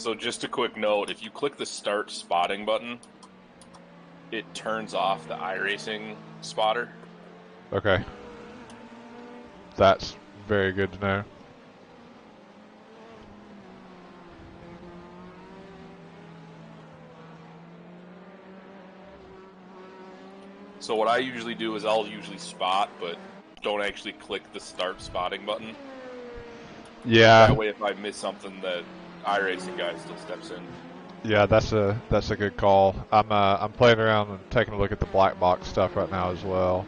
So just a quick note, if you click the start spotting button, it turns off the iRacing spotter. Okay. That's very good to know. So what I usually do is I'll usually spot, but don't actually click the start spotting button. Yeah. That way if I miss something, the iRacing guy still steps in. Yeah, that's a good call. I'm playing around and taking a look at the black box stuff right now as well.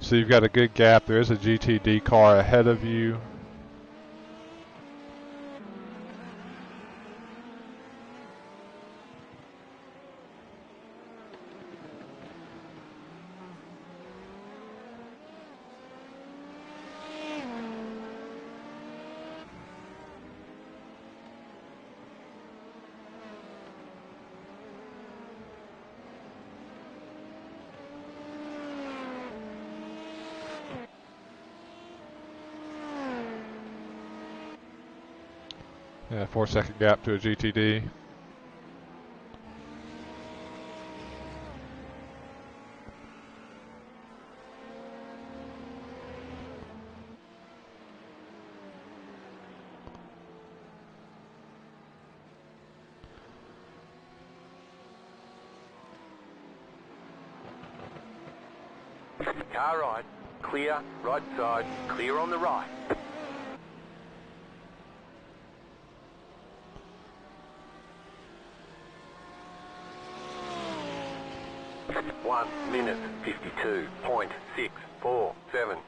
So you've got a good gap. There is a GTD car ahead of you. Yeah, 4-second gap to a GTD. Car right, clear, right side, clear on the right. One minute 52.647.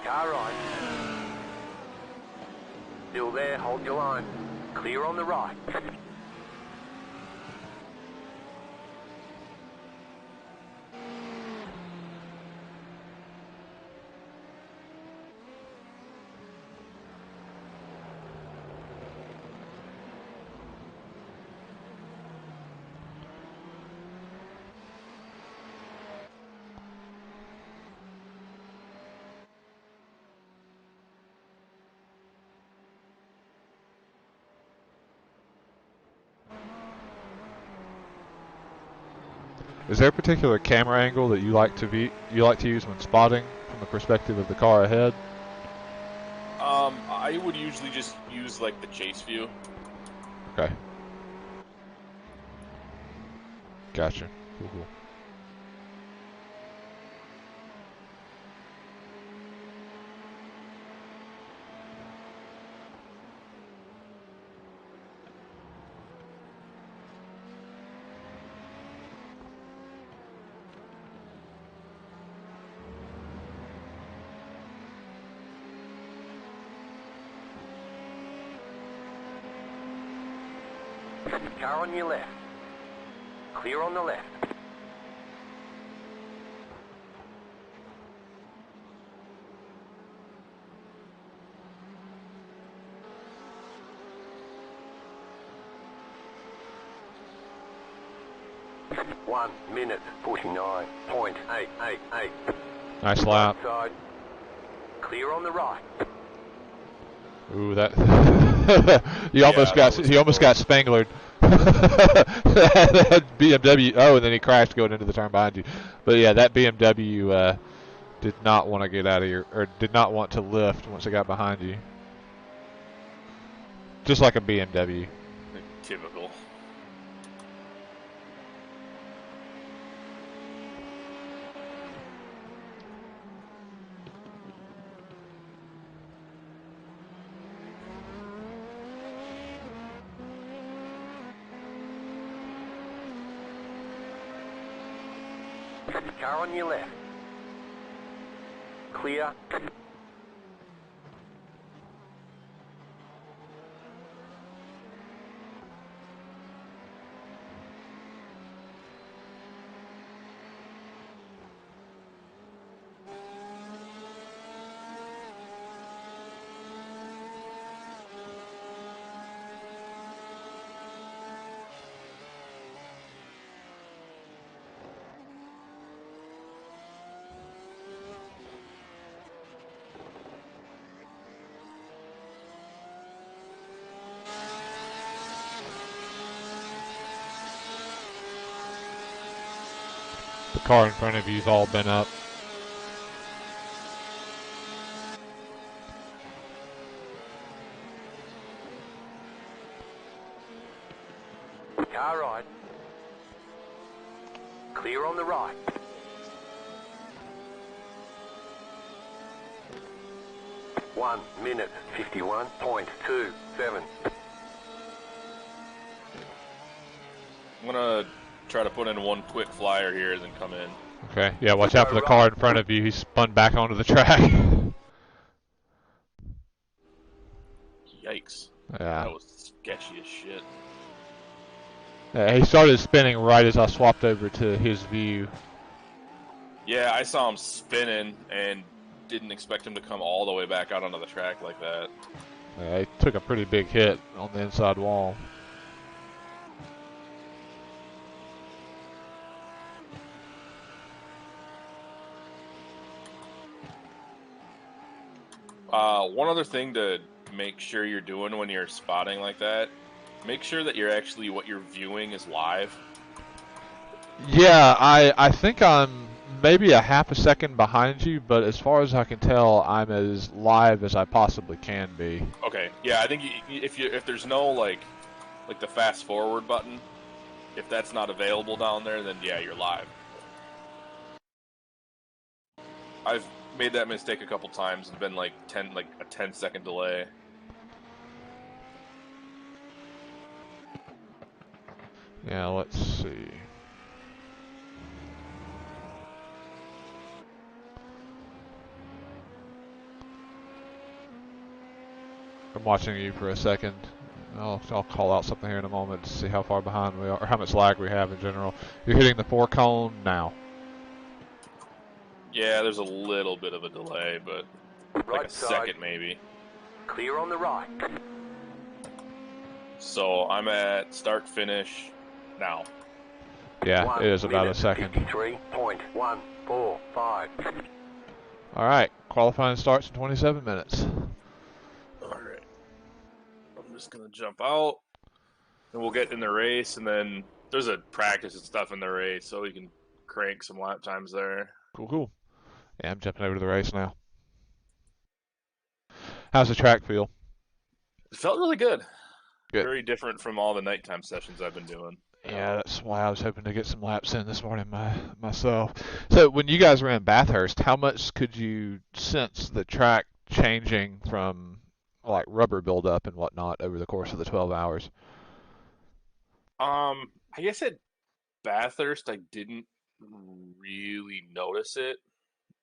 Car right. Still there, hold your line. Clear on the right. Is there a particular camera angle that you like to use when spotting from the perspective of the car ahead? I would usually just use like the chase view. Okay. Gotcha. Cool. Car on your left. Clear on the left. One minute 49.888. Nice lap. Right side. Clear on the right. Ooh, that he almost got spanglered. That BMW. Oh, and then he crashed going into the turn behind you. But yeah, that BMW did not want to get out of here, or did not want to lift once it got behind you. Just like a BMW. Typical. Car on your left. Clear. The car in front of you's all been up. Car right. Clear on the right. One minute 51.27. I'm gonna try to put in one quick flyer here, then come in. Okay, yeah, watch out for the car in front of you. He spun back onto the track. Yikes. Yeah. That was sketchy as shit. He started spinning right as I swapped over to his view. Yeah, I saw him spinning and didn't expect him to come all the way back out onto the track like that. He took a pretty big hit on the inside wall. One other thing to make sure you're doing when you're spotting like that, make sure that what you're viewing is live. Yeah, I think I'm maybe a half a second behind you, but as far as I can tell, I'm as live as I possibly can be. Okay, yeah, I think if there's no like the fast forward button, if that's not available down there, then yeah, you're live. I've made that mistake a couple times and been like a 10-second delay. Yeah, let's see. I'm watching you for a second. I'll call out something here in a moment to see how far behind we are, or how much lag we have in general. You're hitting the 4 cone now. Yeah, there's a little bit of a delay, but like a second maybe. Clear on the right. So I'm at start finish now. Yeah, it is about a second. 53.145. Alright, qualifying starts in 27 minutes. Alright. I'm just going to jump out, and we'll get in the race, and then there's a practice and stuff in the race, so we can crank some lap times there. Cool. Yeah, I'm jumping over to the race now. How's the track feel? It felt really good. Good. Very different from all the nighttime sessions I've been doing. Yeah, that's why I was hoping to get some laps in this morning myself. So when you guys were in Bathurst, how much could you sense the track changing from like rubber buildup and whatnot over the course of the 12 hours? I guess at Bathurst I didn't really notice it.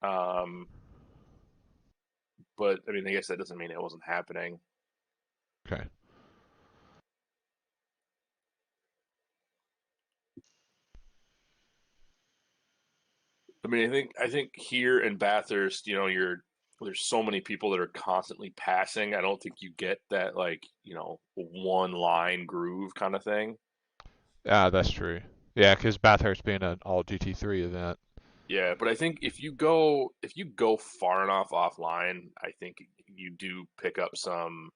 But I mean, I guess that doesn't mean it wasn't happening. Okay. I mean, I think here in Bathurst, there's so many people that are constantly passing. I don't think you get that one line groove kind of thing. Yeah, that's true. Yeah, because Bathurst being an all GT3 event. Yeah, but I think if you go far enough offline, I think you do pick up some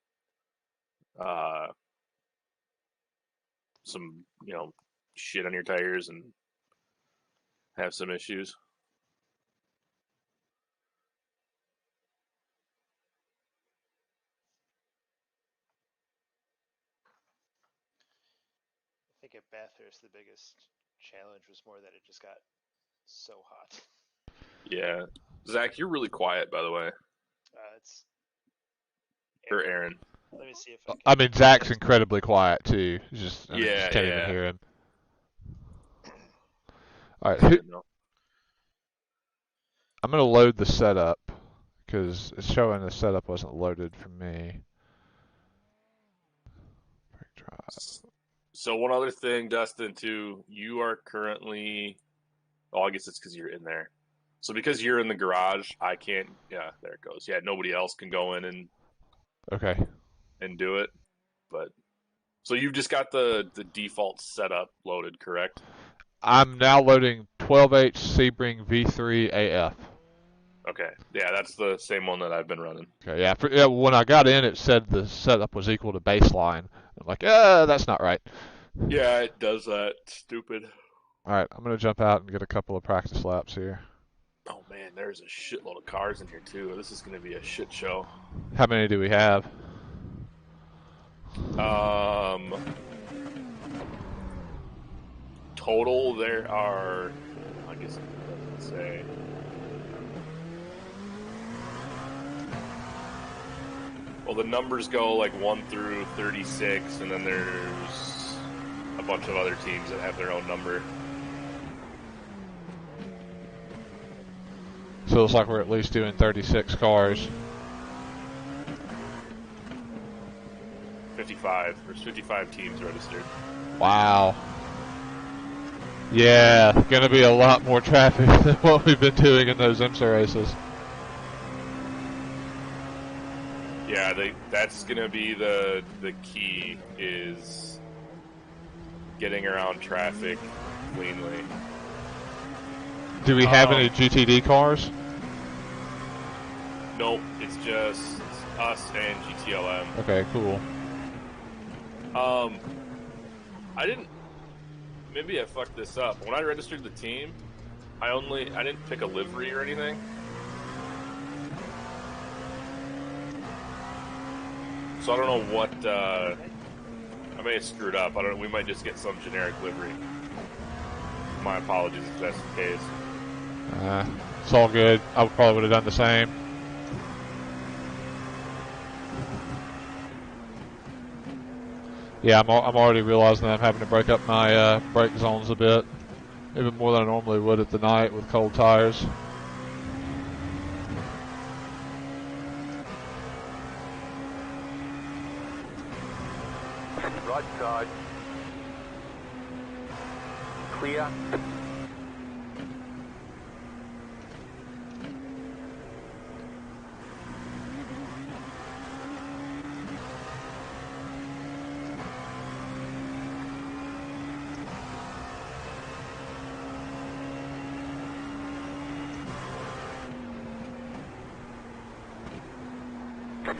shit on your tires and have some issues. I think at Bathurst the biggest challenge was more that it just got so hot. Yeah. Zach, you're really quiet, by the way. It's Or Aaron. Let me see if I can. I mean, Zach's incredibly quiet too. Just can't even hear him. All right, I'm gonna load the setup because it's showing the setup wasn't loaded for me. Brake drive. So one other thing, Dustin, too, you are currently. Oh, I guess it's because you're in there. So because you're in the garage, I can't. Yeah, there it goes. Yeah, nobody else can go in and. Okay. And do it, but so you've just got the default setup loaded, correct? I'm now loading 12H Sebring V3 AF. Okay, yeah, that's the same one that I've been running. Okay, yeah. When I got in, it said the setup was equal to baseline. I'm like, that's not right. Yeah, it does that. Stupid. All right, I'm gonna jump out and get a couple of practice laps here. Oh man, there's a shitload of cars in here too. This is gonna be a shit show. How many do we have? Total there are, I guess it doesn't say. Well, the numbers go like 1 through 36, and then there's a bunch of other teams that have their own number. So it looks like we're at least doing 36 cars. 55. There's 55 teams registered. Wow. Yeah, gonna be a lot more traffic than what we've been doing in those IMSA races. Yeah, that's gonna be the key, is getting around traffic cleanly. Do we have any GTD cars? Nope, it's just us and GTLM. Okay, cool. I didn't. Maybe I fucked this up. When I registered the team, I didn't pick a livery or anything. So I don't know what. I may have screwed up. I don't know. We might just get some generic livery. My apologies if that's the case. It's all good. I probably would have done the same. Yeah, I'm already realizing that I'm having to break up my brake zones a bit, even more than I normally would at the night with cold tires. Right side. Clear.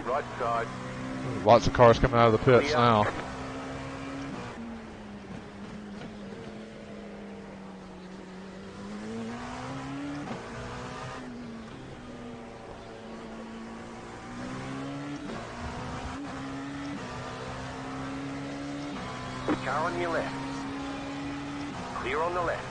Right side. Lots of cars coming out of the pits Clear. now. Car on your left. Clear on the left.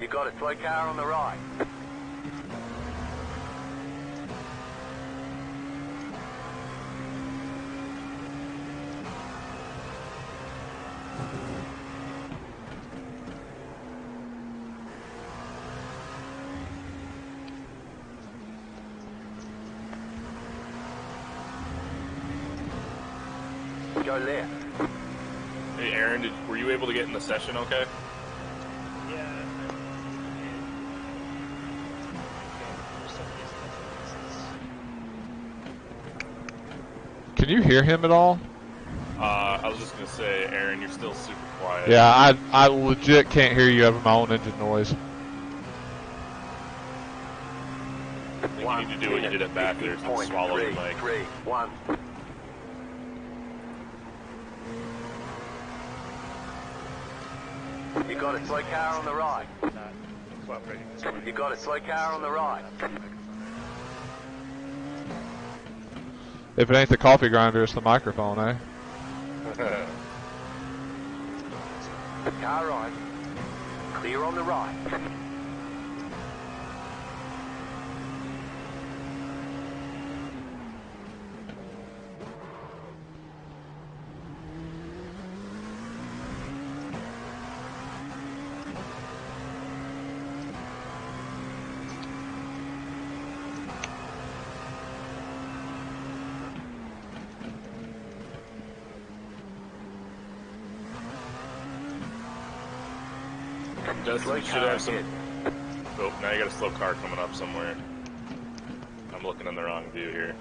You got a slow car on the right. Go left. Hey, Aaron, were you able to get in the session? Okay. Yeah. For some reason, Can you hear him at all? I was just gonna say, Aaron, you're still super quiet. Yeah, I legit can't hear you over my own engine noise. I think you need to do what you did at Bathurst and swallow your mic. 3-1. You got a slow car on the right. not cooperating this morning. You got a slow car on the right. If it ain't the coffee grinder, it's the microphone, eh? Car right. Clear on the right. Justin, you should have some. Oh, now you got a slow car coming up somewhere. I'm looking in the wrong view here.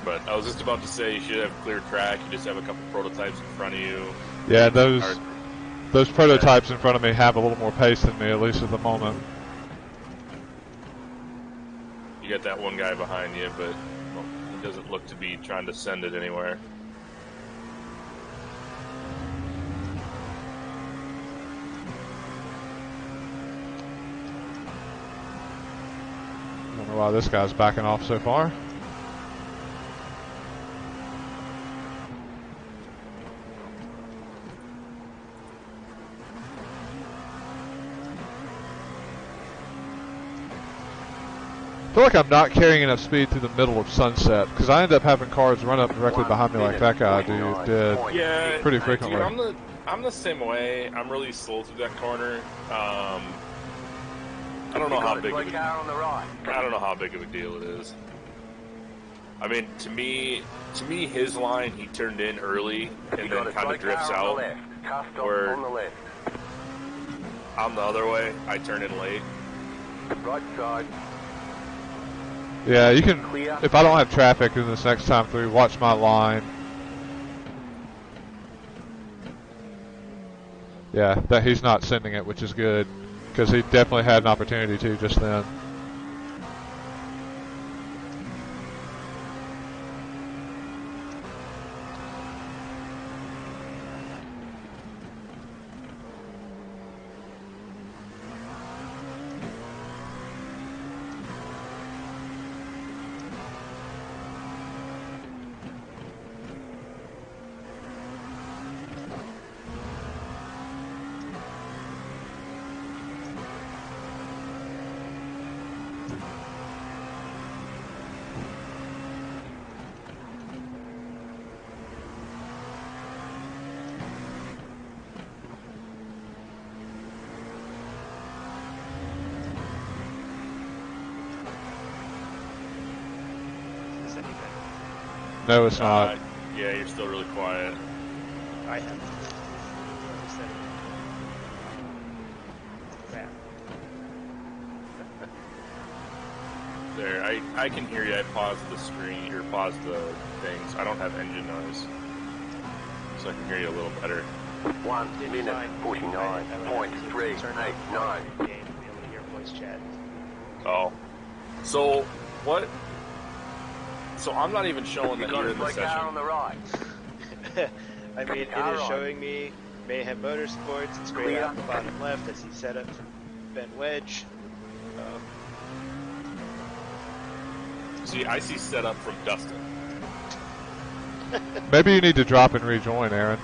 But I was just about to say you should have clear track. You just have a couple prototypes in front of you. Yeah, those prototypes in front of me have a little more pace than me, at least at the moment. You got that one guy behind you, but well, he doesn't look to be trying to send it anywhere. I don't know why this guy's backing off so far. I feel like I'm not carrying enough speed through the middle of Sunset because I end up having cars run up directly behind me like that guy did Yeah, pretty frequently. Dude, I'm the same way. I'm really slow through that corner. I don't know how big of a deal it is. I mean, to me, his line he turned in early and then kind of drifts out. Where I'm the other way, I turn in late. Right side. Yeah, you can, if I don't have traffic in this next time through, watch my line. Yeah, that he's not sending it, which is good, because he definitely had an opportunity to just then. No, it's not. Yeah, you're still really quiet. I have. Crap. There, I can hear you. I paused the screen, or paused the things. I don't have engine noise, so I can hear you a little better. 1 minute 49.389. Oh, so what? So I'm not even showing that you're in the session. On the right. I mean, it is showing me Mayhem Motorsports. It's straight out the bottom left. I see setup from Ben Wedge. See, I see setup from Dustin. Maybe you need to drop and rejoin, Aaron.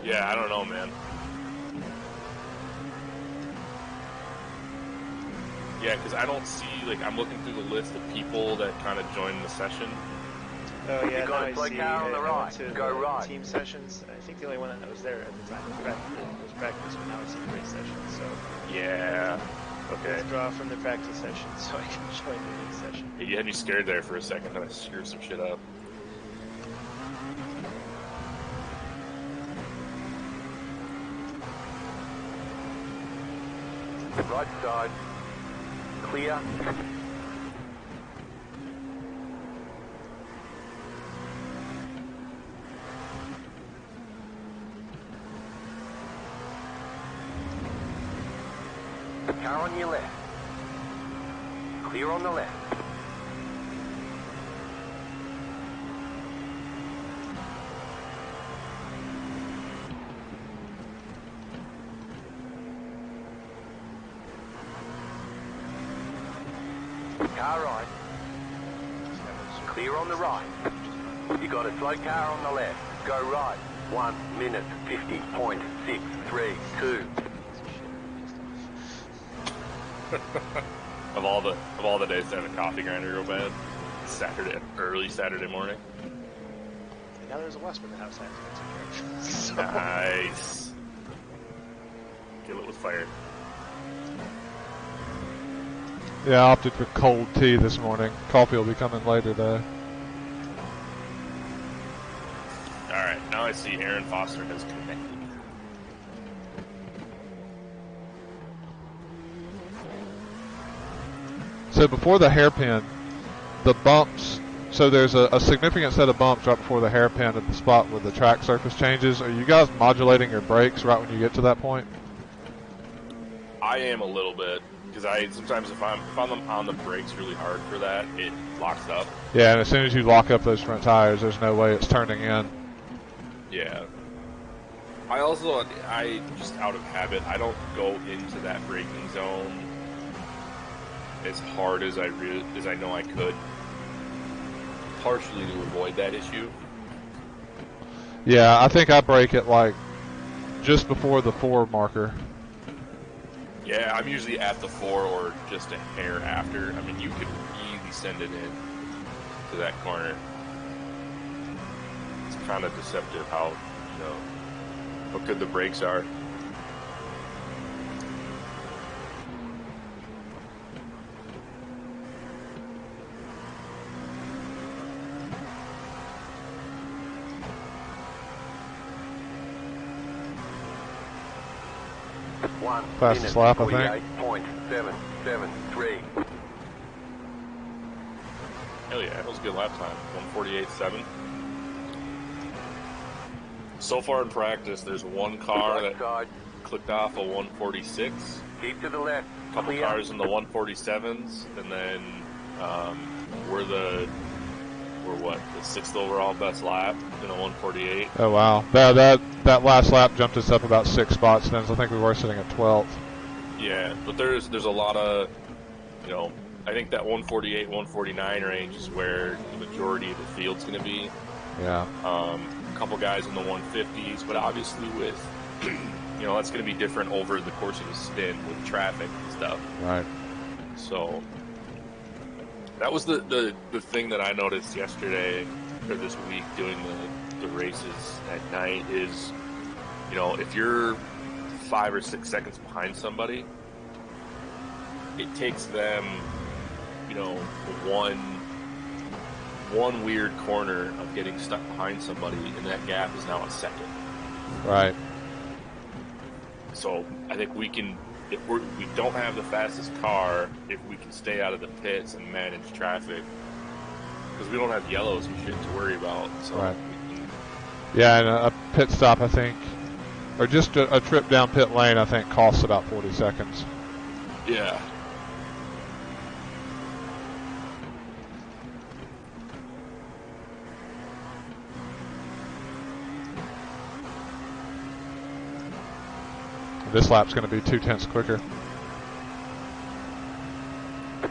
Yeah, I don't know, man. Yeah, because I don't see, like, I'm looking through the list of people that kind of joined the session. Oh, yeah, now I see. On the right. Go right. Team sessions. I think the only one that was there at the time was practice, but now I see the race sessions, so. Yeah. Okay. Withdraw from the practice session so I can join the race session. Yeah, you had me scared there for a second, and I screwed some shit up. Right side. Clear. Car on your left. Clear on the left. Car right. Clear on the right. You got a slow car on the left. Go right. 1 minute 50.632. of all the days to have a coffee grinder go bad, early Saturday morning. And now there's a wasp in the house. I have to take care of. Nice. Kill it with fire. Yeah, I opted for cold tea this morning. Coffee will be coming later though. Alright, now I see Aaron Foster has connected. So before the hairpin, the bumps, so there's a significant set of bumps right before the hairpin at the spot where the track surface changes. Are you guys modulating your brakes right when you get to that point? I am a little bit, because sometimes if I'm on the brakes really hard for that, it locks up. Yeah, and as soon as you lock up those front tires, there's no way it's turning in. Yeah. I just out of habit, I don't go into that braking zone as hard as I know I could, partially to avoid that issue. Yeah, I think I brake it like just before the 4 marker. Yeah, I'm usually at the 4 or just a hair after. I mean, you could really send it in to that corner. It's kind of deceptive how good the brakes are. Fastest lap, I think. 48.773. Hell yeah, that was a good lap time. 148.7. So far in practice, there's one car that clicked off a 146. Keep to the left. A couple cars in the 147s, and then we're the 6th overall best lap in a 148. Oh wow, that last lap jumped us up about 6 spots. Then so I think we were sitting at 12th. Yeah, but there's a lot of, I think that 148, 149 range is where the majority of the field's going to be. Yeah. A couple guys in the 150s, but obviously with, that's going to be different over the course of a stint with traffic and stuff. Right. So that was the thing that I noticed yesterday or this week doing the races at night is, if you're 5 or 6 seconds behind somebody, it takes them, one weird corner of getting stuck behind somebody, and that gap is now a second. Right. So I think we can, if we don't have the fastest car, if we can stay out of the pits and manage traffic, because we don't have yellows and shit to worry about. So right. Yeah, and a pit stop, I think, or just a trip down pit lane, I think, costs about 40 seconds. Yeah. This lap's going to be 2/10 quicker.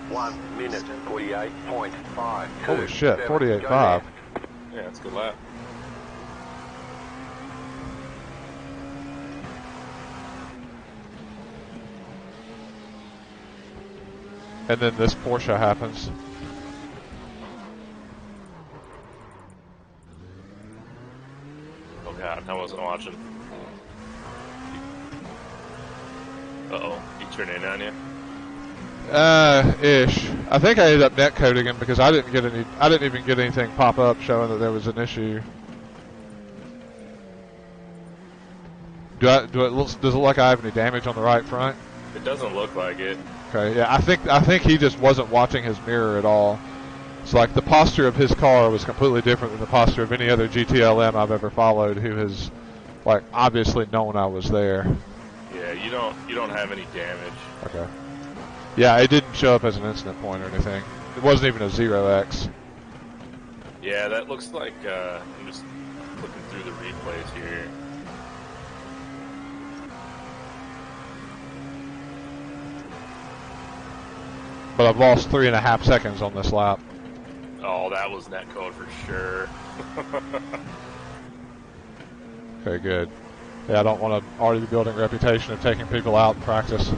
1 minute 48.5. Holy shit, 48.5. Yeah, that's a good lap. And then this Porsche happens. Oh god, I wasn't watching. Uh-oh, he turned in on you? Ish. I think I ended up net coding him because I didn't even get anything pop up showing that there was an issue. Does it look like I have any damage on the right front? It doesn't look like it. Okay, yeah, I think he just wasn't watching his mirror at all. It's like the posture of his car was completely different than the posture of any other GTLM I've ever followed who has, like, obviously known I was there. Yeah, you don't have any damage. Okay. Yeah, it didn't show up as an incident point or anything. It wasn't even a 0x. Yeah, that looks like, I'm just looking through the replays here. But I've lost 3.5 seconds on this lap. Oh, that was netcode for sure. Okay, good. Yeah, I don't want to already be building a reputation of taking people out in practice.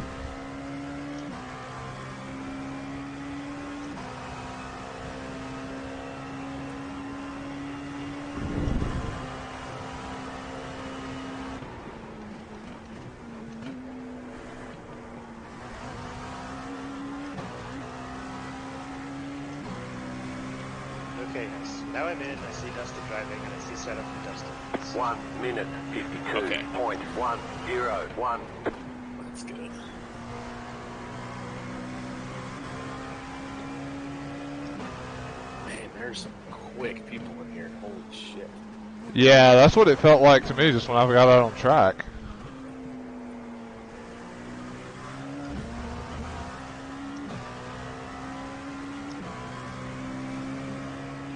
Okay, nice. Now I'm in. I see Dustin driving, and I see setup from Dustin. 1 minute 52.101. That's good. Man, there's some quick people in here. Holy shit. Yeah, that's what it felt like to me just when I got out on track.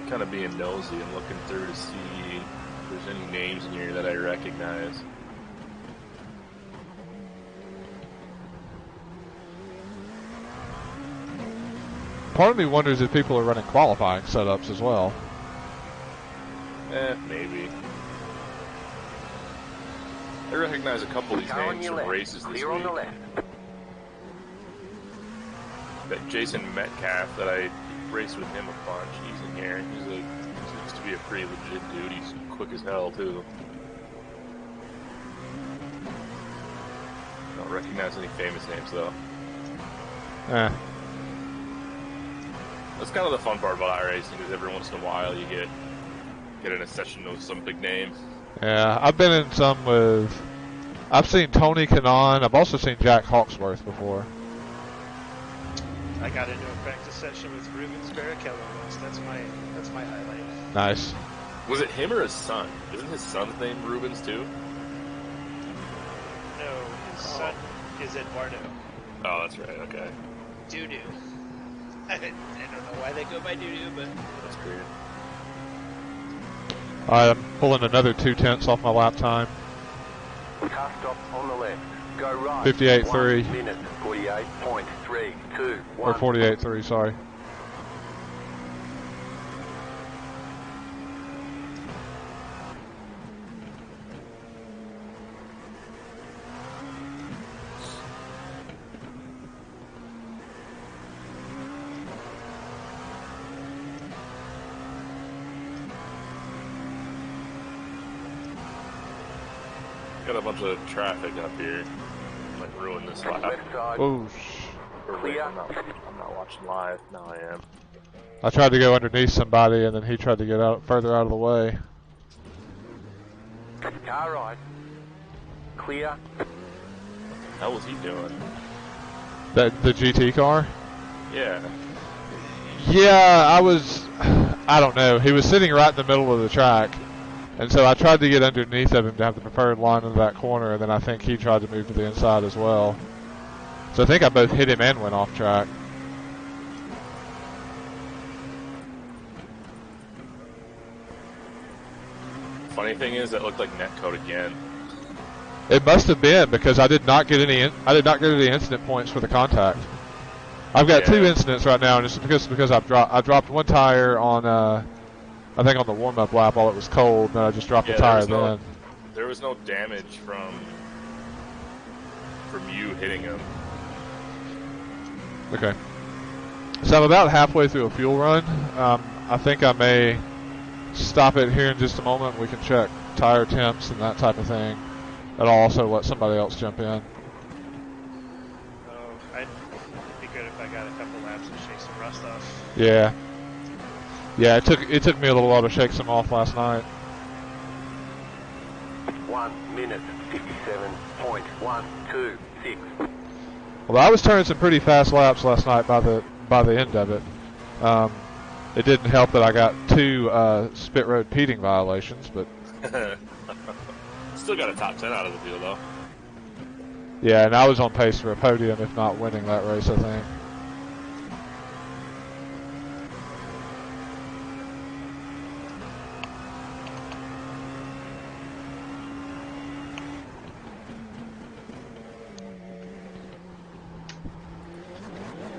Kind of being nosy and looking through to see if there's any names in here that I recognize. Part of me wonders if people are running qualifying setups as well. Maybe. I recognize a couple of these Car on names your from left. races this Clear on the week. left. That Jason Metcalf, that I raced with him a bunch, he's in here. He seems to be a pretty legit dude. He's quick as hell, too. I don't recognize any famous names, though. That's kind of the fun part about iRacing, is every once in a while you get in a session with some big name. Yeah, I've been in some with... I've seen Tony Kanaan. I've also seen Jack Hawksworth before. I got into a practice session with Rubens Barrichello once. That's my highlight. Nice. Was it him or his son? Isn't his son's name Rubens, too? No, his son is Eduardo. Oh, that's right, okay. Doo-doo. I don't know why they go by Doo-doo, but... That's great. Alright, I'm pulling another 2/10 off my lap time. Car stop on the left. Go right. 58.3. 1 minute 48.321. Or 48.3, sorry. Got a bunch of traffic up here. Might ruin this lap. Left side. Oh, Or wait, I'm not watching live. Now I am. I tried to go underneath somebody and then he tried to get out further out of the way. Car right. Clear. What the hell was he doing? The GT car? Yeah. Yeah, I don't know. He was sitting right in the middle of the track. And so I tried to get underneath of him to have the preferred line into that corner, and then I think he tried to move to the inside as well. So I think I both hit him and went off track. Funny thing is, that looked like netcode again. It must have been because I did not get any incident points for the contact. I've got 2 incidents right now, and it's because I dropped one tire on I think on the warm-up lap while it was cold, and then I just dropped the tire then. There was no damage from you hitting him. Okay. So I'm about halfway through a fuel run. I think I may stop it here in just a moment. We can check tire temps and that type of thing. And I'll also let somebody else jump in. Oh, it'd be good if I got a couple laps and shake some rust off. Yeah. Yeah, it took me a little while to shake some off last night. 1 minute 57.126. Well, I was turning some pretty fast laps last night by the end of it. It didn't help that I got 2 spit road peding violations, but Still got a top 10 out of the deal, though. yeah, and I was on pace for a podium, if not winning that race, I think.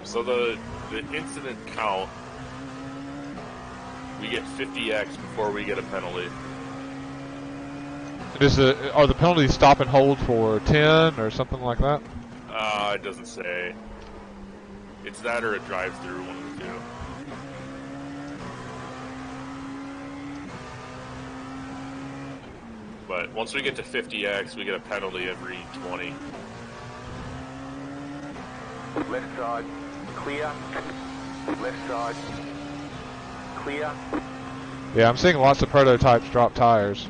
So the incident count, we get 50x before we get a penalty. Are the penalties stop and hold for 10 or something like that? It doesn't say. It's that or it drives through, one of the two. But once we get to 50x, we get a penalty every 20. Left side. Clear. Left side. Clear. Yeah, I'm seeing lots of prototypes drop tires.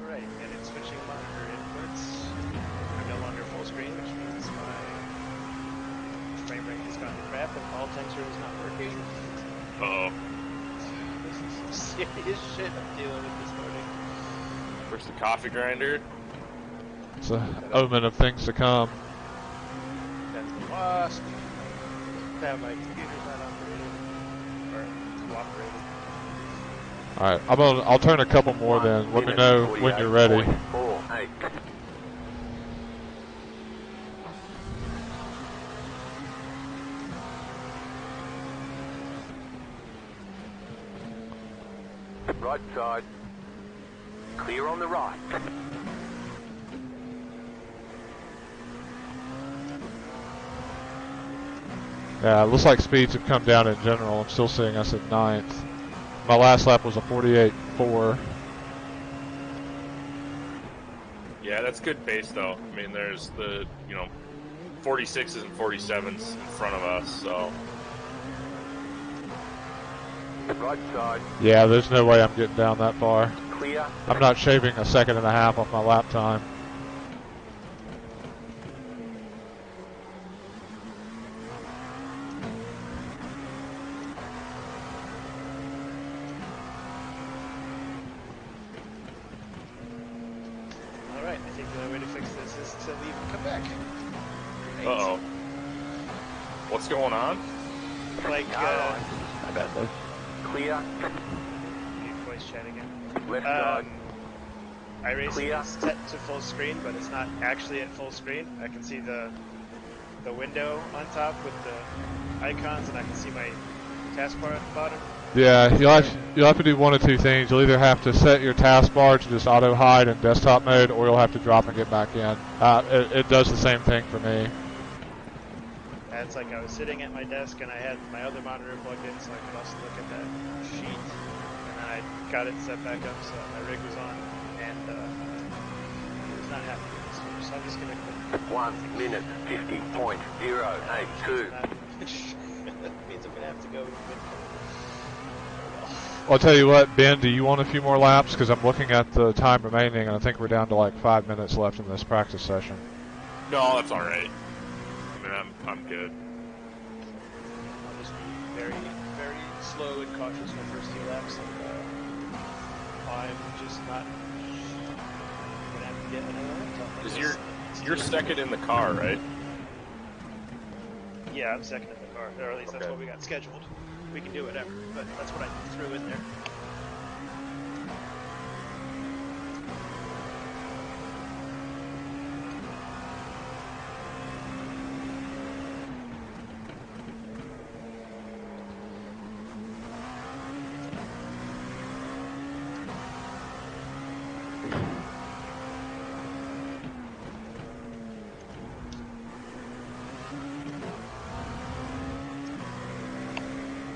Alright, and it's switching monitor inputs. I'm no longer full screen, which means my frame rate has gone to crap and all tensor is not working. Uh-oh. This is some serious shit I'm dealing with this morning. Where's the coffee grinder? It's an omen of things to come. That's the wasp. Now my computer's not operating. Or cooperating. Alright, I'll turn a couple more then. Let me know when you're ready. 48. Right side. Clear on the right. Yeah, it looks like speeds have come down in general. I'm still seeing us at 9th. My last lap was a 48.4. Yeah, that's good pace though. I mean, there's the 46s and 47s in front of us, so. Right side. Yeah, there's no way I'm getting down that far. Clear. I'm not shaving a second and a half off my lap time. Alright, I think the only way to fix this is to leave and come back. Great. Uh-oh. What's going on? Like, I bet though. Clear. voice chat again. Left side. iRacing Clear. is set to full screen, but it's not actually at full screen. I can see the window on top with the icons, and I can see my taskbar at the bottom. Yeah, you'll have to do one of two things. You'll either have to set your taskbar to just auto hide in desktop mode, or you'll have to drop and get back in. It does the same thing for me. And it's like I was sitting at my desk and I had my other monitor plugged in so I could also look at that sheet. And then I got it set back up so my rig was on, and it was not happy with this. So I'm just gonna quit. 1 minute 50.082. That means I'm gonna have to go. I'll tell you what, Ben, do you want a few more laps? Because I'm looking at the time remaining, and I think we're down to like 5 minutes left in this practice session. No, that's all right. I mean, I'm good. I'll just be very, very slow and cautious for the first few laps, and I'm just not gonna have to get another laptop. Because you're second in the car, right? Yeah, I'm second in the car, or at least that's Okay. what we got scheduled. We can do whatever, but that's what I threw in there.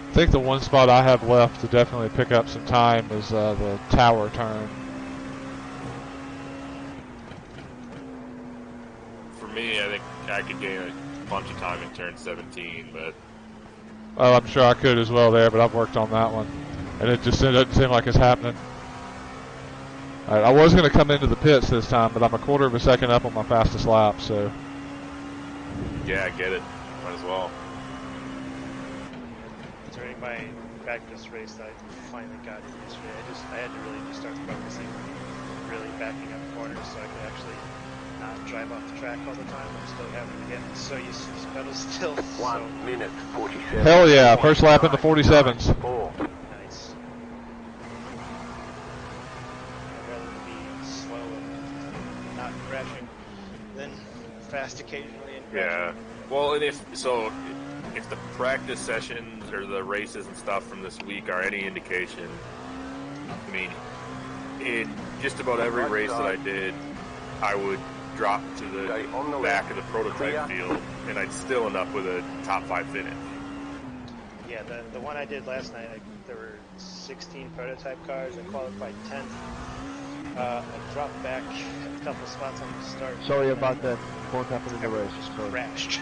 I think the one spot I have left to definitely pick up some time is the tower turn. For me, I think I could gain a bunch of time in turn 17, but Well, I'm sure I could as well there, but I've worked on that one, and it just doesn't seem like it's happening. All right, I was going to come into the pits this time, but I'm a quarter of a second up on my fastest lap, so. yeah, I get it. Might as well. During my practice race that I finally got in yesterday, I had to really just start focusing on really backing up corners so I could actually not drive off the track all the time. I'm still having to get so used to this pedal still. 1 minute 47. Hell yeah, first lap in the 47s. 4. Nice. I'd rather be slow and not crashing than fast occasionally and crashing. Yeah. Well, and if the practice sessions or the races and stuff from this week are any indication, I mean, in just about every race that I did, I would drop to the back of the prototype field, and I'd still end up with a top 5 finish. Yeah, the one I did last night, there were 16 prototype cars. I qualified 10th, I dropped back a couple spots on the start. Sorry about that. Won't happen in the Everyone race. just Sorry. crashed.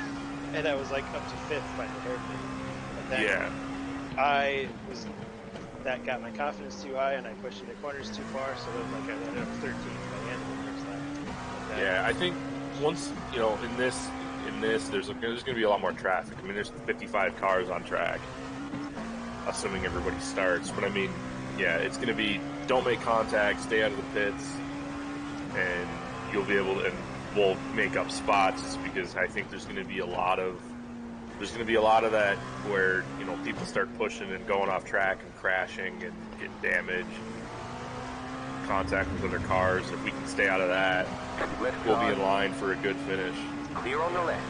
And I was like up to 5th by the hairpin. But then Yeah. that got my confidence too high, and I pushed into corners too far, so then like I ended up 13th by the end of the first lap. Yeah, I think once in this there's going to be a lot more traffic. I mean, there's 55 cars on track, assuming everybody starts. But I mean, yeah, it's going to be don't make contact, stay out of the pits, and you'll be able to. And we'll make up spots because I think there's going to be a lot of that where people start pushing and going off track and crashing and getting damage, contact with other cars. If we can stay out of that, we'll be in line for a good finish. Clear on the left.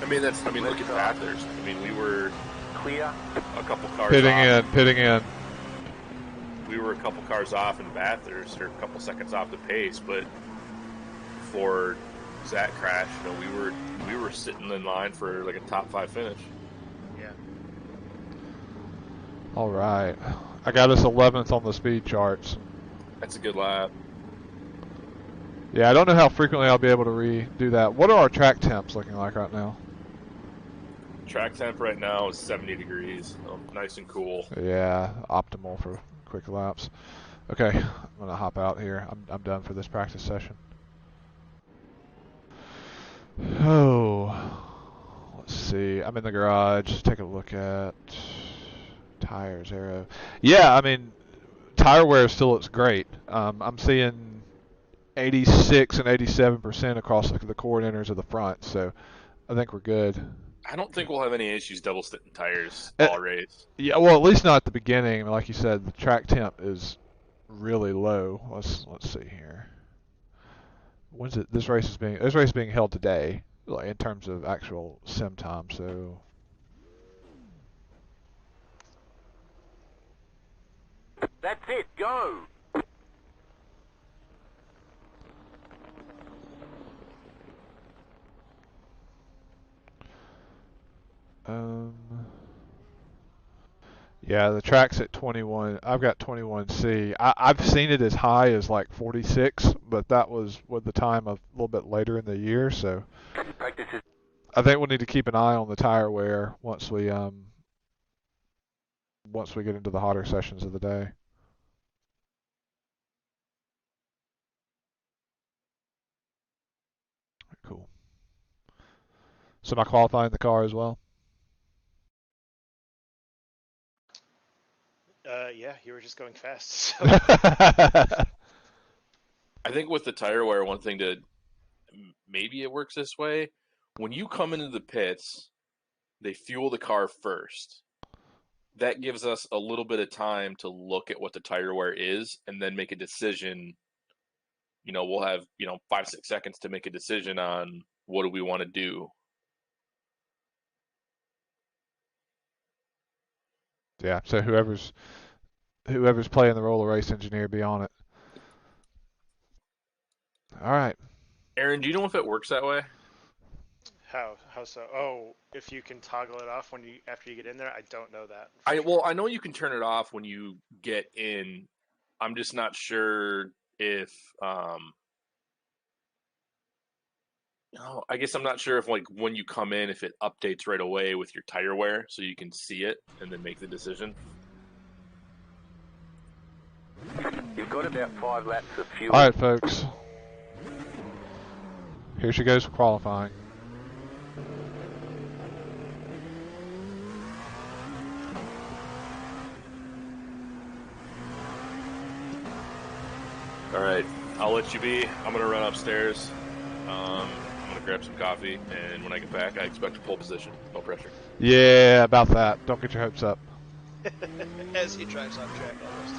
I mean, look at Bathurst. I mean, we were Clear. a couple cars Pitting in. We were a couple cars off in Bathurst, or a couple seconds off the pace, but before Zach crashed, we were sitting in line for like a top 5 finish. Yeah. All right. I got us 11th on the speed charts. That's a good lap. Yeah, I don't know how frequently I'll be able to redo that. What are our track temps looking like right now? Track temp right now is 70 degrees, so nice and cool. Yeah, optimal for quick laps. Okay, I'm gonna hop out here. I'm done for this practice session. Oh, let's see. I'm in the garage. Take a look at tires, aero. Yeah, I mean, tire wear still looks great. I'm seeing 86 and 87% across the coordinators of the front, so I think we're good. I don't think we'll have any issues double sticking tires all race. Yeah, well, at least not at the beginning. I mean, like you said, the track temp is really low. Let's see here. When's it? This race is being held today, like in terms of actual sim time. So That's it. Go. yeah, the track's at 21. I've got 21C. I've seen it as high as like 46, but that was with the time a little bit later in the year. So Practice. I think we'll need to keep an eye on the tire wear once we get into the hotter sessions of the day. Cool. So am I qualifying the car as well? Yeah, you were just going fast. So. I think with the tire wear, one thing maybe it works this way. When you come into the pits, they fuel the car first. That gives us a little bit of time to look at what the tire wear is and then make a decision. We'll have 5-6 seconds to make a decision on what do we want to do. Yeah, so whoever's playing the role of race engineer, be on it. All right. Aaron, do you know if it works that way? How so? Oh, if you can toggle it off after you get in there, I don't know that. I know you can turn it off when you get in. I'm just not sure if I guess I'm not sure if like when you come in, if it updates right away with your tire wear so you can see it and then make the decision. You've got about 5 laps of fuel. All right, folks. Here she goes for qualifying. All right, I'll let you be. I'm gonna run upstairs. I'm gonna grab some coffee, and when I get back, I expect a pole position. No pressure. Yeah, about that. Don't get your hopes up. As he drives off track almost.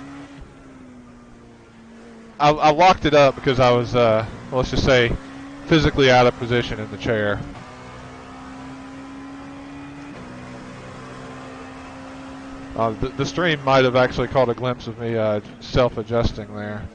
I locked it up because I was, let's just say, physically out of position in the chair. The stream might have actually caught a glimpse of me self-adjusting there.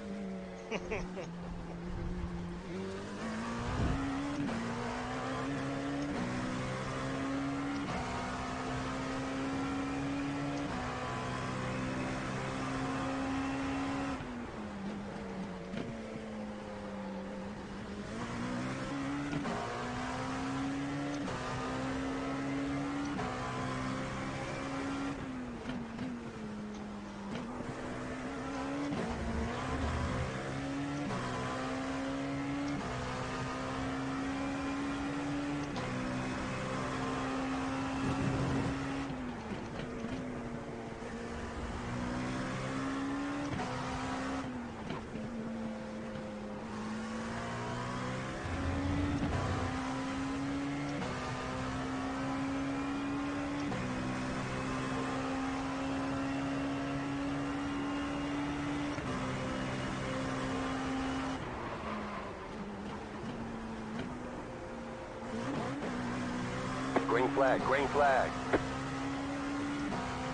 flag, green flag.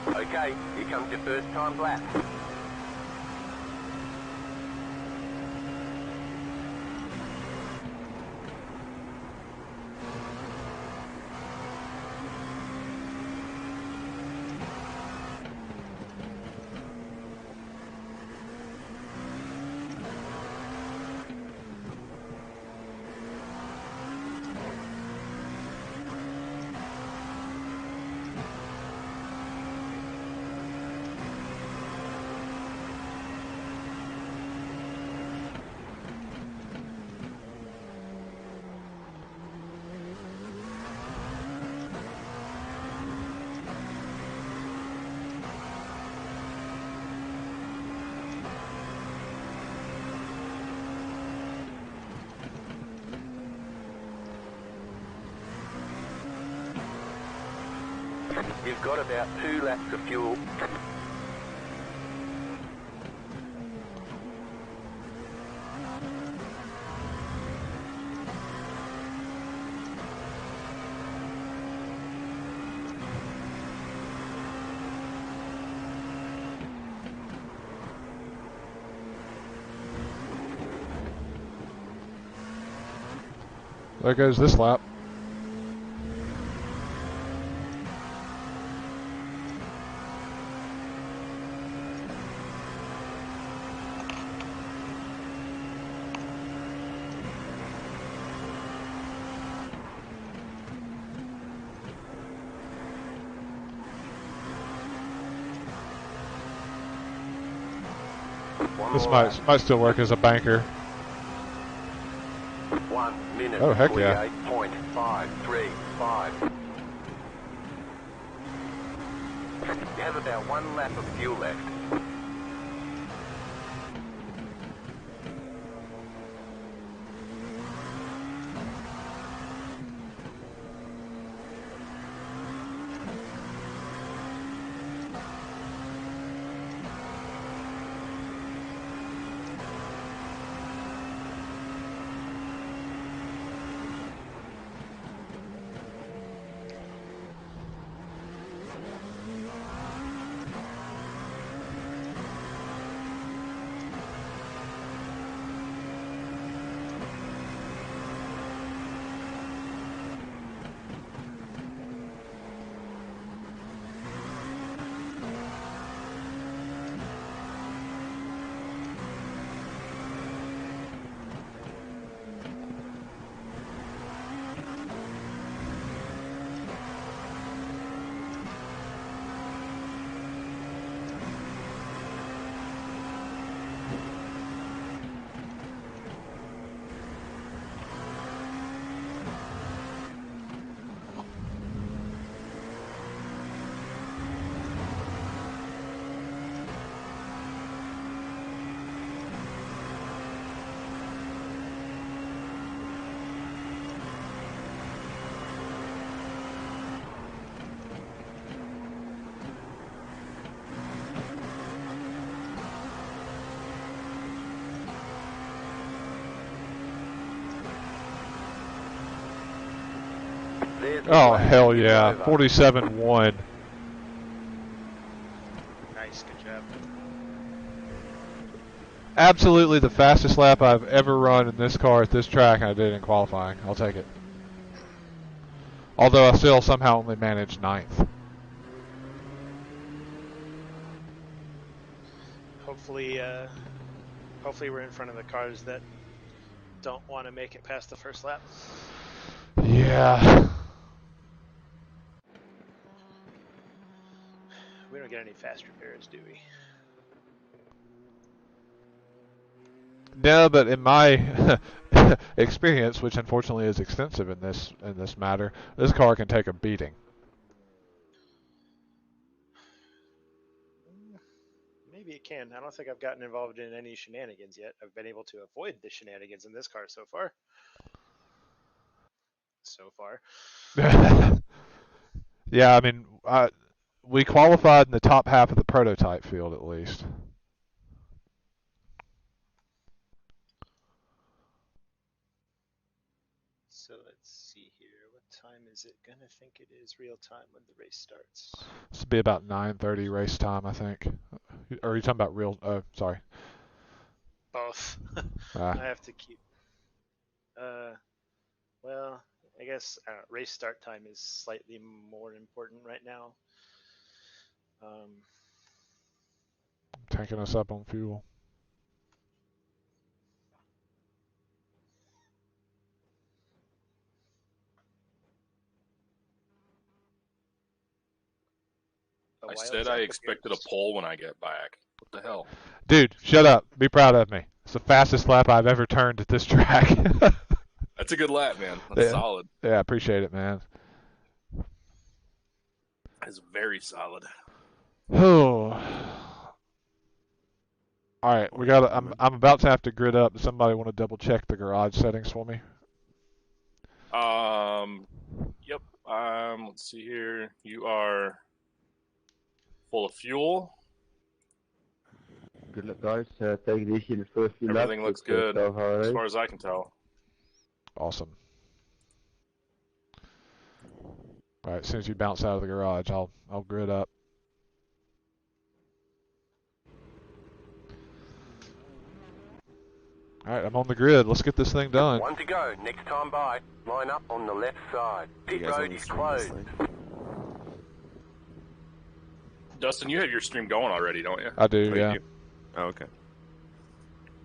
Okay, here comes your first time lap. You've got about 2 laps of fuel. There goes this lap. This might still work as a banker. 1 minute. Oh, heck yeah. 28.535. You have about 1 lap of fuel left. Oh, hell yeah. 47-1. Nice, good job. Absolutely the fastest lap I've ever run in this car at this track, and I did it in qualifying. I'll take it. Although I still somehow only managed 9th. Hopefully, hopefully we're in front of the cars that don't want to make it past the first lap. Yeah. We don't get any fast repairs, do we? No, but in my experience, which unfortunately is extensive in this matter, this car can take a beating. Maybe it can. I don't think I've gotten involved in any shenanigans yet. I've been able to avoid the shenanigans in this car so far. Yeah, I mean, we qualified in the top half of the prototype field at least. So let's see here. What time is it gonna think it is real time when the race starts? This will be about 9:30 race time, I think. Or are you talking about real? Sorry. Both. Ah. I have to keep. Well, I guess race start time is slightly more important right now. Tanking us up on fuel. I said I expected a pole when I get back. What the hell? Dude, shut up. Be proud of me. It's the fastest lap I've ever turned at this track. That's a good lap, man. That's solid. Yeah, I appreciate it, man. That's very solid. Oh. All right, we got. I'm about to have to grid up. Does somebody want to double check the garage settings for me? Yep. Let's see here. You are full of fuel. Good luck, guys. Take it easy in the first few laps. Everything looks good, as far as I can tell. Awesome. All right, as soon as you bounce out of the garage, I'll grid up. All right, I'm on the grid. Let's get this thing done. One to go. Next time by. Line up on the left side. Pit road is closed. Dustin, you have your stream going already, don't you? I do, yeah. Oh, okay.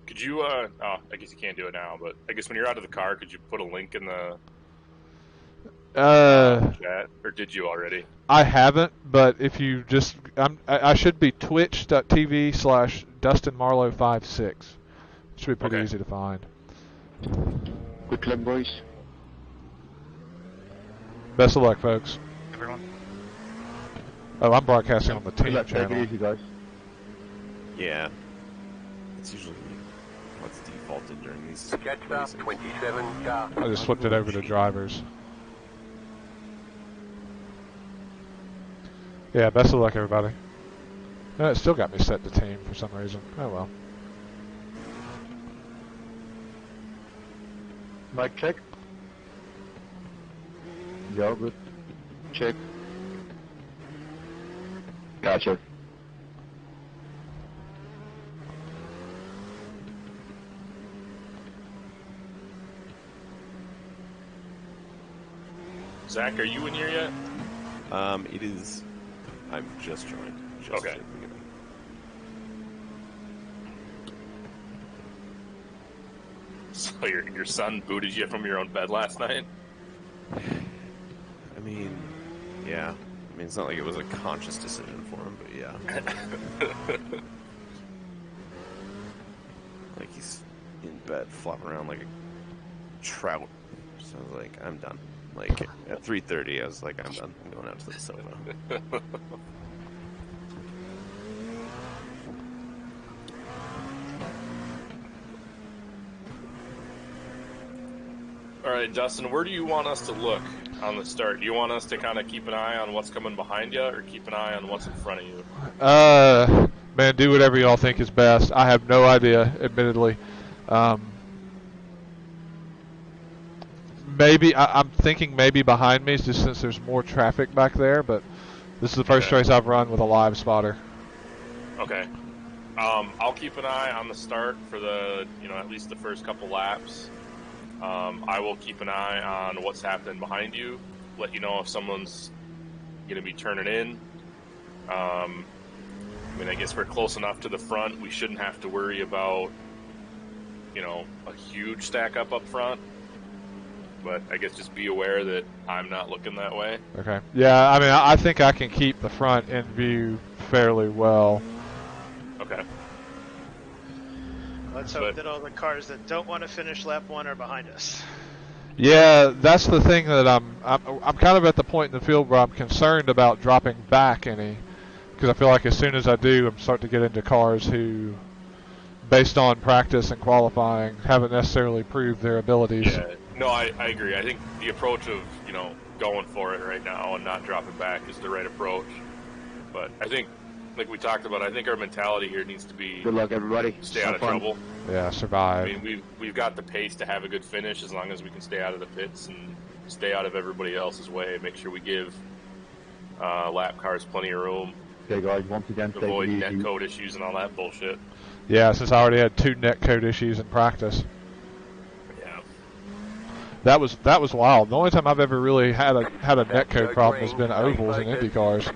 Could you, I guess you can't do it now, but I guess when you're out of the car, could you put a link in the chat? Or did you already? I haven't, but if you just, I should be twitch.tv/DustinMarlow56. Should be pretty easy to find. Good luck, boys. Best of luck, folks. Everyone. Oh, I'm broadcasting on the Good team luck. Take channel. it easy, guys. Yeah. It's usually what's defaulted during these Jetstar races. 27 car. I just flipped it over to drivers. Yeah, best of luck, everybody. No, it still got me set to team for some reason. Oh well. Mic check. Yeah, good. Check. Gotcha. Zach, are you in here yet? It is. I'm just joined. Okay. At the beginning. So your son booted you from your own bed last night? I mean, yeah. I mean, it's not like it was a conscious decision for him, but yeah. Like he's in bed flopping around like a trout. So I was like, I'm done. Like at 3:30, I was like, I'm done. I'm going out to the sofa. All right, Dustin, where do you want us to look on the start? Do you want us to kind of keep an eye on what's coming behind you, or keep an eye on what's in front of you? Man, do whatever y'all think is best. I have no idea, admittedly. Maybe I'm thinking maybe behind me, just since there's more traffic back there. But this is the first race I've run with a live spotter. Okay. I'll keep an eye on the start for the, at least the first couple laps. I will keep an eye on what's happening behind you. Let you know if someone's going to be turning in. I guess we're close enough to the front. We shouldn't have to worry about, a huge stack up front. But I guess just be aware that I'm not looking that way. Okay. Yeah, I think I can keep the front in view fairly well. Okay. Let's hope that all the cars that don't want to finish lap 1 are behind us. Yeah, that's the thing that I'm kind of at the point in the field where I'm concerned about dropping back any, because I feel like as soon as I do, I'm starting to get into cars who, based on practice and qualifying, haven't necessarily proved their abilities. Yeah, no, I agree. I think the approach of, going for it right now and not dropping back is the right approach. But I think like we talked about, I think our mentality here needs to be Good luck, everybody. stay out Have of fun. trouble. Yeah, I survive. mean, we've got the pace to have a good finish as long as we can stay out of the pits and stay out of everybody else's way. Make sure we give lap cars plenty of room. Okay, guys, once again, take Avoid it net easy. code issues and all that bullshit. Yeah, since I already had 2 netcode issues in practice. Yeah. That was wild. The only time I've ever really had a netcode problem has been ovals and Indy cars.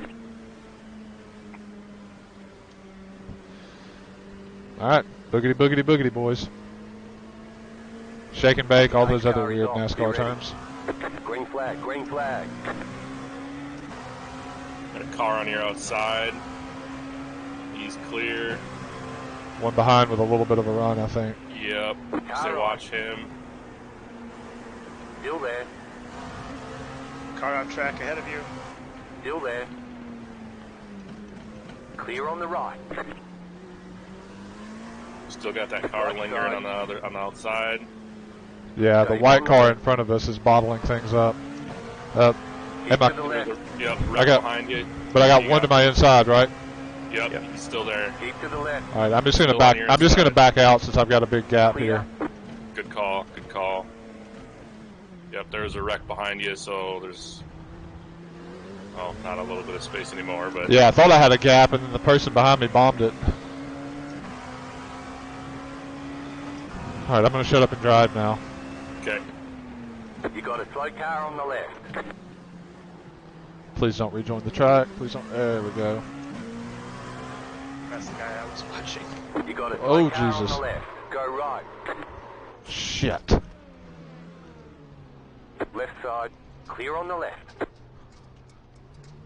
All right, boogity boogity boogity, boys. Shake and bake, all those other weird NASCAR terms. Green flag, green flag. Got a car on your outside. He's clear. One behind with a little bit of a run, I think. Yep. So watch him. Still there, Car on track ahead of you. still there. Clear on the right. Still got that car lingering on the outside. Yeah, the white car in front of us is bottling things up. Keep to the left. Yep. I Right got- behind you. But I got You one to my inside, right? Yep. He's still there. Keep to the left. All right, I'm just gonna Still back. on your I'm just gonna inside. back out since I've got a big gap Clear. here. Good call. Good call. Yep. There's a wreck behind you, so there's not a little bit of space anymore, but Yeah, I thought I had a gap, and then the person behind me bombed it. All right, I'm gonna shut up and drive now. okay. You got a slow car on the left. Please don't rejoin the track. Please don't. There we go. That's the guy I was watching. You got a Oh, slow car Jesus. on the left. Go right. Shit. Left side. Clear on the left.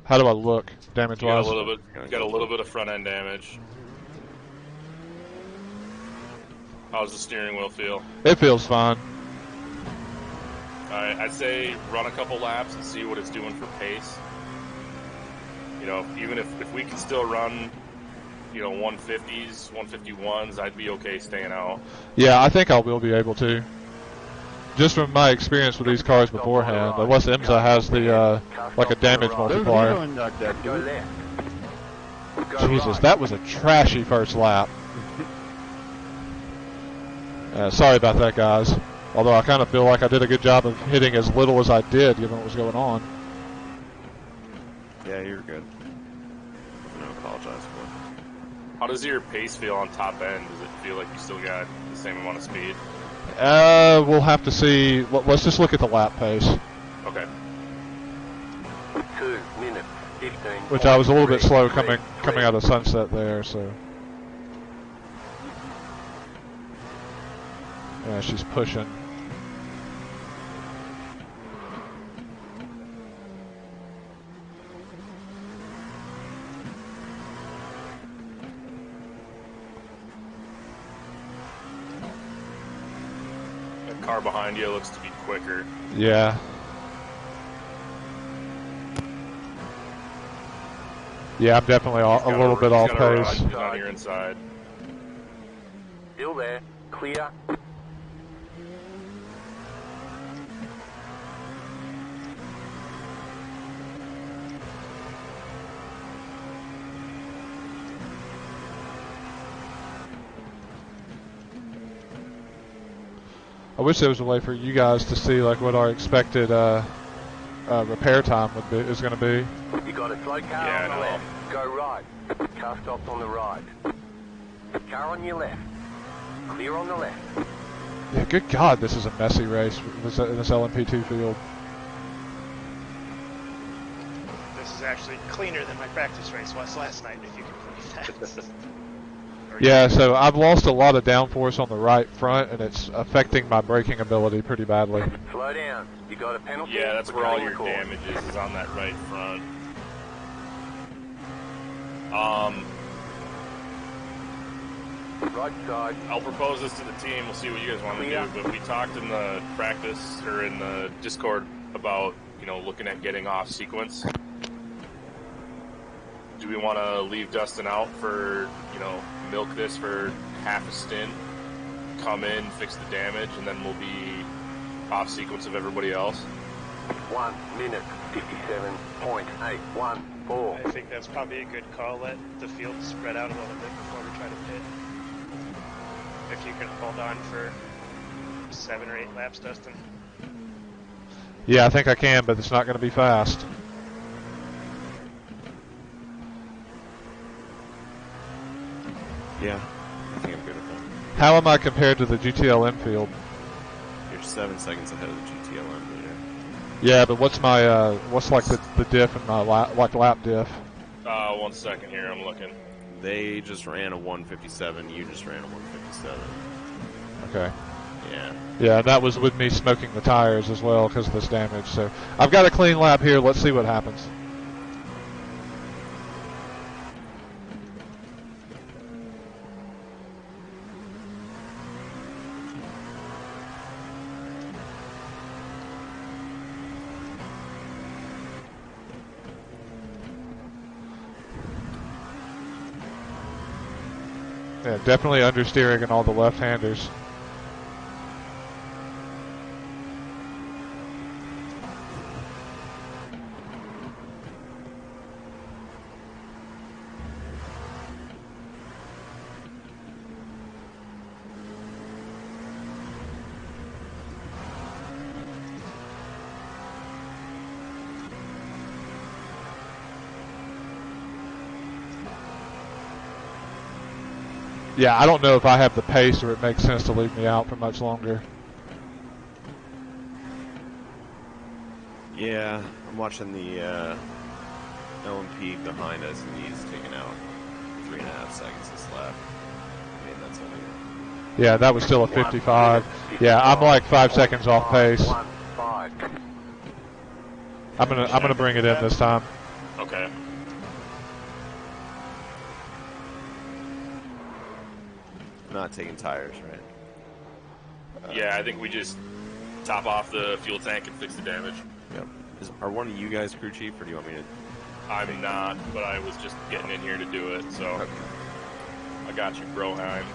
How do I look, damage You got wise? a little bit. You got a little bit of front end damage. How's the steering wheel feel? It feels fine. All right, I'd say run a couple laps and see what it's doing for pace. You know, even if we can still run, 150s, 151s, I'd be okay staying out. Yeah, I think I will be able to. Just from my experience with these cars beforehand, unless IMSA has the like a damage Don't multiplier. rejoin like that, Go dude. left. Go Jesus, right. that was a trashy first lap. Sorry about that, guys. Although I kind of feel like I did a good job of hitting as little as I did, given what was going on. Yeah, you're good. No, apologize for. How does your pace feel on top end? Does it feel like you still got the same amount of speed? We'll have to see. Let's just look at the lap pace, Okay. 2 minutes, 15. which I was a little bit slow coming out of sunset there. So, yeah, she's pushing. That car behind you looks to be quicker. Yeah. Yeah, I'm definitely a little bit off pace. He's on your inside. Still there. Clear. I wish there was a way for you guys to see like what our expected repair time is going to be. You got a slow car Yeah, on I the know. left. Go right. Car stopped on the right. Car on your left. Clear on the left. Yeah, good God, this is a messy race in this LMP2 field. This is actually cleaner than my practice race was last night, if you can believe that. Yeah, so I've lost a lot of downforce on the right front, and it's affecting my braking ability pretty badly. Slow down. You got a penalty. Yeah, that's for where all cutting your the course. damage is on that right front. Right side. I'll propose this to the team. We'll see what you guys want to Yeah. do. But we talked in the practice or in the Discord about looking at getting off sequence. Do we want to leave Dustin out for milk this for half a stint, come in, fix the damage, and then we'll be off sequence of everybody else? 1 minute 57.814. I think that's probably a good call. Let the field spread out a little bit before we try to pit. If you can hold on for 7 or 8 laps, Dustin. Yeah, I think I can, but it's not going to be fast. Yeah, I think I'm good with that. How am I compared to the GTLM field? You're 7 seconds ahead of the GTLM leader. Yeah, but what's my what's like the diff in my lap diff? 1 second here, I'm looking. They just ran a 157. You just ran a 157. Okay. Yeah. Yeah, that was with me smoking the tires as well because of this damage. So I've got a clean lap here. Let's see what happens. Yeah, definitely understeering in all the left-handers. Yeah, I don't know if I have the pace or it makes sense to leave me out for much longer. Yeah, I'm watching the LMP behind us, and he's taking out 3.5 seconds this lap. I mean, that's only... Yeah, that was still a 55. Yeah, I'm like 5 seconds off pace. I'm gonna bring it in this time. Okay. Not taking tires, right? Yeah, I think we just top off the fuel tank and fix the damage. Yep. Are one of you guys crew chief, or do you want me to? I'm not, but I was just getting in here to do it, so Okay. I got you, Broheim.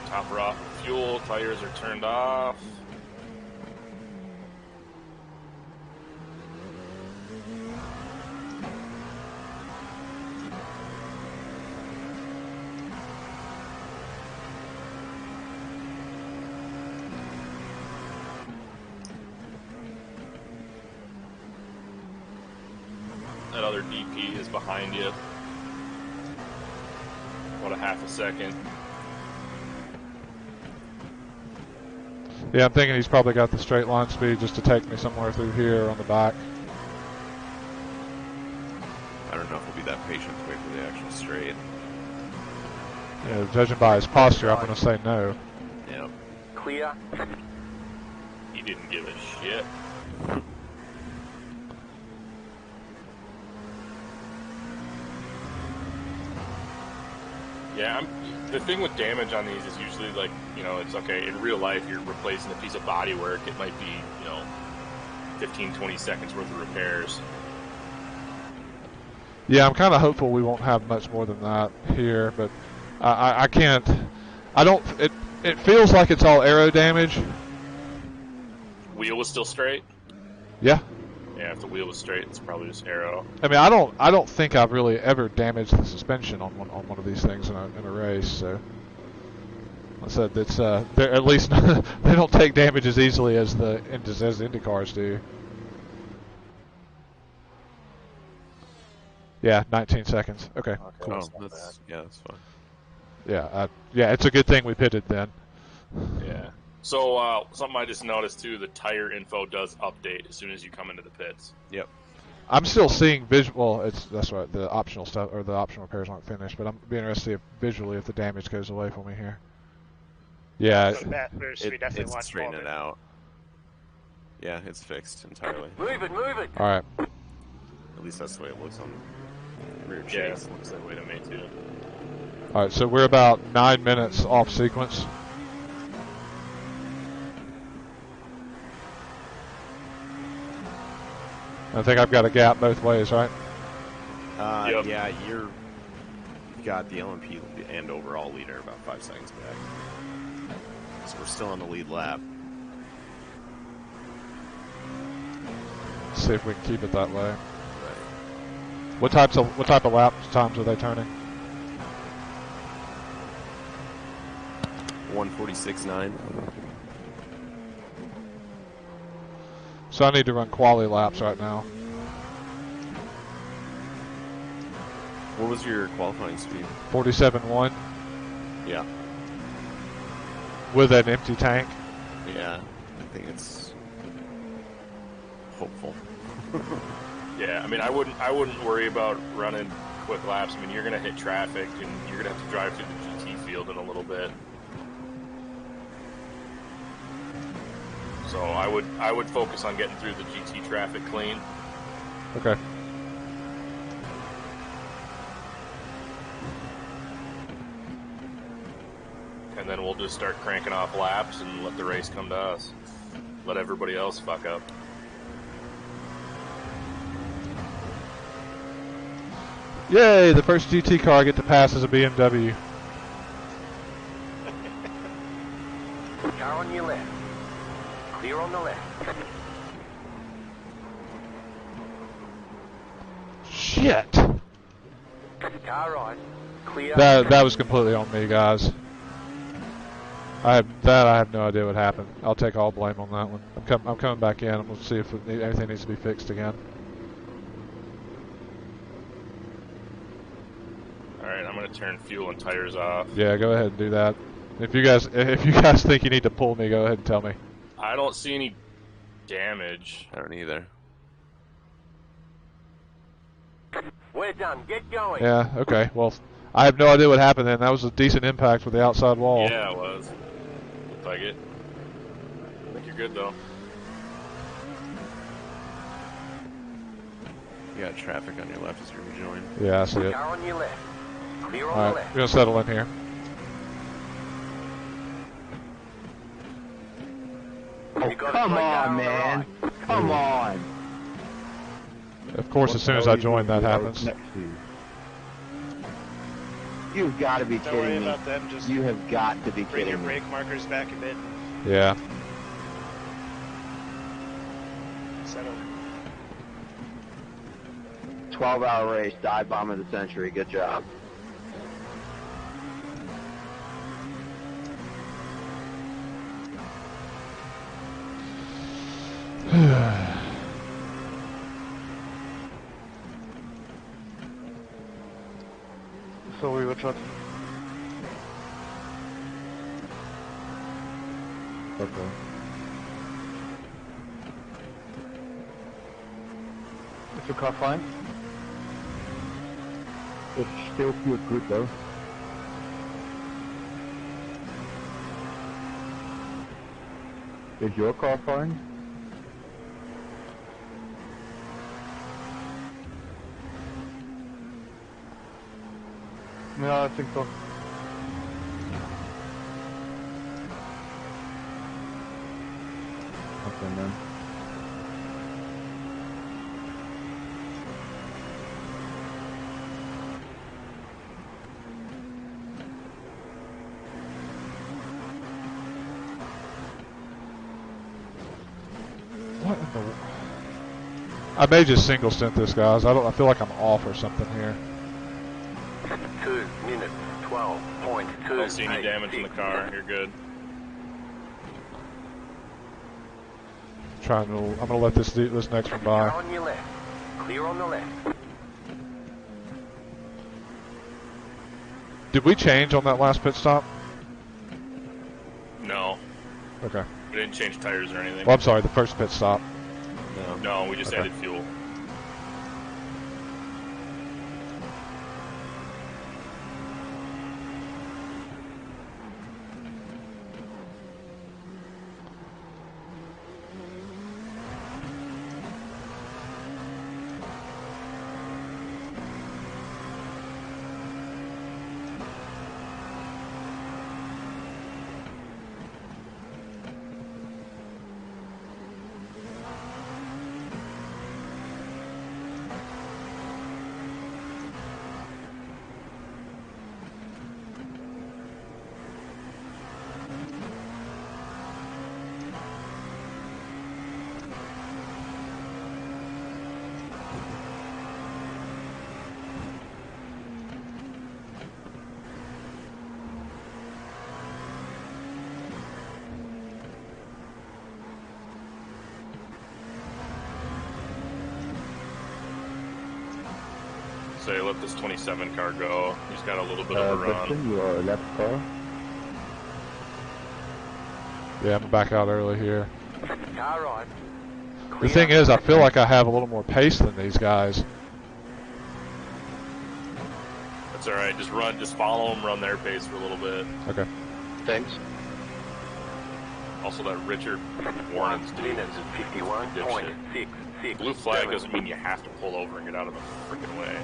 Topper off with fuel, tires are turned off. That other DP is behind you. About a half a second. Yeah, I'm thinking he's probably got the straight line speed just to take me somewhere through here on the back. I don't know if he'll be that patient to wait for the actual straight. Yeah, judging by his posture, I'm gonna say no. Yep. Clear. He didn't give a shit. Yeah, the thing with damage on these is usually like, you know, it's okay, in real life you're replacing a piece of bodywork, it might be, you know, 15, 20 seconds worth of repairs. Yeah, I'm kind of hopeful we won't have much more than that here, but I can't. I don't. It feels like it's all aero damage. Wheel was still straight? Yeah. Yeah, if the wheel was straight, it's probably just aero. I mean, I don't think I've really ever damaged the suspension on one of these things in a race. So, like I said, it's they're at least they don't take damage as easily as the IndyCars do. Yeah, 19 seconds. Okay, cool. Oh, that's fine. Yeah, it's a good thing we pitted then. Yeah. So, something I just noticed too, the tire info does update as soon as you come into the pits. Yep. I'm still seeing visual. Well, that's right. The optional stuff or the optional repairs aren't finished, but I'm being interested to see visually if the damage goes away for me here. Yeah. So we definitely It's want straighten all of it out. Yeah, it's fixed entirely. Move it, move it. All right. At least that's the way it looks on rear Yeah, chase. it looks that way to me too. All right. So we're about 9 minutes off sequence. I think I've got a gap both ways, right? Yep. Yeah, you've got the LMP and overall leader about 5 seconds back. So we're still on the lead lap. See if we can keep it that way. Right. What type of lap times are they turning? 146.9. So I need to run quali laps right now. What was your qualifying speed? 47.1 Yeah. with an empty tank. Yeah. I think it's hopeful. Yeah, I mean, I wouldn't worry about running quick laps. I mean, you're gonna hit traffic, and you're gonna have to drive through the GT field in a little bit. So I would focus on getting through the GT traffic clean. Okay. And then we'll just start cranking off laps and let the race come to us. Let everybody else fuck up. Yay! The first GT car I get to pass is a BMW. Car on your left. Clear on the left. Shit! Car right. Clear. That was completely on me, guys. I have no idea what happened. I'll take all blame on that one. I'm coming back in. I'm gonna see if anything needs to be fixed again. All right, I'm gonna turn fuel and tires off. Yeah, go ahead and do that. If you guys think you need to pull me, go ahead and tell me. I don't see any damage. I don't either. We're done. Get going. Yeah. Okay. Well, I have no idea what happened then. That was a decent impact with the outside wall. Yeah, it was. Looked like it. I think you're good though. You got traffic on your left as you rejoin. Yeah, I see it. Car on your left. Clear on All the right, left. we're gonna settle in here. Oh, You got a come straight car on, the man. right. Come on. Of course, as soon as I join, that happens. Next to you. You've got to be Don't worry kidding me. about them. Just You have got to be bring your kidding me. brake markers back a bit. Yeah. Settle. 12-hour race, dive bomb of the century. Good job. Sorry, what's up? Okay. Is your car fine? It still feels good though. Is your car fine? No, I think so. Okay, man. What in the? I may just single stint this, guys. I feel like I'm off or something here. 2 minutes, 12.2. I don't see any damage in the car. You're good. I'm gonna let this next one by. Car on your left. Clear on the left. Did we change on that last pit stop? No, Okay. we didn't change tires or anything. Well, I'm sorry, the first pit stop. No, we just Okay. added fuel. say let this 27 car go. He's got a little bit of a run. Dustin, your left car. Yeah, I'm gonna back out early here. Car right. The thing is, I feel like I have a little more pace than these guys. That's all right. Just run. Just follow them. Run their pace for a little bit. Okay. Thanks. Also, that Richard Warren's 1 dude minute is a 51.66. blue flag doesn't mean you have to pull over and get out of the freaking way.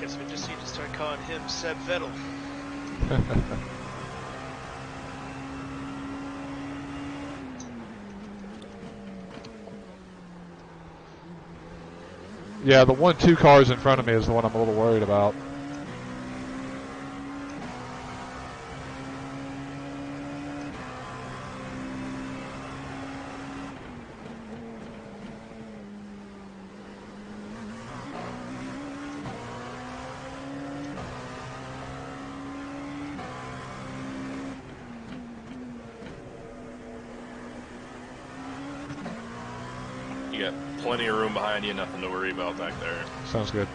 Guess we just need to start calling him Seb Vettel. Yeah, the 1-2 cars in front of me is the one I'm a little worried about. You got plenty of room behind you. Nothing to worry about back there. Sounds good.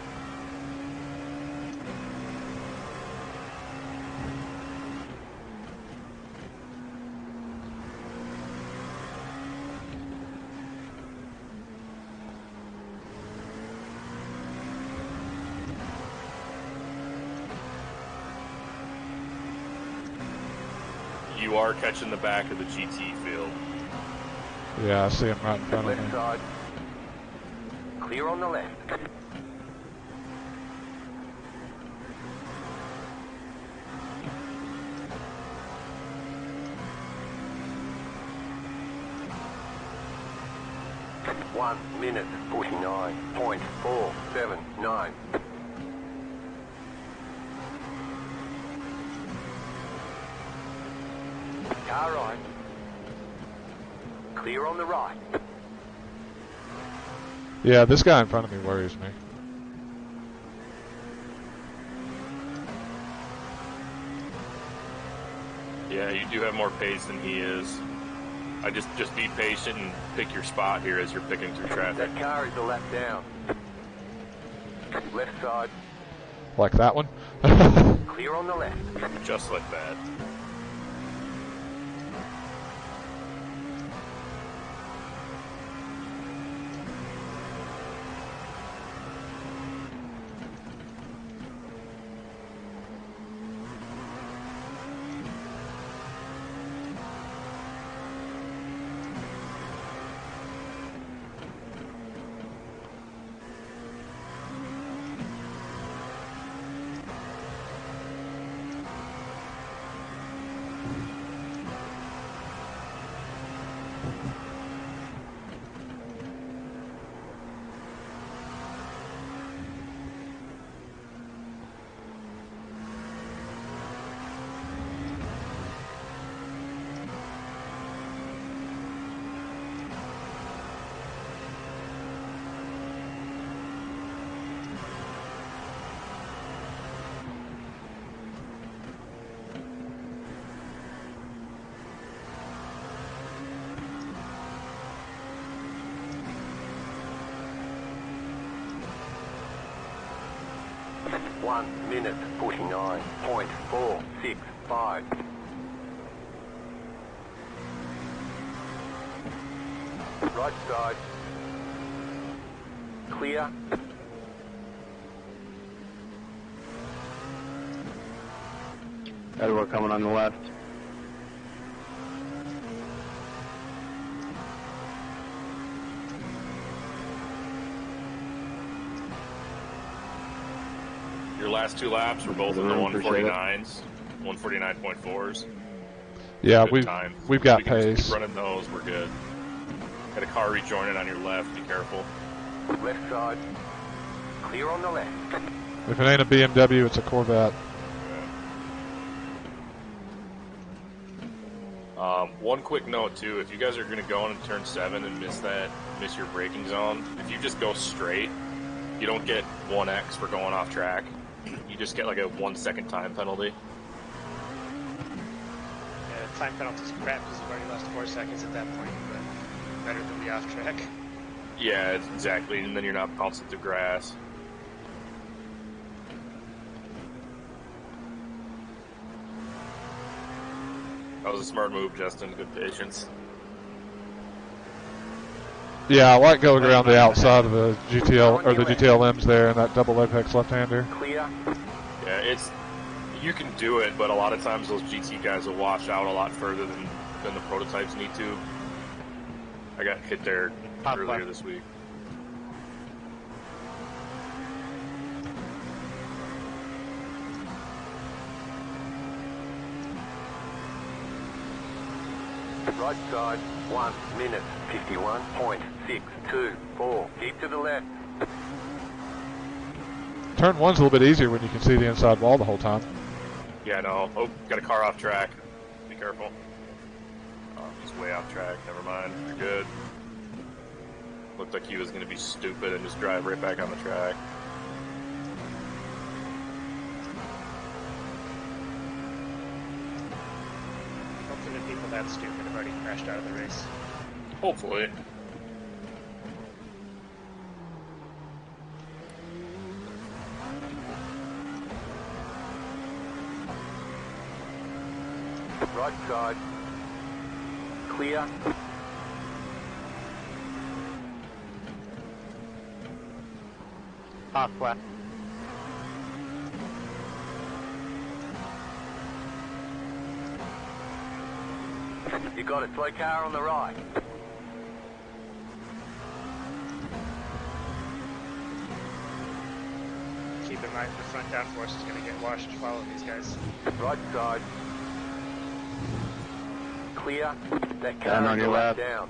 You are catching the back of the GT field. Yeah, I see him right in front of Left me. side. Clear on the left. One minute 49.479. Car right. Clear on the right. Yeah, this guy in front of me worries me. Yeah, you do have more pace than he is. I just be patient and pick your spot here as you're picking through traffic. That car is a lap down. Left side. Like that one? Clear on the left. Just like that. One minute 49.465. Right side. Clear. Edward coming on the left. Your last two laps were both in the 149s, 149.4s. Yeah, Good time. we've got We can just pace. keep running those. We're good. Got a car rejoining on your left. Be careful. Left side. Clear on the left. If it ain't a BMW, it's a Corvette. One quick note too: if you guys are going to go into turn 7 and miss your braking zone, if you just go straight, You don't get 1x for going off track. You just get like a 1 second time penalty. Yeah, time penalty's crap because you've already lost 4 seconds at that point, but better than the off track. Yeah, exactly. And then you're not bouncing through grass. That was a smart move, Justin. Good patience. Yeah, I like going around the outside of the GTL or the GTLMs there and that double apex left-hander. Clear. Yeah, you can do it, but a lot of times those GT guys will wash out a lot further than the prototypes need to. I got hit there earlier this week. Right side, 1 minute 51.624. Keep to the left. Turn one's a little bit easier when you can see the inside wall the whole time. Yeah, no. Oh, got a car off track. Be careful. Oh, he's way off track. Never mind. You're good. Looked like he was going to be stupid and just drive right back on the track. Hopefully the people that stupid have already crashed out of the race. Hopefully. Right side. Clear. Half flat. You got a slow car on the right. Keep in mind the front downforce is going to get washed following these guys. Right side. Clear. That Down car on is your left left. down.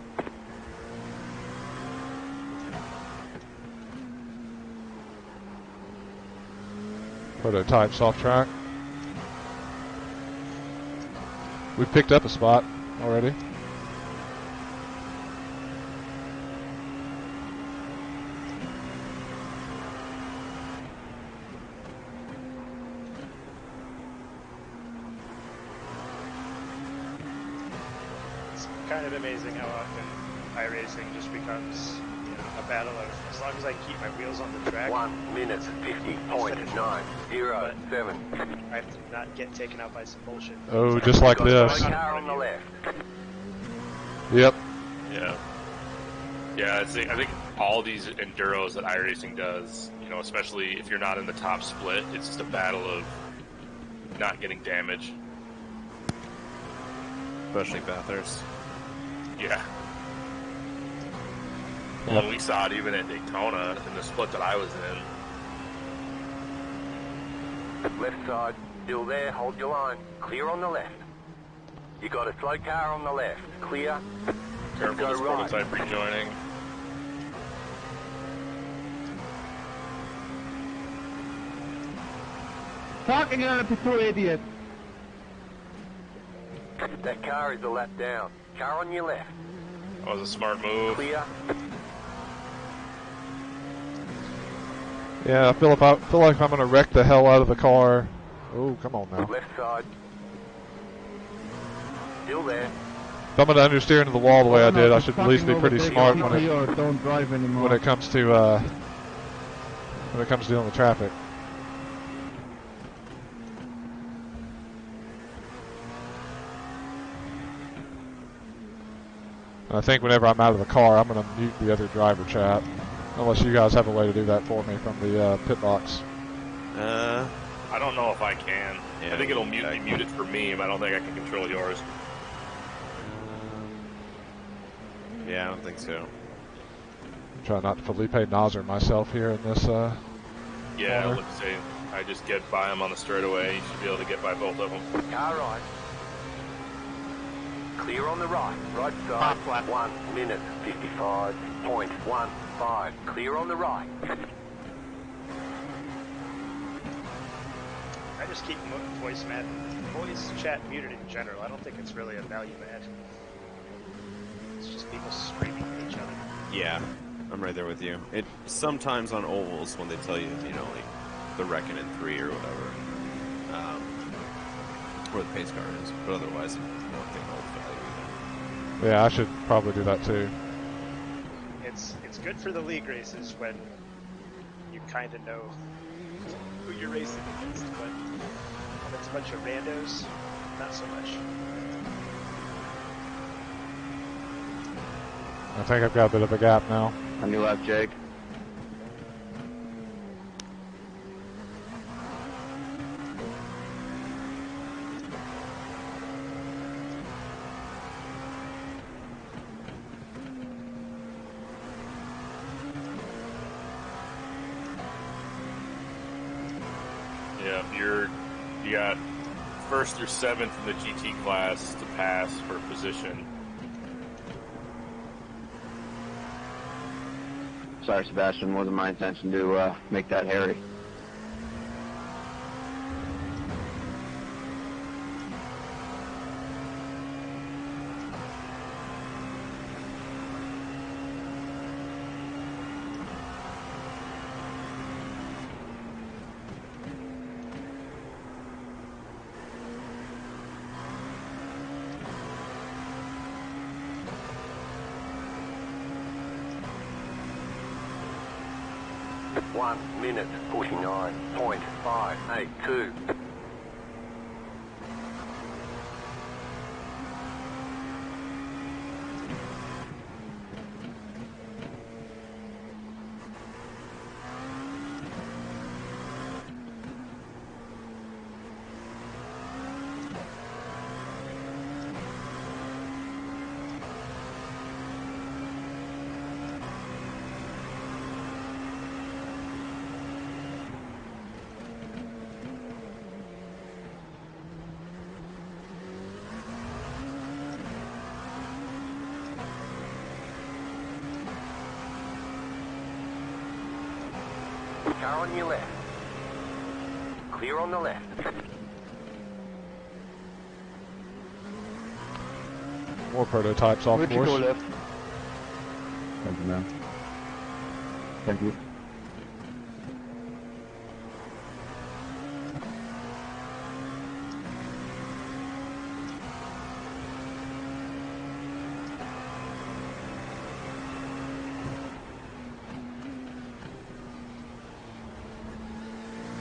Prototypes off track. We've picked up a spot already. It's kind of amazing how often iRacing just becomes, you know, a battle of, as long as I keep my wheels on the track, 1 minute 50.907. I have to not get taken out by some bullshit. Oh, just like Got a this. slow car on the left. Yep. Yeah. Yeah, I think all these enduros that iRacing does, you know, especially if you're not in the top split, it's just a battle of not getting damage. Especially Bathurst. Yeah. Well, we saw it even at Daytona in the split that I was in. Left side. Still there. Hold your line. Clear on the left. You got a slow car on the left. Clear. Careful, Go this right. prototype rejoining. Talking on it to two idiots. That car is a lap down. Car on your left. That was a smart move. Clear. Yeah, I feel like I'm gonna wreck the hell out of the car. Oh, come on now. Left side. Still there. If I'm gonna understeer into the wall the way I did, I should at least be pretty smart when don't drive anymore. it comes to dealing with traffic. And I think whenever I'm out of the car, I'm gonna mute the other driver chat, unless you guys have a way to do that for me from the pit box. I don't know if I can. Yeah, I think it'll mute it for me, but I don't think I can control yours. Yeah, I don't think so. Try not to Felipe Nasr myself here in this. Yeah, corner. let's say I just get by him on the straightaway. You should be able to get by both of them. Car right. Clear on the right. Right side. 1 minute 55.15. Clear on the right. I just keep voice chat muted in general. I don't think it's really a value add. It's just people screaming at each other. Yeah. I'm right there with you. It sometimes on ovals when they tell you, you know, like the reckon in 3 or whatever, where the pace car is. But otherwise, I don't think it holds value either. Yeah, I should probably do that too. It's good for the league races when you kind of know who you're racing against, but when it's a bunch of randos, not so much. I think I've got a bit of a gap now. On your left, Jake. Yeah, you got first through seventh in the GT class to pass for position. Sorry, Sebastian. Wasn't my intention to make that hairy. One minute 49.582. Car on your left. Clear on the left. More prototypes off Where'd you go course. left? Thank you, man. Thank you.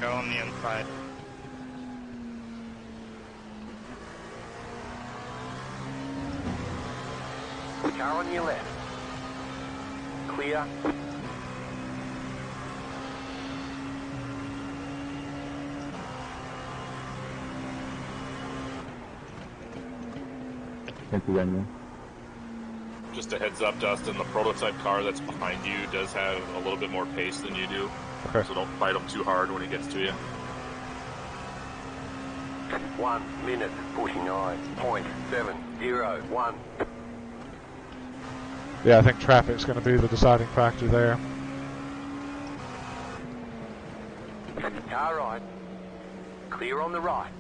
Go on the inside. Car on your left. Clear. Thank you, Daniel. Just a heads up, Dustin, the prototype car that's behind you does have a little bit more pace than you do. Okay. So don't fight him too hard when he gets to you. 1 minute 49.701. Yeah, I think traffic's going to be the deciding factor there. Car right. Clear on the right.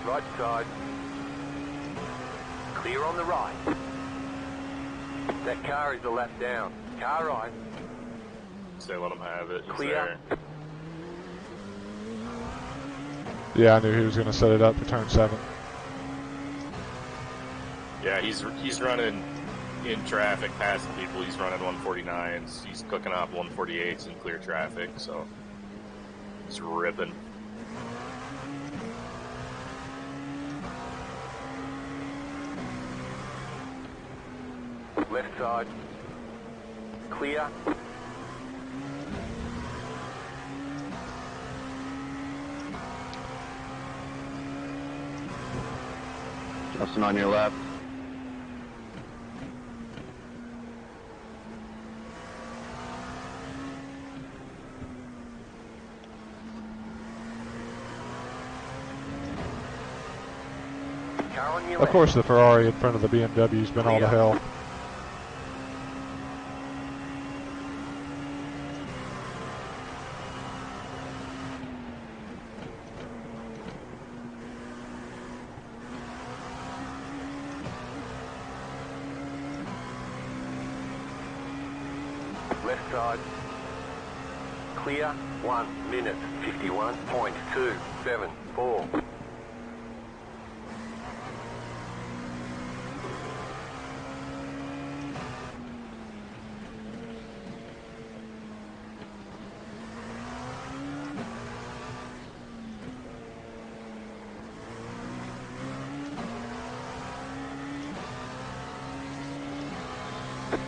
Right side. Clear on the right. That car is a lap down. Car right. Say let him have it. He's Clear. there. Yeah, I knew he was going to set it up for turn 7. Yeah, he's running in traffic, passing people. He's running 149s. He's cooking up 148s in clear traffic, so he's ripping. Left side. Clear. Justin on your left. Car on your Of left. course, the Ferrari in front of the BMW's been all the hell. Left side. Clear. 1 minute 51.274.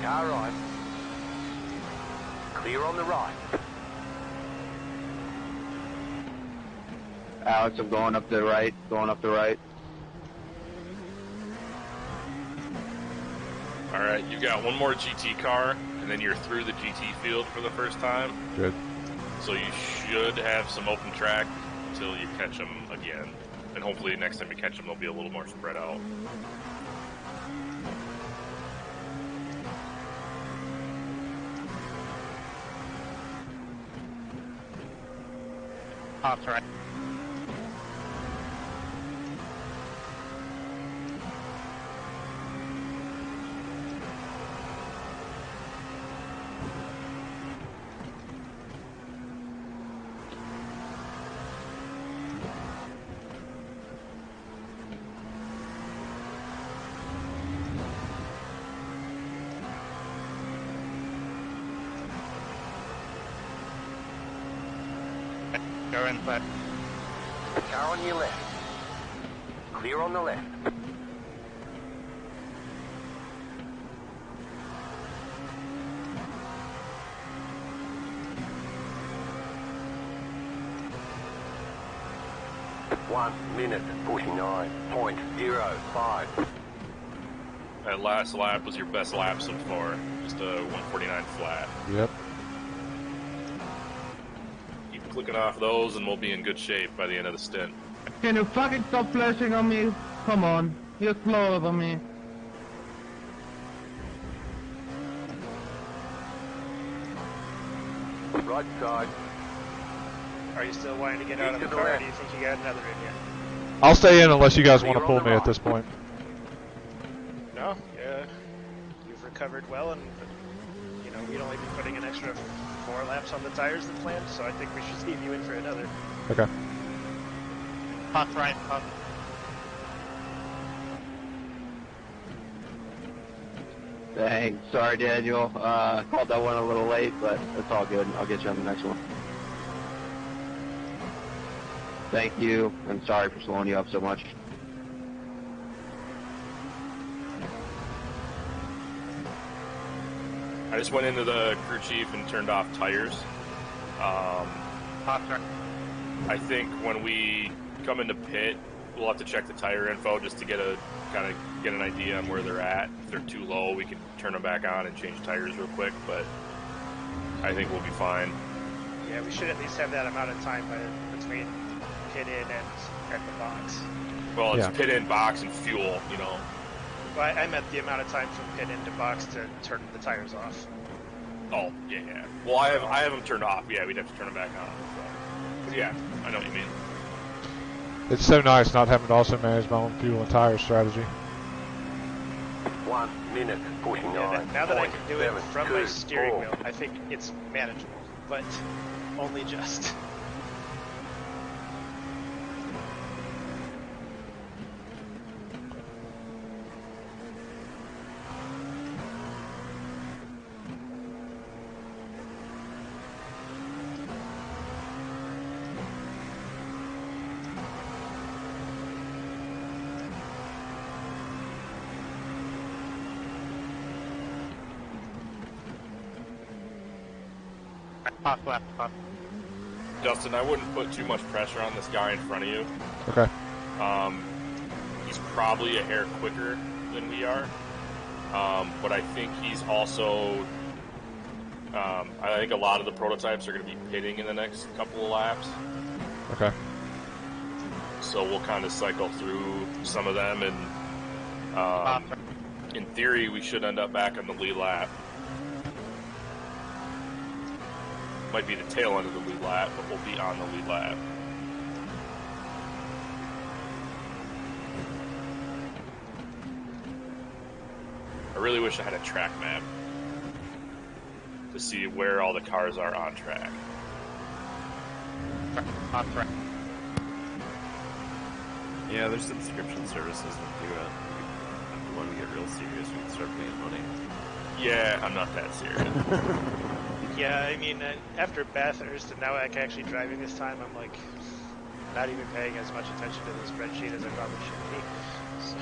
Car right. Clear on the right. Alex, I'm going up the right. Going up the right. All right, you got one more GT car, and then you're through the GT field for the first time. Good. So you should have some open track until you catch them again. And hopefully next time you catch them, they'll be a little more spread out. That's right. Go inside. Car on your left. Clear on the left. One minute 49.05. That last lap was your best lap so far. Just a 149 flat. Yep. Keep clicking off those and we'll be in good shape by the end of the stint. Can you fucking stop flashing on me? Come on, you're slower than me. Right side. Are you still wanting to get out of the To the car, or left. do you think you got another in you? I'll stay in unless you guys want to pull me at this point. No, yeah, you've recovered well, and you know we'd only be putting an extra 4 laps on the tires than planned, so I think we should leave you in for another. Okay. That's right. Dang, sorry Daniel. Called that one a little late, but it's all good. I'll get you on the next one. Thank you, and sorry for slowing you up so much. I just went into the crew chief and turned off tires. That's right. I think when we come into pit, we'll have to check the tire info just to get a kind of get an idea on where they're at. If they're too low, we can turn them back on and change tires real quick. But I think we'll be fine. Yeah, we should at least have that amount of time between pit in and at the box. Well, it's Yeah. pit in, box, and fuel. You know. But I meant the amount of time from pit into box to turn the tires off. Oh yeah. Well, I have them turned off. Yeah, we'd have to turn them back on. So. But yeah, I know what you mean. It's so nice not having to also manage my own fuel and tire strategy. 1 minute 49. Yeah, now that I can do it from my steering wheel, I think it's manageable, but only just. Pass left. Justin, I wouldn't put too much pressure on this guy in front of you. Okay. He's probably a hair quicker than we are, but I think he's also. I think a lot of the prototypes are going to be pitting in the next couple of laps, Okay. so we'll kind of cycle through some of them, and in theory, we should end up back on the lead lap. Might be the tail end of the lead lap, but we'll be on the lead lap. I really wish I had a track map. to see where all the cars are on track. On track. Yeah, there's subscription services that do it. If you want to get real serious, we can start paying money. Yeah, I'm not that serious. Yeah, I mean, after Bathurst and now actually driving this time, I'm like not even paying as much attention to the spreadsheet as I probably should be. So.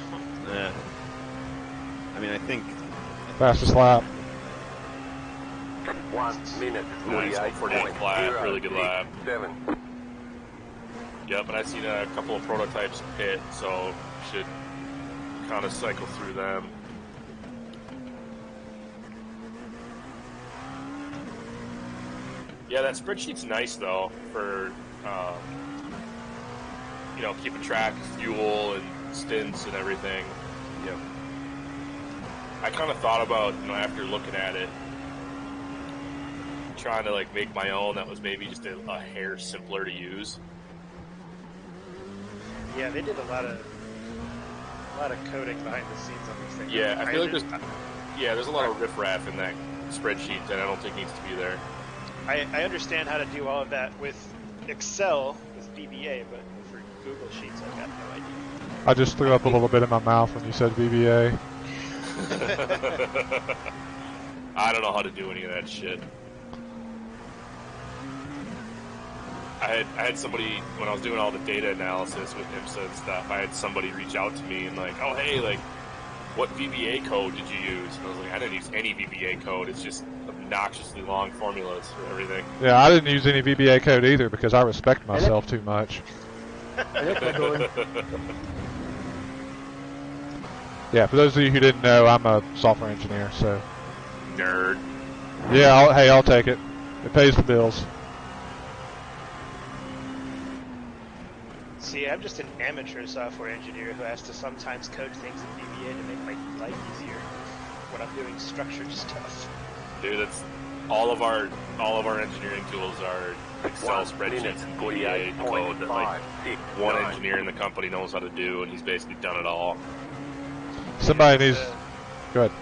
Yeah. I mean, I think Fastest lap. 1 minute, Nice, 148 flat, really good lap. 7. Yep, and I've seen a couple of prototypes pit, so should kind of cycle through them. Yeah, that spreadsheet's nice though for you know, keeping track of fuel and stints and everything. Yep. I kind of thought about, you know, after looking at it, trying to like make my own that was maybe just a hair simpler to use. Yeah, they did a lot of coding behind the scenes on these things. Yeah, I feel like there's a lot of riffraff in that spreadsheet that I don't think needs to be there. I understand how to do all of that with Excel with VBA, but for Google Sheets, I've got no idea. I just threw up a little bit in my mouth when you said VBA. I don't know how to do any of that shit. I had somebody, when I was doing all the data analysis with IMSA and stuff, I had somebody reach out to me and like, oh hey, like, what VBA code did you use? And I was like, I didn't use any VBA code. It's just obnoxiously long formulas for everything. Yeah, I didn't use any VBA code either because I respect myself too much. Yeah, for those of you who didn't know, I'm a software engineer, so. Nerd. Yeah, I'll take it. It pays the bills. See, I'm just an amateur software engineer who has to sometimes code things in VBA to make my life easier when I'm doing structured stuff. Dude, that's all of our engineering tools are Excel spreadsheets and VBA code that like one engineer in the company knows how to do, and he's basically done it all. Somebody needs. Go ahead.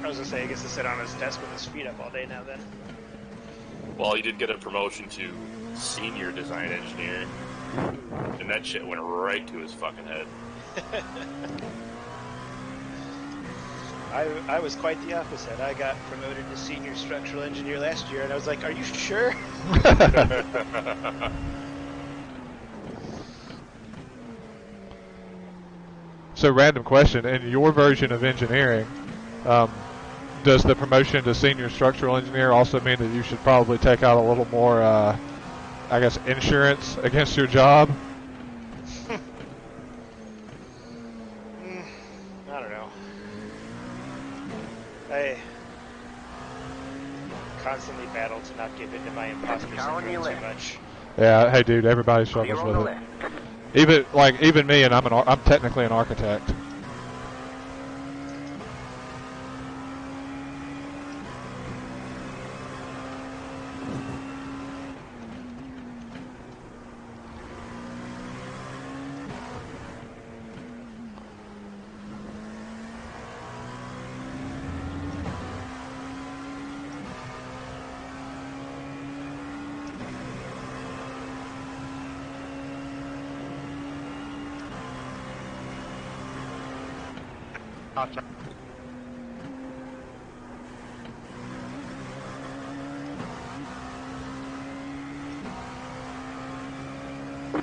I was gonna say, he gets to sit on his desk with his feet up all day now. Then. Well, he did get a promotion to senior design engineer, and that shit went right to his fucking head. I was quite the opposite. I got promoted to senior structural engineer last year, and I was like, "Are you sure?" So, random question: in your version of engineering, does the promotion to senior structural engineer also mean that you should probably take out a little more, I guess, insurance against your job? I don't know. I constantly battle to not give into my imposter syndrome too much. Yeah, hey, dude, everybody struggles with it. Even me, and I'm technically an architect.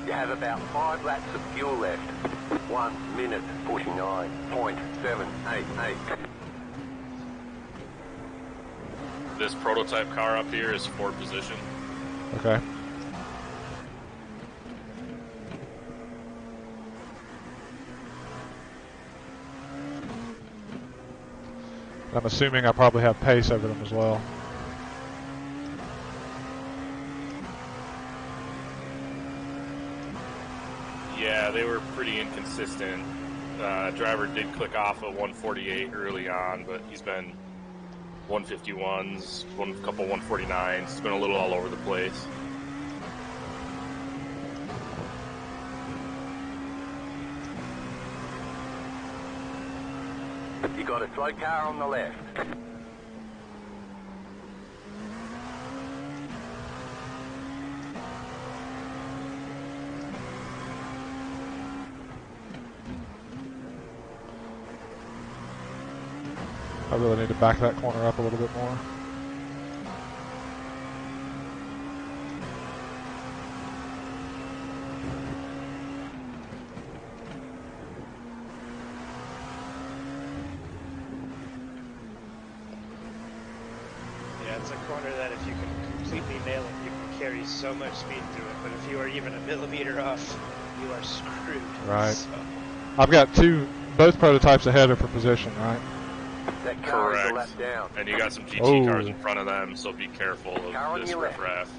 You have about 5 laps of fuel left. 1 minute 49.788. This prototype car up here is 4th position. Okay. I'm assuming I probably have pace over them as well. Yeah, they were pretty inconsistent. Driver did click off at 148 early on, but he's been 151s, a couple 149s. It's been a little all over the place. You got a slow car on the left. really need to back that corner up a little bit more. Yeah, it's a corner that if you can completely nail it, you can carry so much speed through it. But if you are even a millimeter off, you are screwed. Right. So, I've got both prototypes ahead of for position, right? That car is a Correct. lap down. And you got some GT Oh. cars in front of them, so be careful Car of on this your left. riffraff.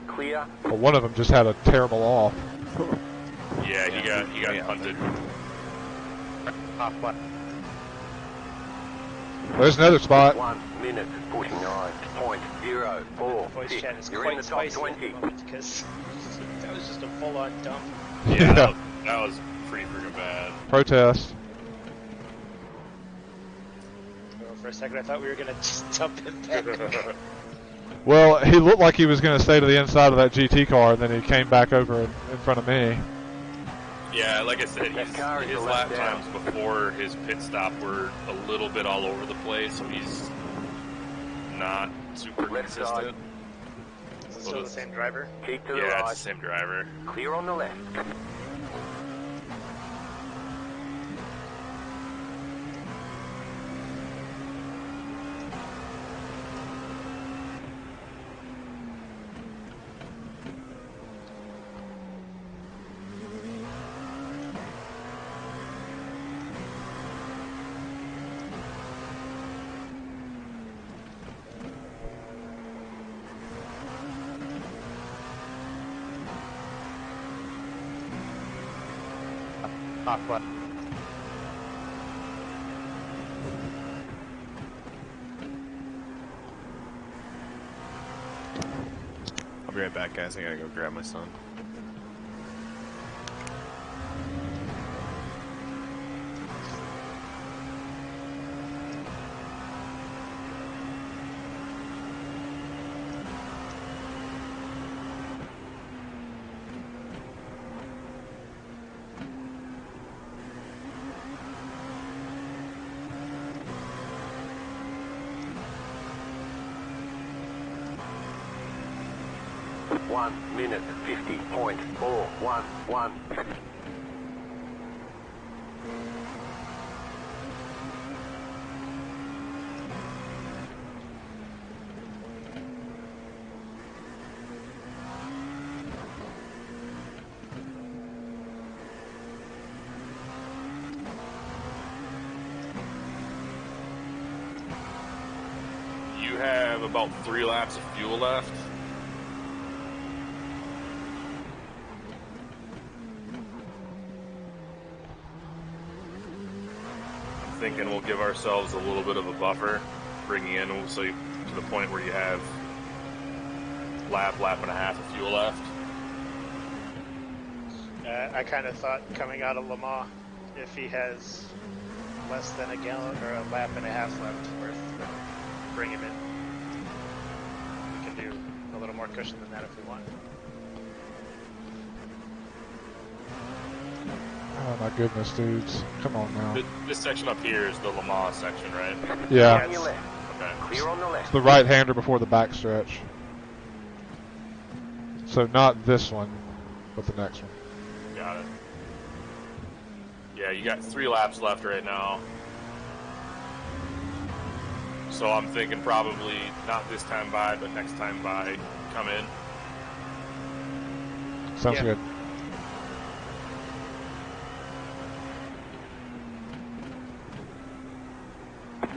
Clear. But one of them just had a terrible off. Yeah, he got Yeah, punted. Half left. There's another spot. 1 minute 49.04. voice chat is You're in quite the top spicy at 20. the moment because that was just a full-on dump. Yeah, that was pretty freaking bad. Protest. Well, for a second, I thought we were gonna just dump him back. Well, he looked like he was going to stay to the inside of that GT car, and then he came back over in front of me. Yeah, like I said, That car is his a lap lap down. times before his pit stop were a little bit all over the place, so he's not super Left consistent. Is it still the same driver? Keep to the Yeah, right. it's the same driver. Clear on the left. Half left. I'll be right back, guys. I gotta go grab my son. One minute 50.411. You have about 3 laps of fuel left. I'm thinking we'll give ourselves a little bit of a buffer, bringing in so you, to the point where you have lap and a half of fuel left. I kind of thought coming out of Le Mans, if he has less than a gallon or a lap and a half left, worth bring him in. We can do a little more cushion than that if we want. Oh my goodness, dudes. Come on now. This section up here is the Le Mans section, right? Yeah. On your left. Okay. Clear on the left. It's the right-hander before the backstretch. So not this one, but the next one. Got it. Yeah, you got 3 laps left right now. So I'm thinking probably not this time by, but next time by, come in. Sounds Yeah. good.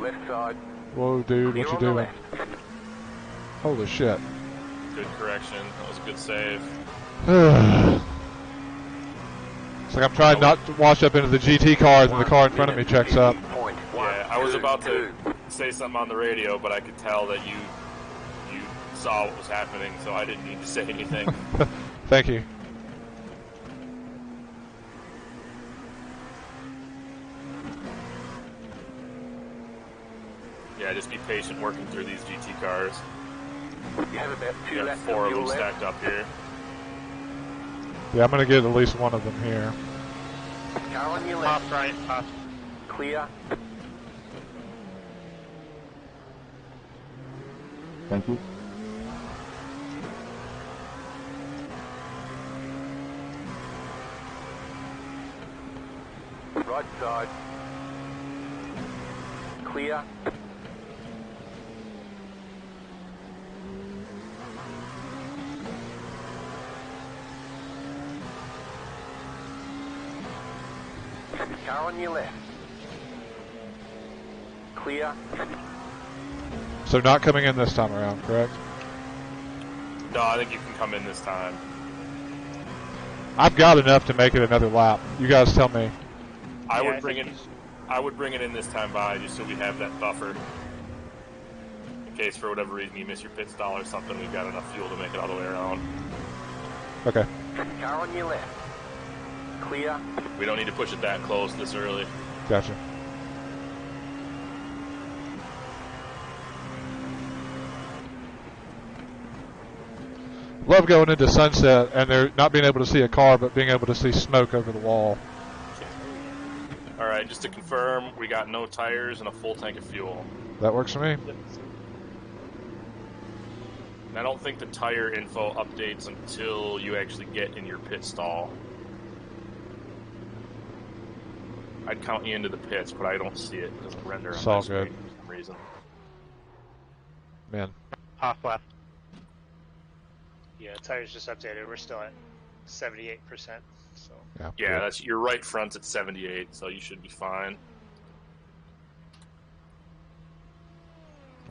Left side. Whoa, dude, Clear what you on the doing? left. Holy shit. Good correction. That was a good save. It's like I'm trying not to wash up into the GT cars and the car in front of me checks up. Yeah, I was about to say something on the radio, but I could tell that you saw what was happening, so I didn't need to say anything. Thank you. Yeah, just be patient working through these GT cars. You have about 2 You got laps 4 of fuel them left. stacked up here. Yeah, I'm gonna get at least one of them here. Car on your left. Half right. Half. Clear. Thank you. Right side. Clear. Car on your left. Clear. So not coming in this time around, correct? No, I think you can come in this time. I've got enough to make it another lap. You guys tell me. I Yeah, would bring it. I would bring it in this time by just so we have that buffer. In case for whatever reason you miss your pit stall or something, we've got enough fuel to make it all the way around. Okay. Car on your left. Clear. We don't need to push it that close this early. Gotcha. Love going into sunset and they're not being able to see a car, but being able to see smoke over the wall. All right, just to confirm, we got no tires and a full tank of fuel. That works for me. And I don't think the tire info updates until you actually get in your pit stall. I'd count you into the pits, but I don't see it. It doesn't render on It's my all screen good. for some reason. Man. Half left. Yeah, tires just updated. We're still at 78%. So Yeah, good. that's your right front's at 78, so you should be fine.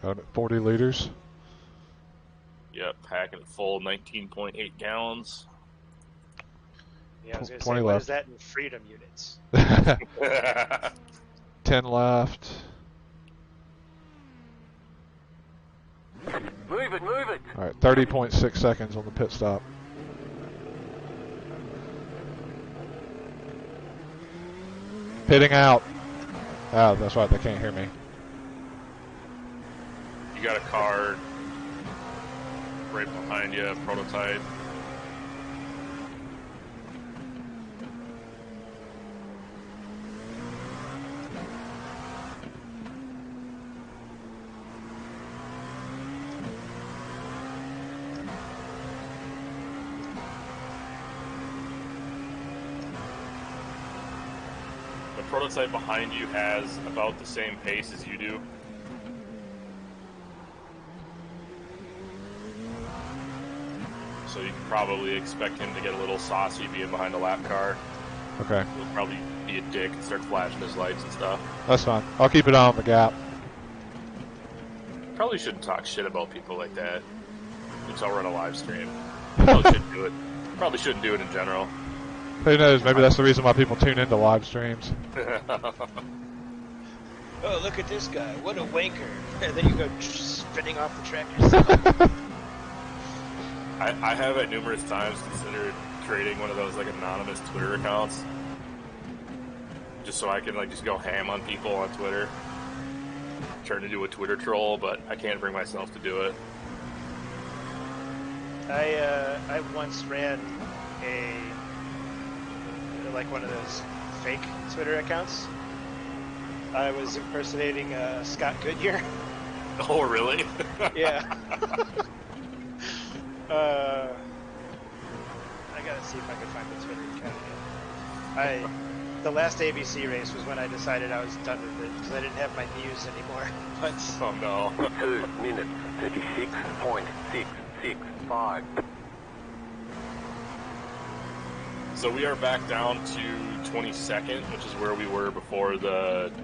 Got it, 40 liters. Yep, packing it full, 19.8 gallons. yeah, I was gonna 20 say, what left. is that in freedom units? 10 left. Move it, move it. All right, 30.6 seconds on the pit stop. Pitting out. Oh, that's right, they can't hear me. You got a car right behind you, prototype. The prototype behind you has about the same pace as you do. So you can probably expect him to get a little saucy being behind a lap car. Okay, He'll probably be a dick and start flashing his lights and stuff. that's fine. I'll keep it on the gap. Probably shouldn't talk shit about people like that until we're on a live stream. Probably shouldn't do it. Probably shouldn't do it in general. Who knows? Maybe that's the reason why people tune into live streams. Oh, look at this guy! What a wanker! And then you go spinning off the track yourself. I have at numerous times considered creating one of those like anonymous Twitter accounts, just so I can like just go ham on people on Twitter, turn into a Twitter troll. But I can't bring myself to do it. I once ran like one of those fake Twitter accounts. I was impersonating Scott Goodyear. Oh, really? Yeah. I gotta see if I can find the Twitter account again. The last ABC race was when I decided I was done with it because I didn't have my muse anymore. But Oh no. 2 minutes, 36.665. So we are back down to 22nd, which is where we were before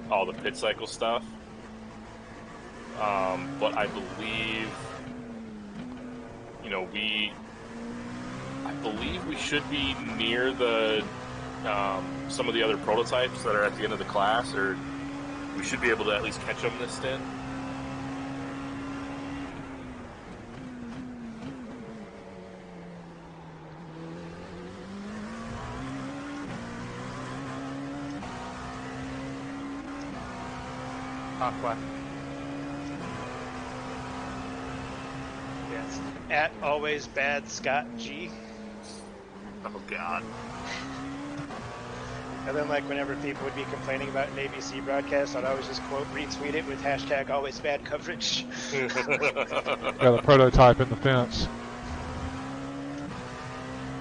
all the pit cycle stuff. But I believe, I believe we should be near the some of the other prototypes that are at the end of the class, or we should be able to at least catch them this stint. Half left. yes, at always bad Scott G. Oh God. And then, like, whenever people would be complaining about an ABC broadcast, I'd always just quote retweet it with hashtag always bad coverage. Got a prototype in the fence.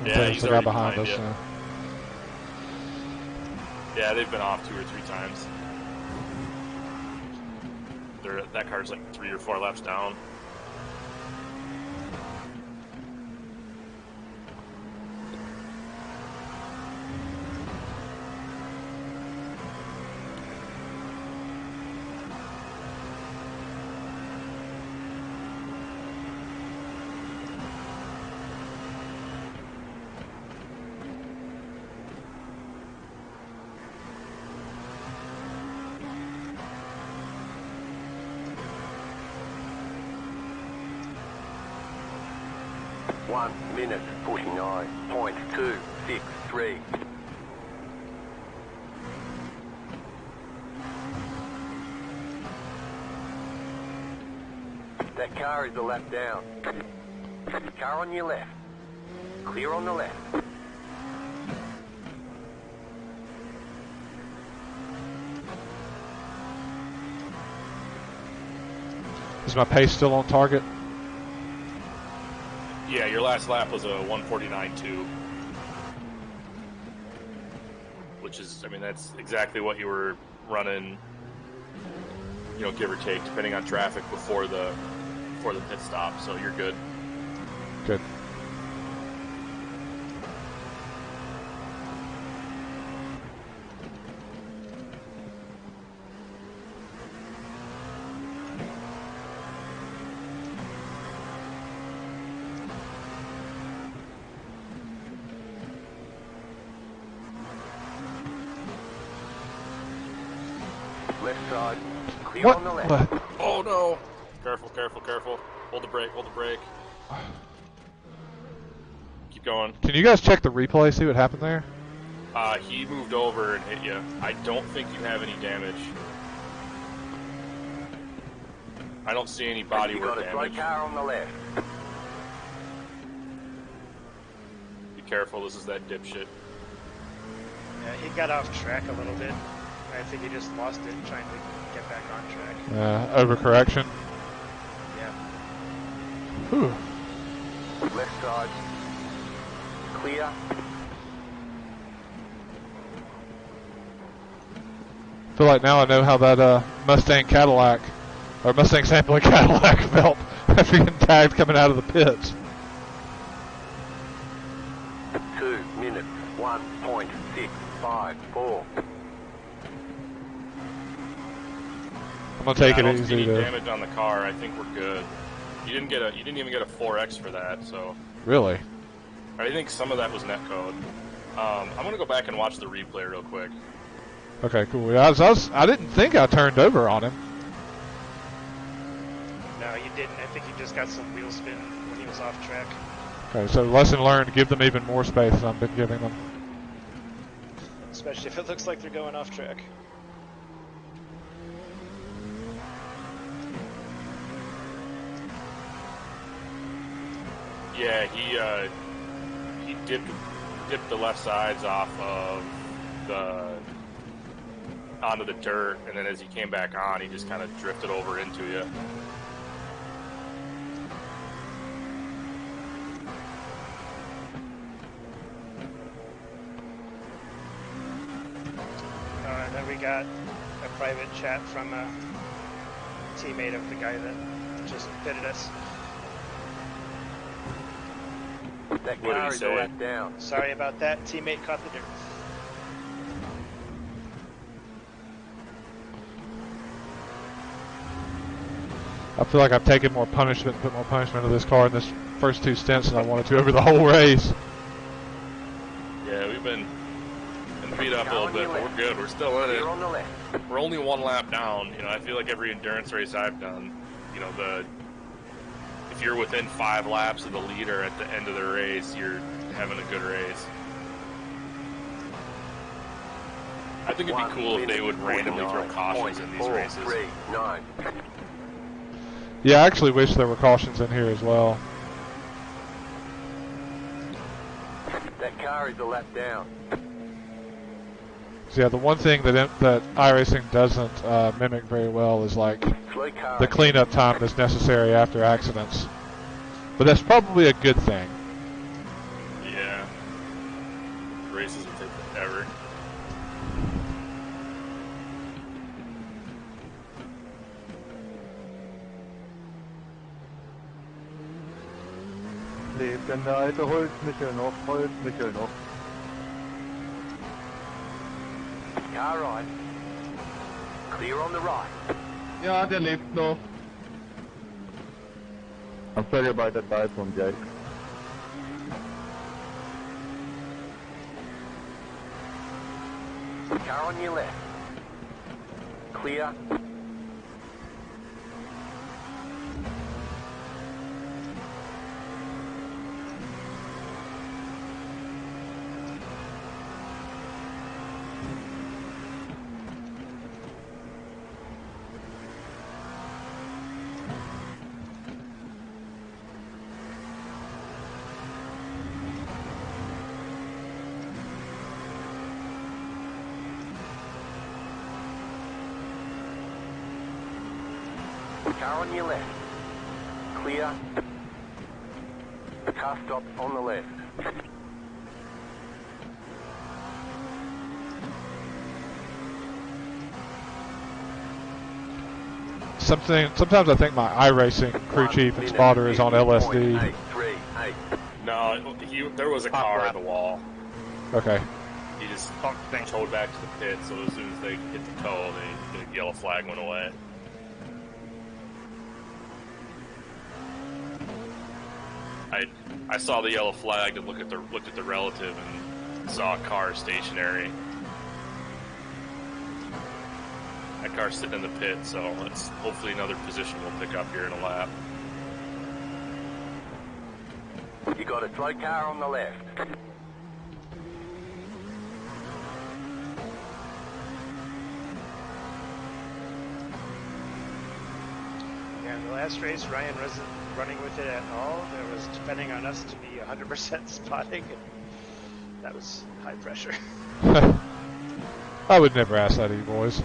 Yeah, There's he's the guy already behind behind us. you. Yeah, they've been off 2 or 3 times. That car's like 3 or 4 laps down. One minute 49.263. That car is a lap down. Car on your left. Clear on the left. Is my pace still on target? Yeah, your last lap was a 149.2. Which is, I mean, that's exactly what you were running, you know, give or take, depending on traffic before the pit stop, so you're good. Good. Left side. Clear What? on the left. Oh no! Careful, careful, careful. Hold the brake, hold the brake. Keep going. Can you guys check the replay, see what happened there? He moved over and hit you. I don't think you have any damage. I don't see any You bodywork got a slow damage. car on the left. Be careful, this is that dipshit. Yeah, he got off track a little bit. I think he just lost it trying to get back on track. Overcorrection. Yeah. Whew. Left side. Clear. I feel like now I know how that Mustang Cadillac, or Mustang sampling Cadillac felt after getting tagged coming out of the pits. 2 minutes 1.654. I'm gonna take I it don't see easy any to. damage on the car. I think we're good. You didn't even get a 4X for that, so Really? I think some of that was netcode. I'm gonna go back and watch the replay real quick. Okay, cool. Yeah, I didn't think I turned over on him. No, you didn't. I think he just got some wheel spin when he was off track. Okay, so lesson learned: give them even more space than I've been giving them. Especially if it looks like they're going off track. Yeah, he dipped the left sides off of onto the dirt, and then as he came back on, he just kind of drifted over into you. And then we got a private chat from a teammate of the guy that just pitted us. That What did he car is a say? lap down. Sorry about that. Teammate caught the dirt. I feel like I've taken more punishment, put more punishment into this car in this first 2 stints than I wanted to over the whole race. Yeah, we've been beat up a little bit, but we're good. We're still in it. Clear on the left. We're only 1 lap down. You know, I feel like every endurance race I've done, you know, if you're within 5 laps of the leader at the end of the race, you're having a good race. I think it'd be cool if they would randomly throw cautions in these races. 49. Yeah, I actually wish there were cautions in here as well. That car is a lap down. So yeah, the one thing that iRacing doesn't mimic very well is like Slow car. the cleanup time that's necessary after accidents. But that's probably a good thing. Yeah. Races will take forever. Lebt denn der alte Holzmichel noch? Holzmichel noch. Car right. Clear on the right. Ja, der lebt noch. I'm sorry about that bad one, Jake. Car on your left. Clear. Car on your left. Clear. Car stop on the left. Sometimes I think my iRacing crew chief and spotter is on LSD. 838. No, there was a car at the wall. Okay. He just towed back to the pit, so as soon as they hit the tow, the yellow flag went away. I saw the yellow flag and looked at the relative and saw a car stationary. That car's sitting in the pit, so it's hopefully another position we'll pick up here in a lap. You got a slow car on the left. Yeah, in the last race, Ryan wasn't running with it at all. There was depending on us to be 100% spotting, and that was high pressure. I would never ask that of you boys.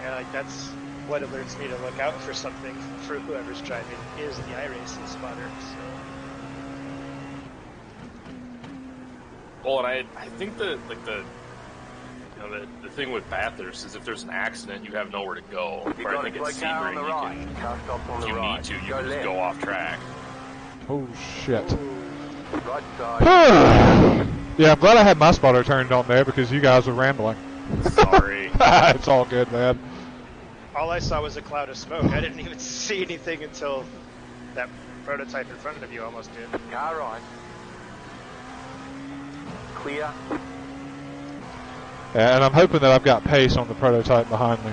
Yeah, like that's what alerts me to look out for something for whoever's driving is the iRacing spotter. So. Well, and I think the thing with Bathurst is if there's an accident, you have nowhere to go. You Or I got a think slow it's car on Sebring, the right. Car stop on if the you right. need to, you Go can just left. go off track. Oh shit. Right side. Yeah, I'm glad I had my spotter turned on there because you guys were rambling. Sorry. It's all good, man. All I saw was a cloud of smoke. I didn't even see anything until that prototype in front of you almost did. Car right. Clear. And I'm hoping that I've got pace on the prototype behind me.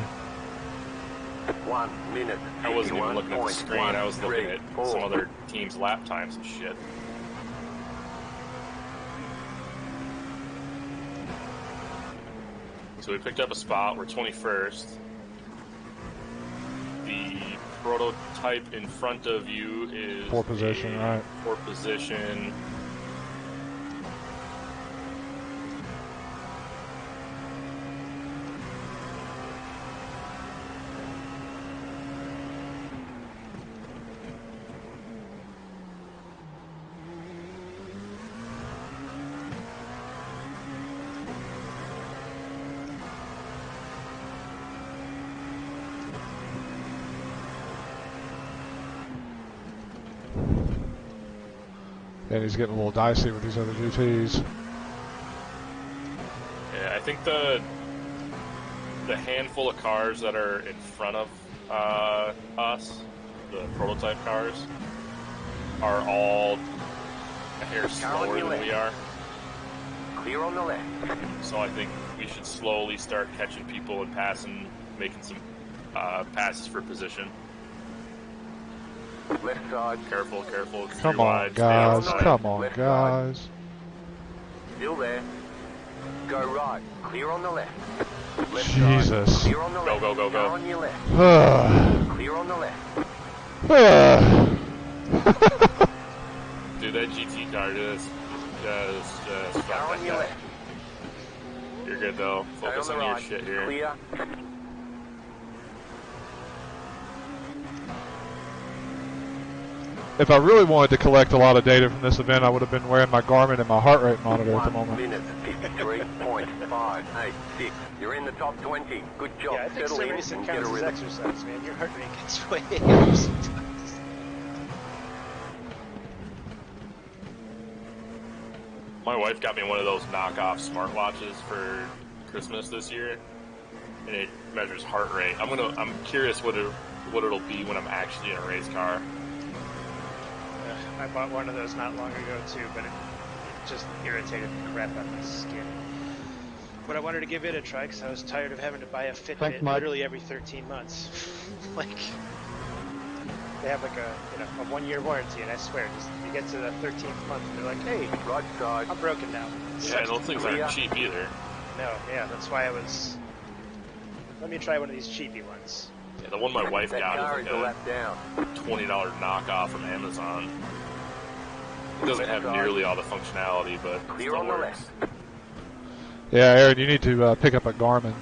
1 minute. I wasn't even looking at the screen. I was looking at 51.13. some other team's lap times and shit. So we picked up a spot. We're 21st. The prototype in front of you is Poor position, right? Poor position. And he's getting a little dicey with these other GTs. Yeah, I think the handful of cars that are in front of us, the prototype cars, are all a hair slower than we are. Clear on the left. So I think we should slowly start catching people and passing, making some passes for position. Left side. Careful, careful. It's Come three on, wide, stay guys. outside. Come on, Left guys. Still there. Go right. Clear on the left. Left Jesus. Side. Clear on the left. Go, go, go, go. Car on your left. Clear on the left. Dude, that GT car just Car fuck on your that. left. You're good though. Stay on Focus the on your right. shit here. Clear. If I really wanted to collect a lot of data from this event, I would have been wearing my Garmin and my heart rate monitor at the 1 moment. minute 53.586. You're in the top 20. Good job. Yeah, I think Settle sim in racing and get a counts as rhythm. exercise, man. Your heart rate gets way up sometimes. My wife got me one of those knockoff smartwatches for Christmas this year, and it measures heart rate. I'm curious what it'll be when I'm actually in a race car. I bought one of those not long ago too, but it just irritated the crap out of my skin. But I wanted to give it a try because I was tired of having to buy a Fitbit Thanks, Mike. literally every 13 months. Like, they have like a 1-year warranty, and I swear, just you get to the 13th month, and they're like, "Hey, Right side. I'm broken now." Yeah, those things aren't cheap either. No, yeah, that's why I was. Let me try one of these cheapy ones. Yeah, the one my wife That got car is is a like lap down. a $20 knockoff from Amazon. It doesn't have nearly all the functionality, but Clear still on the works. left. Yeah, Aaron, you need to pick up a Garmin.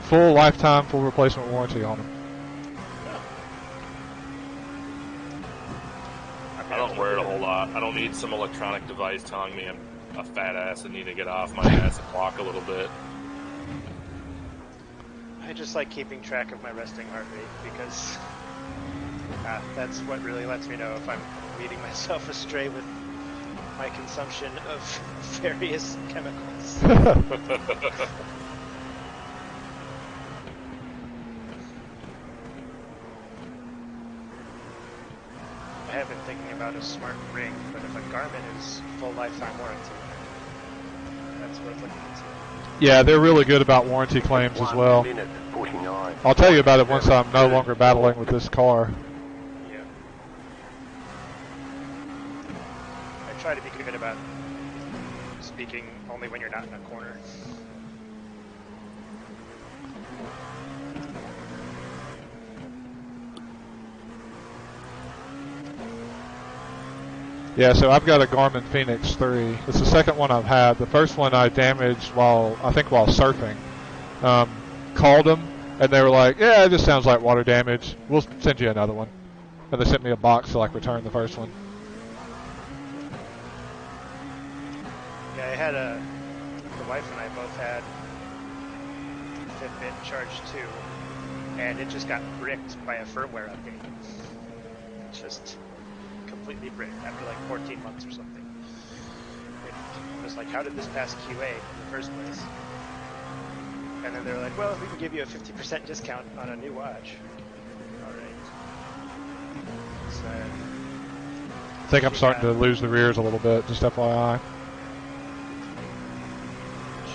Full lifetime, full replacement warranty on them. I don't wear it a whole lot. I don't need some electronic device telling me I'm a fat ass and need to get off my ass and walk a little bit. I just like keeping track of my resting heart rate because that's what really lets me know if I'm leading myself astray with my consumption of various chemicals. I have been thinking about a smart ring, but if a Garmin is full lifetime warranty, that's worth looking into. Yeah, they're really good about warranty claims as 1 well. minute 49. I'll tell you about it once I'm no longer battling with this car. Yeah. I try to be good about speaking only when you're not in a corner. Yeah, so I've got a Garmin Phoenix 3. It's the second one I've had. The first one I damaged while surfing. Called them, and they were like, "Yeah, it just sounds like water damage. We'll send you another one." And they sent me a box to return the first one. Yeah, I had the wife and I both had Fitbit Charge 2, and it just got bricked by a firmware update. Just completely bricked after like 14 months or something. It was like, how did this pass QA in the first place? And then they were like, well, we can give you a 50% discount on a new watch. Alright. So, I think I'm starting to lose the rears a little bit, just FYI.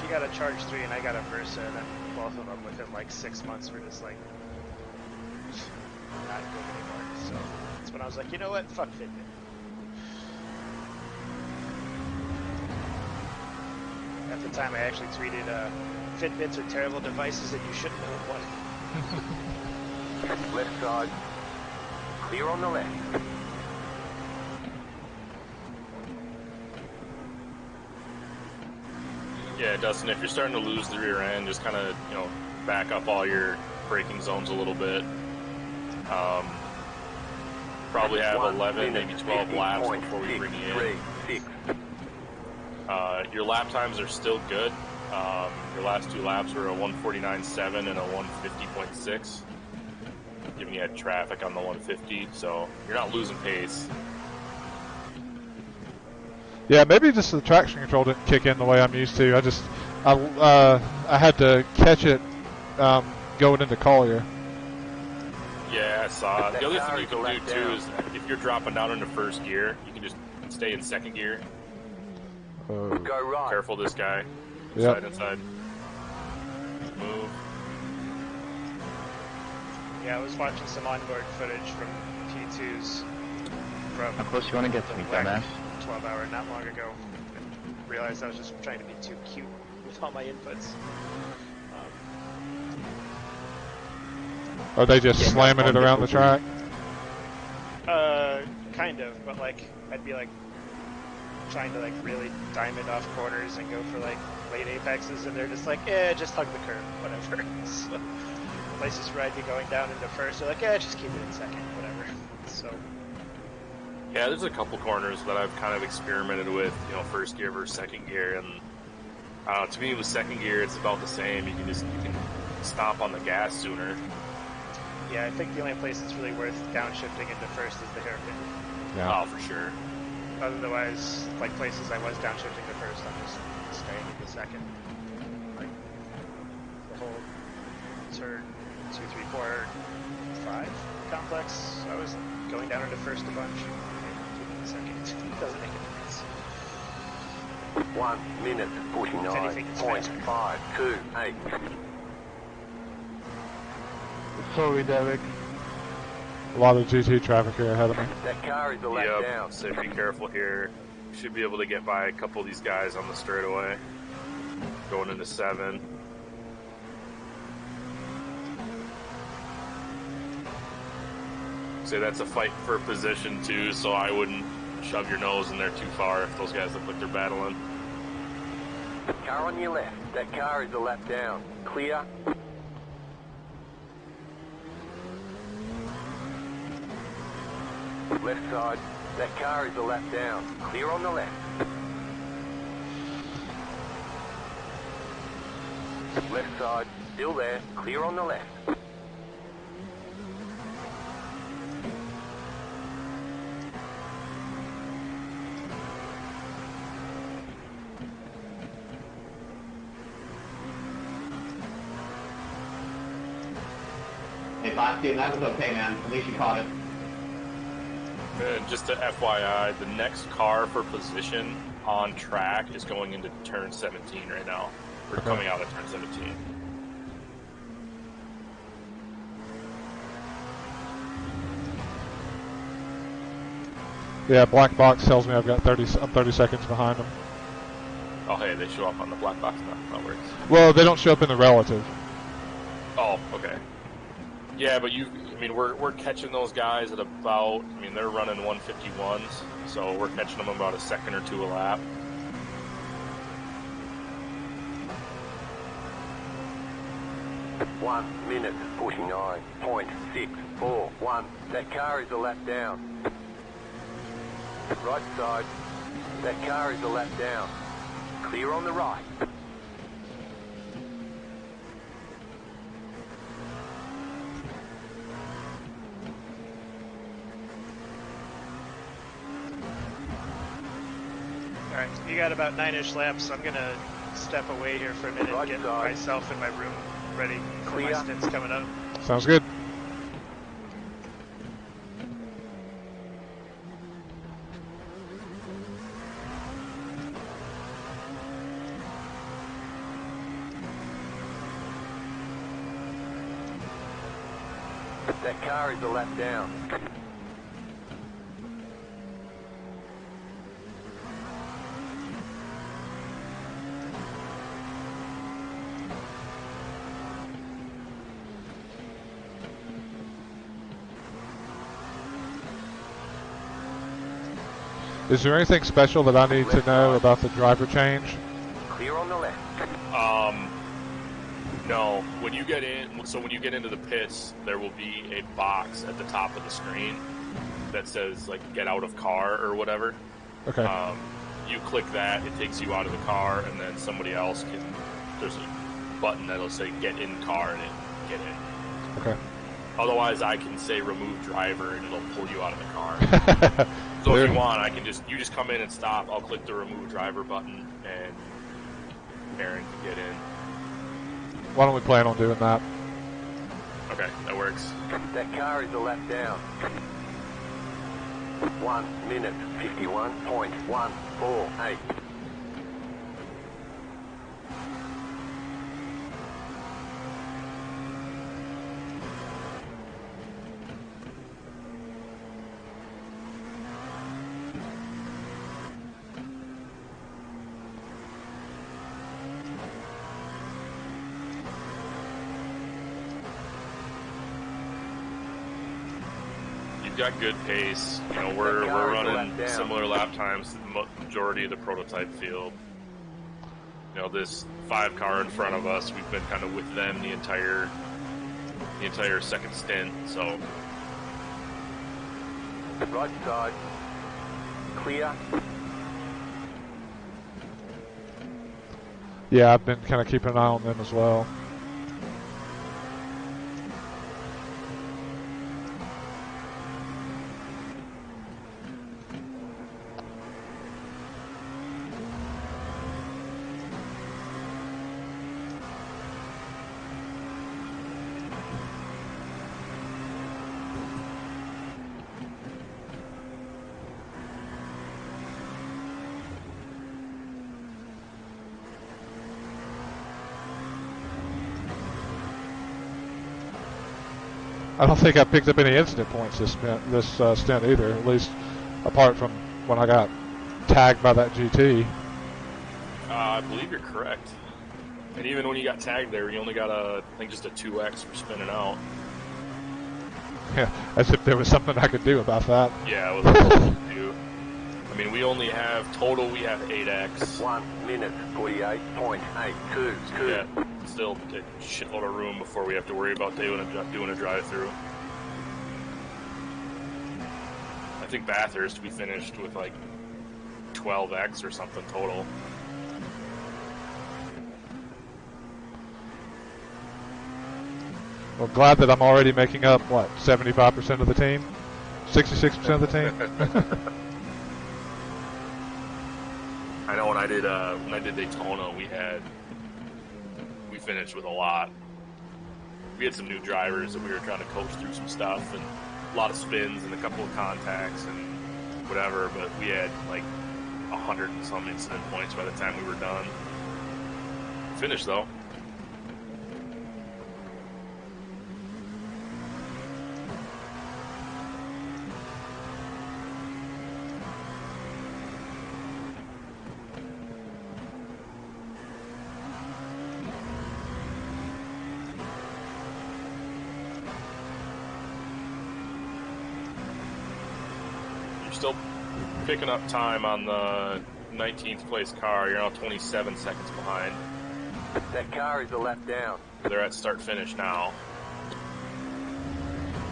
she got a Charge 3 and I got a Versa, and then both of them within like 6 months were just like not good anymore. So that's when I was like, you know what? Fuck Fitbit. At the time I actually tweeted, Fitbits are terrible devices and you shouldn't own one. Left side. Clear on the left. Yeah, Dustin, if you're starting to lose the rear end, just kind of, back up all your braking zones a little bit. Probably have 11, maybe 12 laps before we bring you in. Your lap times are still good. Your last 2 laps were a 149.7 and a 150.6. Giving you traffic on the 150, so you're not losing pace. Yeah, maybe just the traction control didn't kick in the way I'm used to. I had to catch it going into Collier. Yeah, I saw it. The other thing you can do too is if you're dropping down into first gear, you can just stay in second gear. Go right. Careful, this guy. Yep. Inside. Move. Yeah, I was watching some onboard footage from P2s from How close you want to get to me, dumbass? 12-hour not long ago, and realized I was just trying to be too cute with all my inputs. Are they just slamming it around the track? kind of, but like I'd be like trying to like really diamond off corners and go for like late apexes, and they're just like, just hug the curb, whatever. So places where I'd be going down into first, they're like, just keep it in second, whatever. So yeah, there's a couple corners that I've kind of experimented with, first gear versus second gear, and to me with second gear it's about the same. You can stomp on the gas sooner. yeah, I think the only place that's really worth downshifting into first is the hairpin. Yeah. Oh, for sure. Otherwise, like places I was downshifting to first, I'm just staying into second. Like the whole turn 2, 3, 4, 5 complex, I was going down into first a bunch and keeping in second. It doesn't make a difference. 1 minute If anything, it's faster. 49.528. Sorry, Derek. A lot of GT traffic here ahead of me. That car is a lap down. So be careful here. Should be able to get by a couple of these guys on the straightaway. Going into 7. Say that's a fight for position too, so I wouldn't shove your nose in there too far if those guys look like they're battling. Car on your left. That car is a lap down. Clear. Left side. That car is a lap down. Clear on the left. Left side. Still there. Clear on the left. Hey, Bastian, that was okay, man. At least you caught it. And just to FYI, the next car for position on track is going into turn 17 right now. We're coming out of turn 17. Yeah, black box tells me I've got 30 seconds behind them. Oh, hey, they show up on the black box now. That works. Well, they don't show up in the relative. Oh, okay. Yeah, but we're catching those guys at about, they're running 151s, so we're catching them about a second or two a lap. One minute 49.641. That car is a lap down. Right side. That car is a lap down. Clear on the right. Alright, you got about 9-ish laps. I'm gonna step away here for a minute and get myself in my room ready for my stints coming up. Sounds good. That car is a lap down. Is there anything special that I need to know about the driver change? Clear on the left. No. When you get into the pits, there will be a box at the top of the screen that says, like, get out of car or whatever. Okay. You click that, it takes you out of the car, and then somebody else there's a button that'll say get in car, and get in. Okay. Otherwise, I can say remove driver, and it'll pull you out of the car. So if you want, you just come in and stop. I'll click the remove driver button, and Aaron can get in. Why don't we plan on doing that? Okay, that works. That car is a lap down. 1 minute 51.148. we've got good pace. You know, we're running similar lap times to the majority of the prototype field. You know, this 5 car in front of us, we've been kind of with them the entire second stint. So, Right side. Clear. Yeah, I've been kind of keeping an eye on them as well. I don't think I picked up any incident points this stint either, at least apart from when I got tagged by that GT. I believe you're correct. And even when you got tagged there, you only got I think just a 2x for spinning out. Yeah, as if there was something I could do about that. Yeah, it was nothing to do. I mean, we only have, total, we have 8x. 1 minute 48.822. Yeah, still take a shitload of room before we have to worry about doing a drive-through. I think Bathurst, we finished with like 12x or something total. Well, glad that I'm already making up, what, 75% of the team? 66% of the team? I know when I did Daytona, we finished with a lot. We had some new drivers that we were trying to coach through some stuff, and a lot of spins and a couple of contacts and whatever, but we had like 100 and some incident points by the time we were done. Finished though. Still picking up time on the 19th place car. You're now 27 seconds behind. That car is a lap down. They're at start finish now.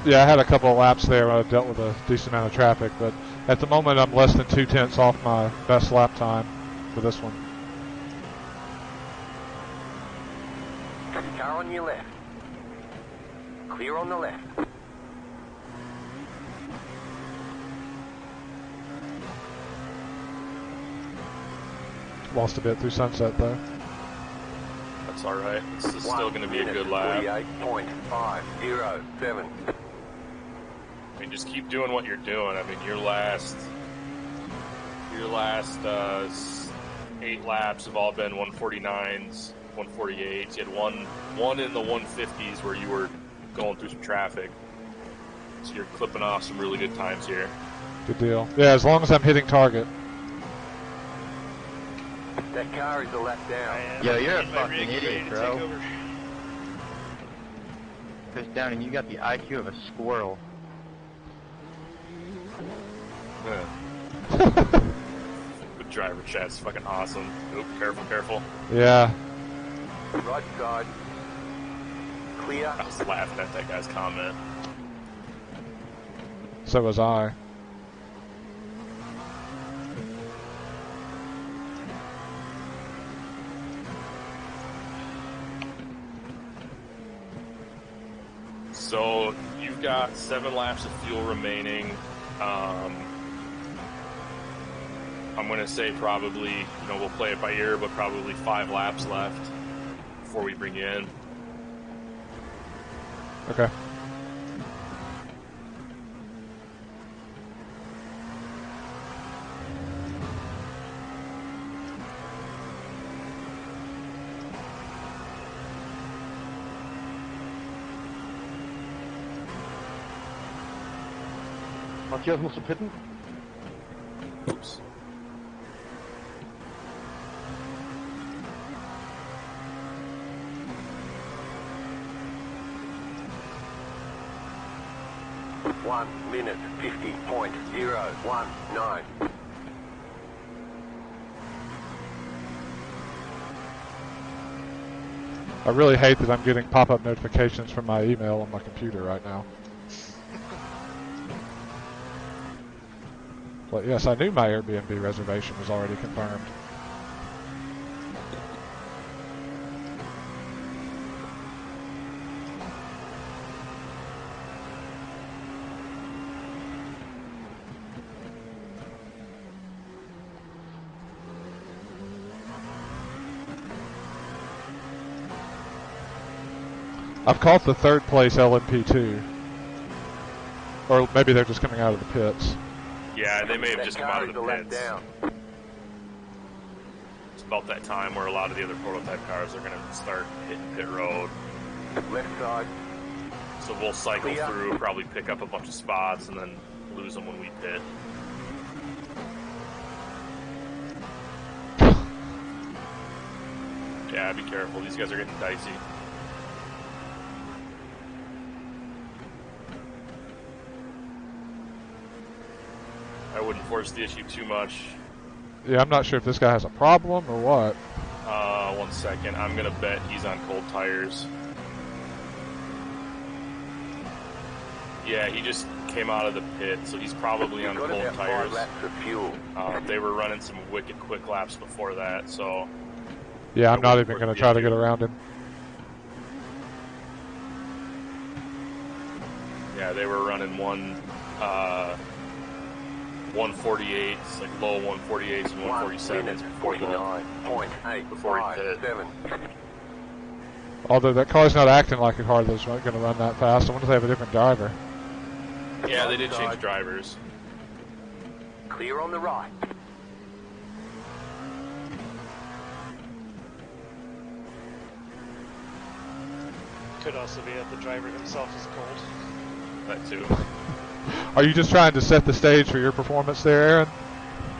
Yeah, I had a couple of laps there where I dealt with a decent amount of traffic, but at the moment I'm less than 2/10 off my best lap time for this one. Car on your left. Clear on the left. Lost a bit through sunset though. That's all right. This is still going to be a good lap. 48.507. I mean, just keep doing what you're doing. I mean, your last 8 laps have all been 149s, 148s. You had one in the 150s where you were going through some traffic. So you're clipping off some really good times here. Good deal. Yeah, as long as I'm hitting target. That car is a lap down. Yo, you're a fucking idiot, bro. Chris Downing, you got the IQ of a squirrel. Good driver chat's fucking awesome. Oop, careful. Yeah. Right side. Clear. I was laughing at that guy's comment. So was I. So you've got 7 laps of fuel remaining. I'm going to say probably, we'll play it by ear, but probably 5 laps left before we bring you in. Okay. Matthias, musst du pitten? Oops. 1 minute 50.019. I really hate that I'm getting pop-up notifications from my email on my computer right now. But yes, I knew my Airbnb reservation was already confirmed. I've caught the third place LMP2. Or maybe they're just coming out of the pits. Yeah, they may have just come out of the left pits. down. It's about that time where a lot of the other prototype cars are going to start hitting pit road. Left side. So we'll cycle Clear. through, probably pick up a bunch of spots, and then lose them when we pit. Yeah, be careful. These guys are getting dicey. I wouldn't force the issue too much. Yeah, I'm not sure if this guy has a problem or what. 1 second. I'm going to bet he's on cold tires. Yeah, he just came out of the pit, so he's probably on Got cold about 5 tires. laps of fuel. They were running some wicked quick laps before that, so... Yeah, I'm not even going to try to get around him. Yeah, they were running 148s, like low 148s and 147s before he pit. Although that car's not acting like a car that's going to run that fast. I wonder if they have a different driver. Yeah, they did change drivers. Clear on the right. Could also be that the driver himself is cold. That too. Are you just trying to set the stage for your performance there, Aaron?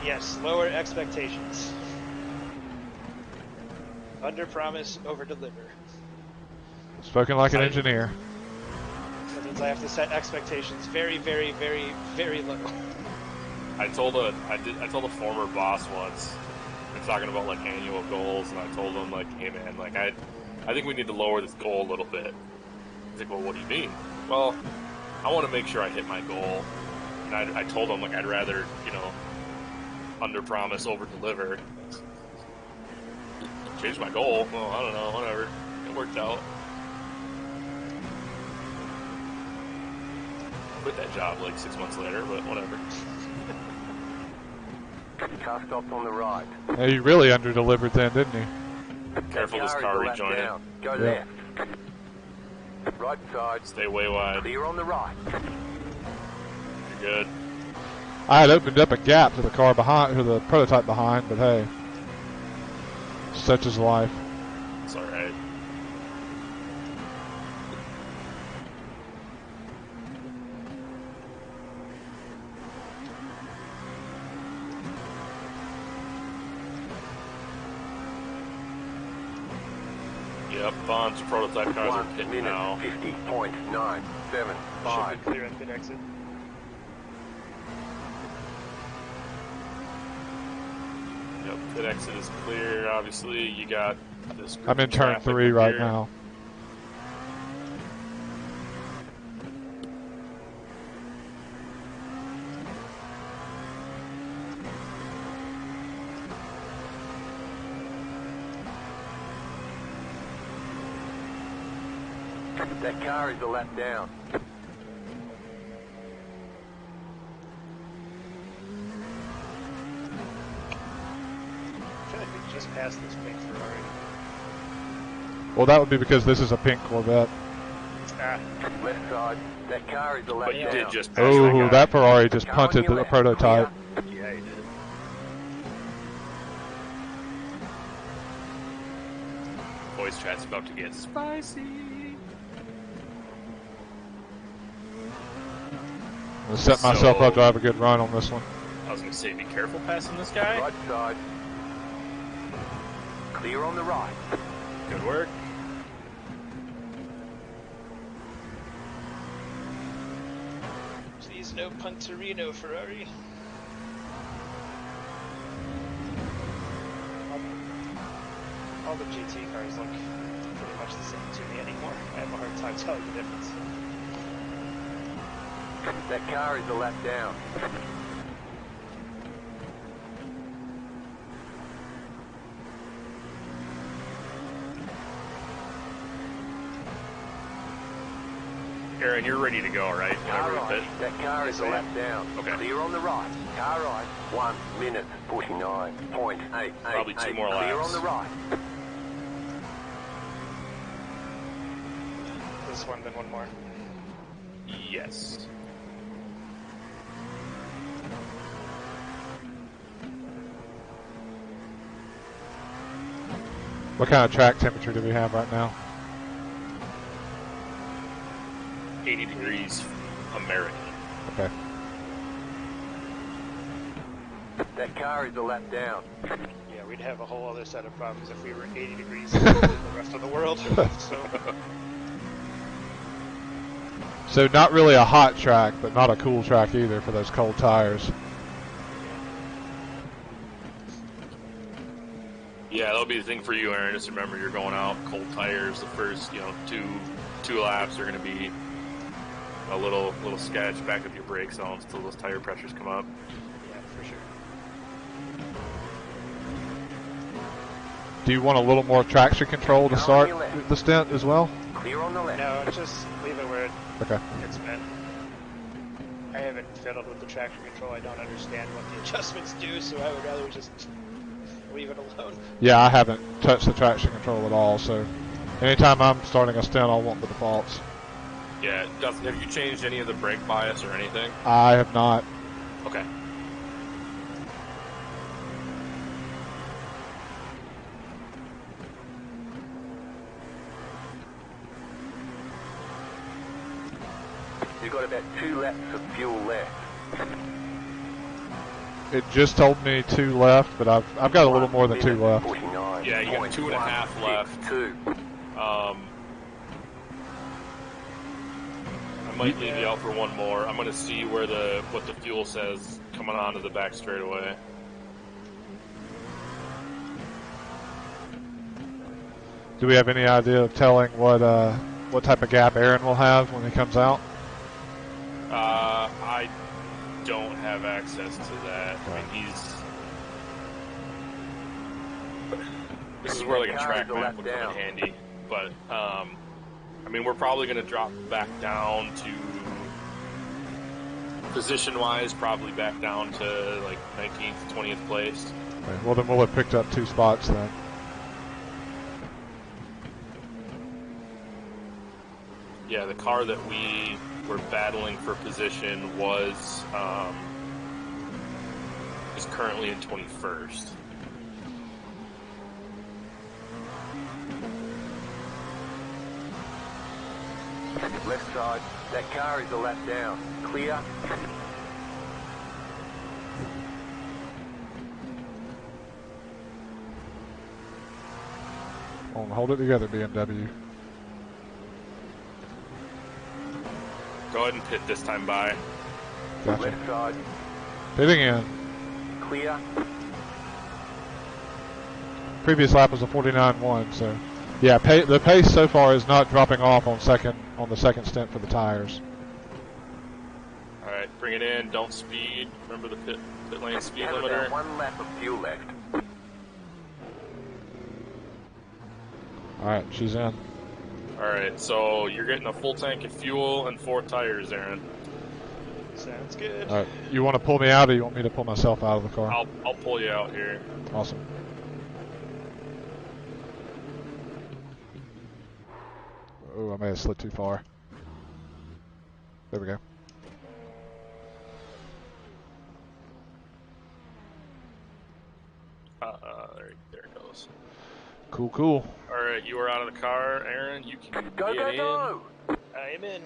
Yes, lower expectations. Under promise, over deliver. Spoken like an engineer. That means I have to set expectations very, very, very, very low. I told a former boss once, we're talking about like annual goals, and I told him like, hey man, like I think we need to lower this goal a little bit. He's like, well, what do you mean? Well, I want to make sure I hit my goal. And I told him, like, I'd rather, under promise, over deliver. Change my goal. Well, I don't know, whatever. It worked out. Quit that job like 6 months later, but whatever. Car stopped on the right. Yeah, he really under-delivered then, didn't he? Careful this car rejoining. Go Yeah. left. Right side. Stay way wide. Clear on the right. You're good. I had opened up a gap to the car behind, to the prototype behind, but hey, such is life. It's alright. Yep, Bond's prototype cars are pitting now. 50.975. Should be clear at pit exit. Yep, pit exit is clear. Obviously, you got this. I'm in turn 3 right now. That car is a lap down. I feel like we just passed this pink Ferrari. Well, that would be because this is a pink Corvette. Ah, Left side. That car is a lap But you down. did just pass Oh, that that guy. Ferrari just Car on punted your the left. prototype. Clear. Yeah, you did. Voice chat's about to get spicy. I'm gonna set myself up to have a good run on this one. I was gonna say, be careful passing this guy. Right side. Clear on the right. Good work. no Punterino Ferrari. All the GT cars look pretty much the same to me anymore. I have a hard time telling the difference. That car is a lap down. Aaron, you're ready to go, right? Car Whenever right. That car is a lap down. Okay. Clear on the right. Car right. 1 minute 49.88. Probably 2 more Clear laps. on the right. This one, then one more. Yes. What kind of track temperature do we have right now? 80 degrees American. Okay. That car is a lap down. Yeah, we'd have a whole other set of problems if we were 80 degrees in the rest of the world. So not really a hot track, but not a cool track either for those cold tires. Yeah, that'll be the thing for you, Aaron. Just remember, you're going out cold tires. The first, two laps are going to be a little sketch. Back up your brakes on until those tire pressures come up. Yeah, for sure. Do you want a little more traction control to start the stint as well? Clear on the left. No, just leave it where Okay. it's been. I haven't fiddled with the traction control. I don't understand what the adjustments do, so I would rather just leave it alone. Yeah, I haven't touched the traction control at all, so anytime I'm starting a stint, I'll want the defaults. Yeah, Dustin, have you changed any of the brake bias or anything? I have not. Okay. You've got about 2 laps of fuel left. It just told me 2 left, but I've got a little more than 2 left. 49. Yeah, you got 2.5 left. 2. I might leave you out for one more. I'm going to see what the fuel says coming onto the back straightaway. Do we have any idea of telling what type of gap Aaron will have when he comes out? I don't have access to that. I mean, this is where like a track map would come in handy. But I mean, we're probably going to drop back down to position-wise, probably back down to like 19th, 20th place. Okay, well, then we'll have picked up 2 spots then. Yeah, the car that we were battling for position is currently in 21st. Left side. That car is a lap down. Clear. Hold it together, BMW. Go ahead and pit this time by. Gotcha. Left side. Pitting in. Clear. Previous lap was a 49.1, so yeah, the pace so far is not dropping off on the second stint for the tires. All right, bring it in. Don't speed. Remember the pit lane speed Have limiter. about 1 lap of fuel left. All right, she's in. All right, so you're getting a full tank of fuel and 4 tires, Aaron. Sounds good. All right, you want to pull me out, or you want me to pull myself out of the car? I'll pull you out here. Awesome. Oh, I may have slid too far. There we go. There it goes. Cool, cool. All right, you are out of the car, Aaron. You can Go, get go, in. go! I am in.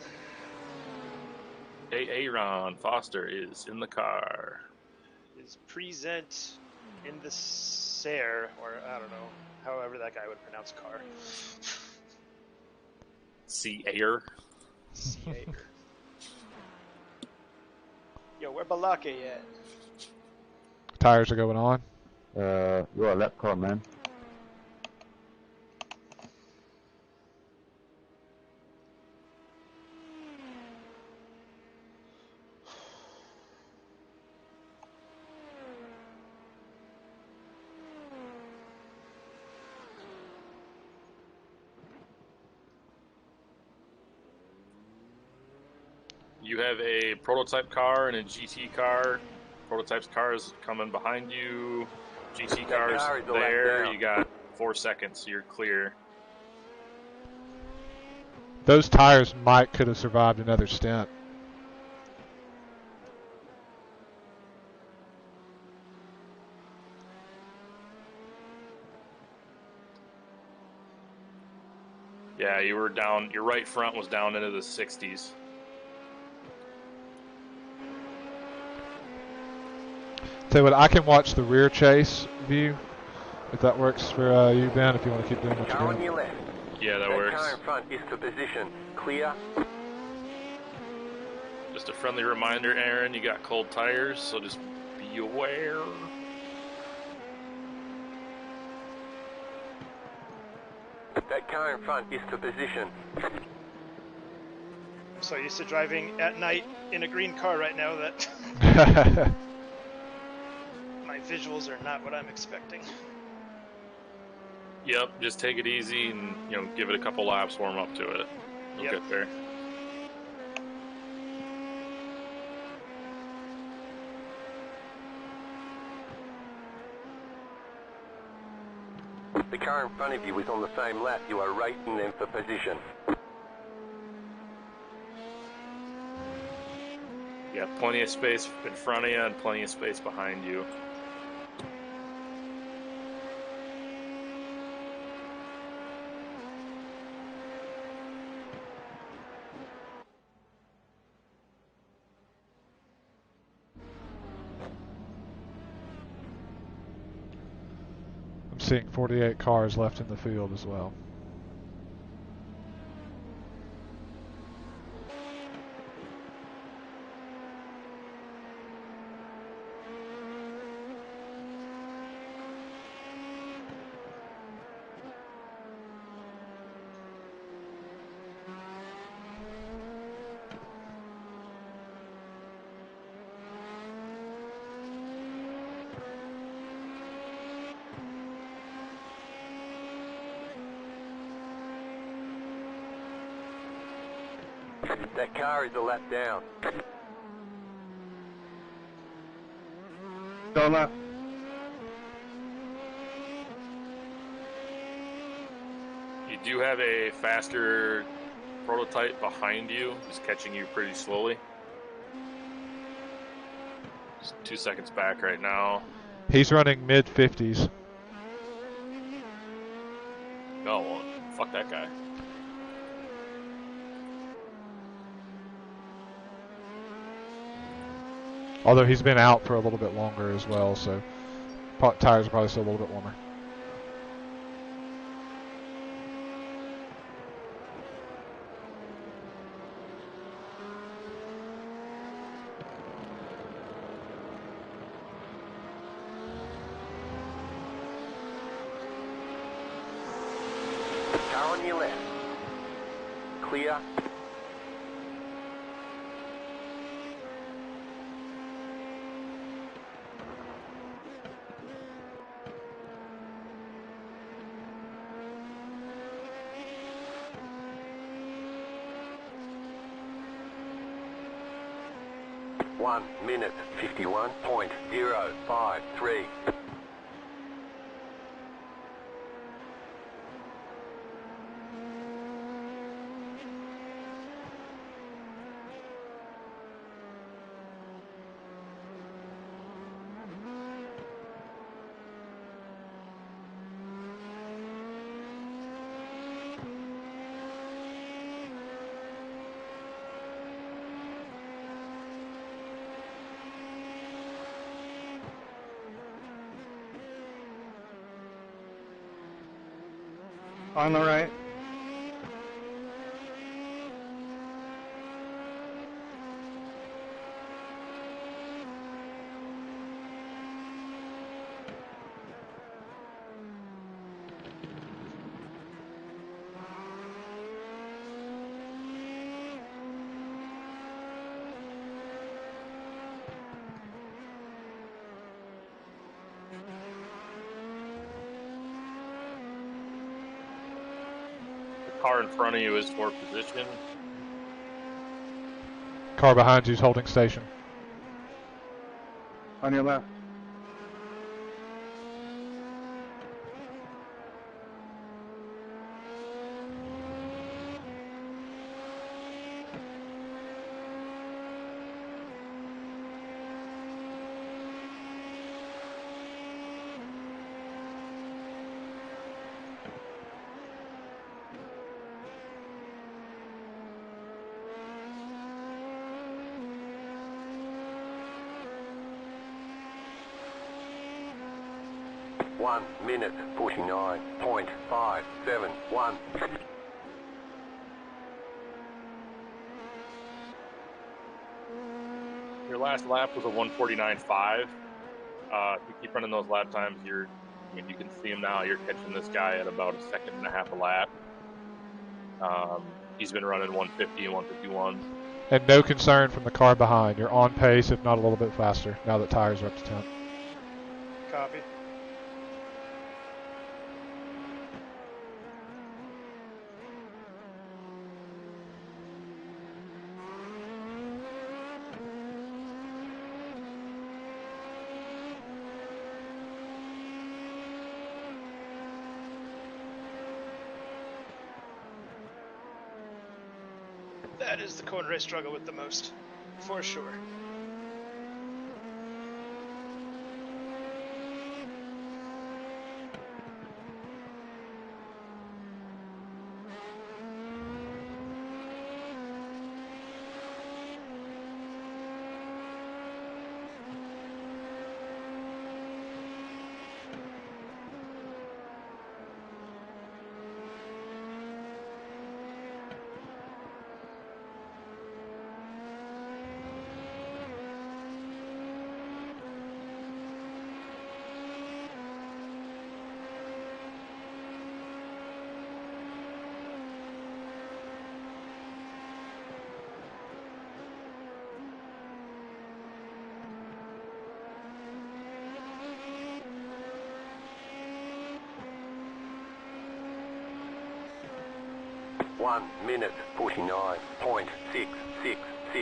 Hey, Aaron Foster is in the car. Is present in the Serre, or I don't know, however that guy would pronounce car. See Air. Serre. Yo, where Balake at? Tires are going on. You're a lap car, man. You have a prototype car and a GT car. Prototype's car is coming behind you. GT That car's car is the lap there. down. You got 4 seconds. So you're clear. Those tires could have survived another stint. Yeah, you were down. Your right front was down into the 60s. Tell you what, I can watch the rear chase view, if that works for you, Ben, if you want to keep doing what Car you're on doing. your left. Yeah, that That works. car in front is for position. Clear. Just a friendly reminder, Aaron, you got cold tires, so just be aware. That car in front is for position. I'm so used to driving at night in a green car right now that my visuals are not what I'm expecting. Yep, just take it easy and give it a couple laps, warm up to it. You'll Yep. get there. The car in front of you is on the same lap. You are racing them for position. You have plenty of space in front of you and plenty of space behind you. I'm seeing 48 cars left in the field as well. That car is a lap down. Go lap. You do have a faster prototype behind you. He's catching you pretty slowly. Just 2 seconds back right now. He's running mid-50s. No, well, fuck that guy. Although he's been out for a little bit longer as well, so tires are probably still a little bit warmer. Car on your left. Clear. One minute 51.053. On the right. Car in front of you is for position. Car behind you is holding station. On your left. One minute, 49.571. Your last lap was a 149.5. If you keep running those lap times, you can see him now. You're catching this guy at about a second and a half a lap. He's been running 150 and 151. And no concern from the car behind. You're on pace, if not a little bit faster, now that tires are up to temp. Copy. That is the corner I struggle with the most, for sure. One minute, 49.666.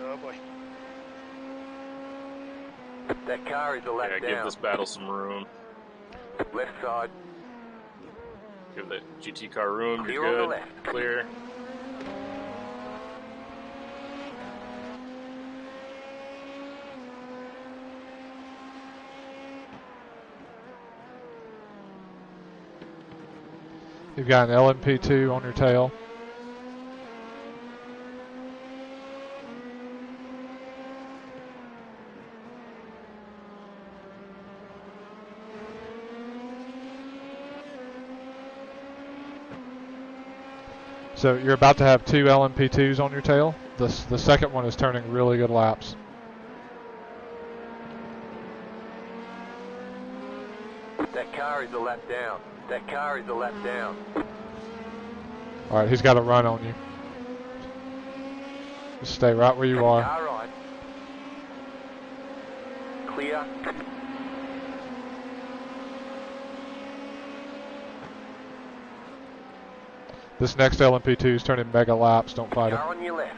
Oh boy. That car is a lap Yeah, give down. this battle some room. Left side, Give the GT car room. Clear You're on the good. left. Clear. You've got an LMP2 on your tail. So you're about to have two LMP2s on your tail. The second one is turning really good laps. that car is a lap down. That car is a lap down. All right, he's got a run on you. Just stay right where you are. Car right. Clear. This next LMP2 is turning mega laps. Don't fight him. Car on your left.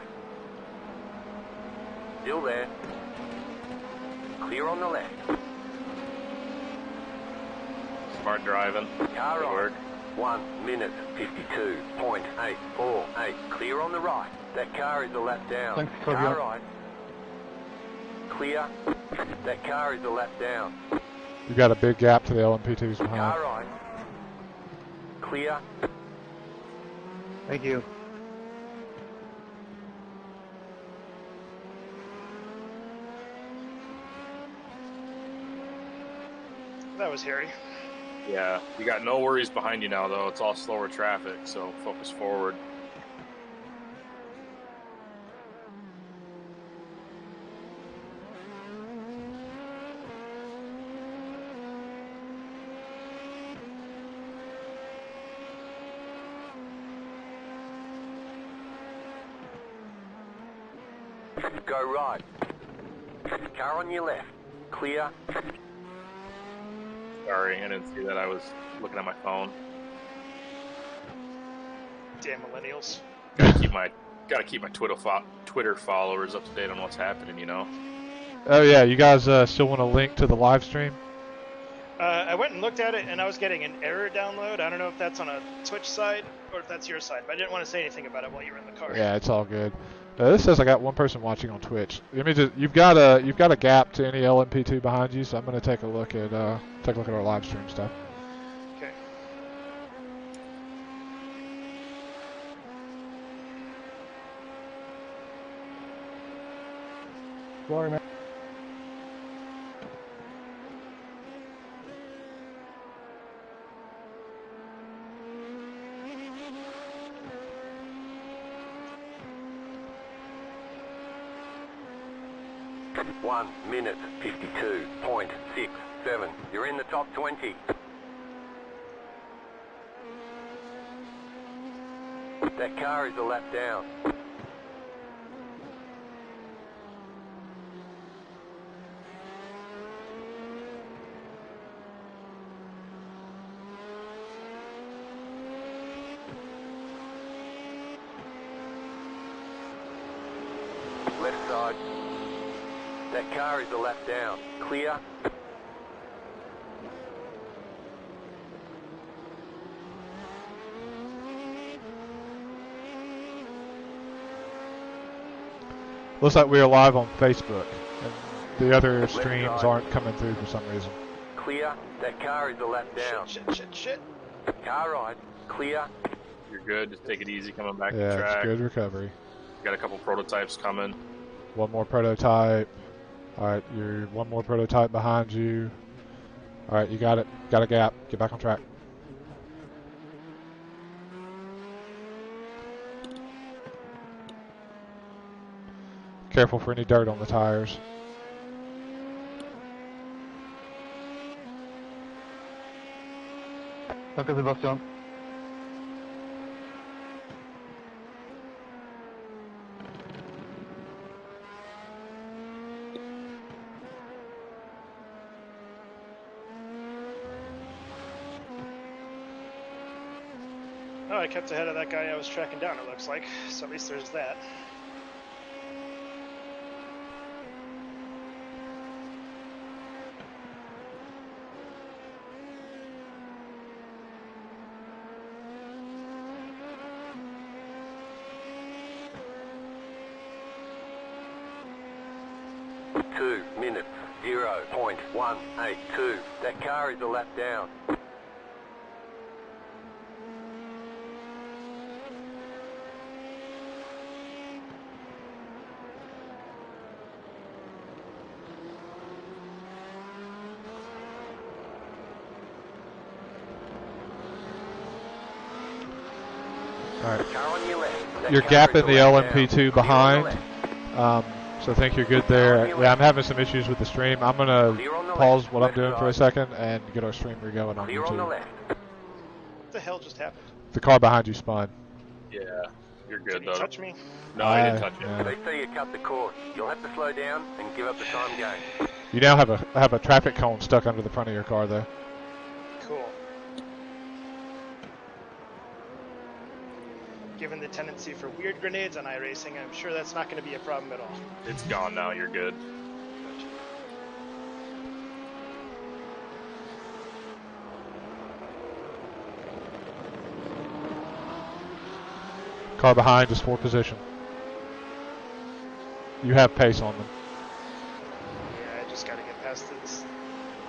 Still there. Clear on the left. Smart driving. Car Good right. work. 1 minute 52.848. Clear on the right. That car is a lap down. Thanks, Car Torbjörn. right. Clear. That car is a lap down. You've got a big gap to the LMP2s behind. Car right. Clear. Thank you. That was hairy. Yeah, you got no worries behind you now, though. It's all slower traffic, so focus forward. Go right. Car on your left. Clear. Sorry, I didn't see that. I was looking at my phone. Damn millennials. Gotta keep my Twitter followers up to date on what's happening, you know? Oh yeah, you guys still want a link to the live stream? I went and looked at it, and I was getting an error download. I don't know if that's on a Twitch side or if that's your side, but I didn't want to say anything about it while you were in the car. Yeah, it's all good. This says I got one person watching on Twitch. Let me just, you've got a gap to any LMP2 behind you, so I'm gonna take a look at our live stream stuff. Okay. Sorry, man. One minute 52.67. You're in the top 20. That car is a lap down. Left side. That car is a lap down. Clear. Looks like we are live on Facebook, and the other streams aren't coming through for some reason. Clear. That car is a lap down. Shit. Car right. Clear. You're good. Just take it easy coming back to Yeah, track. it's good recovery. Got a couple prototypes coming. One more prototype. All right, you're one more prototype behind you. All right, you got it. Got a gap. Get back on track. Careful for any dirt on the tires. Tackar Sebastian. Oh, I kept ahead of that guy I was tracking down, it looks like. So at least there's that. Two minutes 0.182. That car is a lap down. All right. Car on your left. That You're car gapping is the a lap down. LMP2 Clear on the behind. left. So I think you're good there. Yeah, I'm having some issues with the stream. I'm gonna Clear on the pause left. what I'm Left doing for a side. second and get our stream re-going on Clear on the YouTube. left. What the hell just happened? The car behind you spun. Yeah, you're Did good he though. touch me? No, I didn't touch it. Yeah. They say you cut the course. You'll have to slow down and give up the time game. You now have a traffic cone stuck under the front of your car, though. Cool. Given the tendency for weird grenades on iRacing, I'm sure that's not going to be a problem at all. It's gone now. You're good. Car behind is for position. You have pace on them. Yeah, I just got to get past this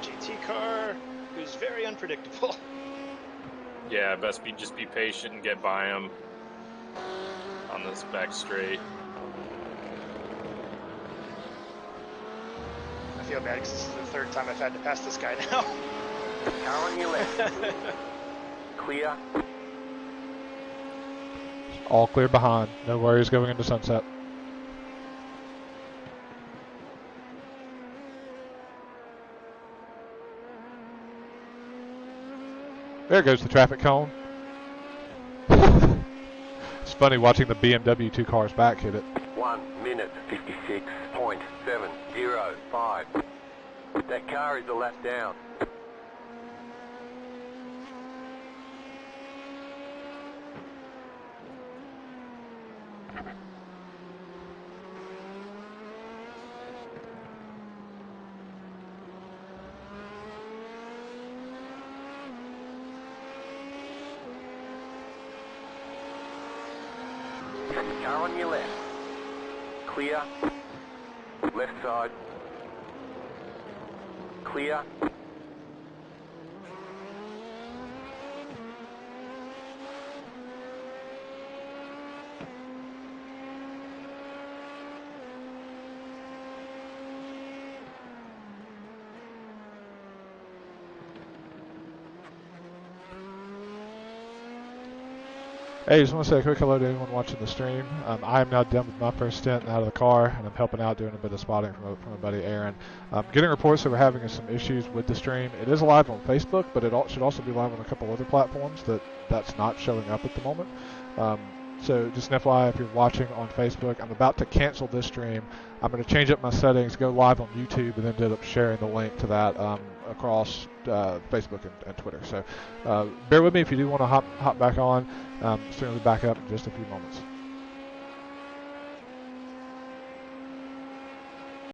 GT car, who's very unpredictable. Yeah, just be patient and get by him on this back straight. I feel bad because this is the third time I've had to pass this guy now. Car on your left. Clear. All clear behind. No worries going into sunset. There goes the traffic cone. It's funny watching the BMW 2 cars back hit it. 1 minute 56.705. That car is a lap down. Car on your left. Clear. Left side. Clear. Hey, just want to say a quick hello to anyone watching the stream. I am now done with my first stint and out of the car, and I'm helping out doing a bit of spotting from my buddy Aaron. Getting reports that we're having some issues with the stream. It is live on Facebook, but it should also be live on a couple other platforms that's not showing up at the moment. So just an FYI, if you're watching on Facebook, I'm about to cancel this stream. I'm going to change up my settings, go live on YouTube, and then end up sharing the link to that across Facebook and Twitter. So bear with me if you do want to hop back on. Certainly back up in just a few moments.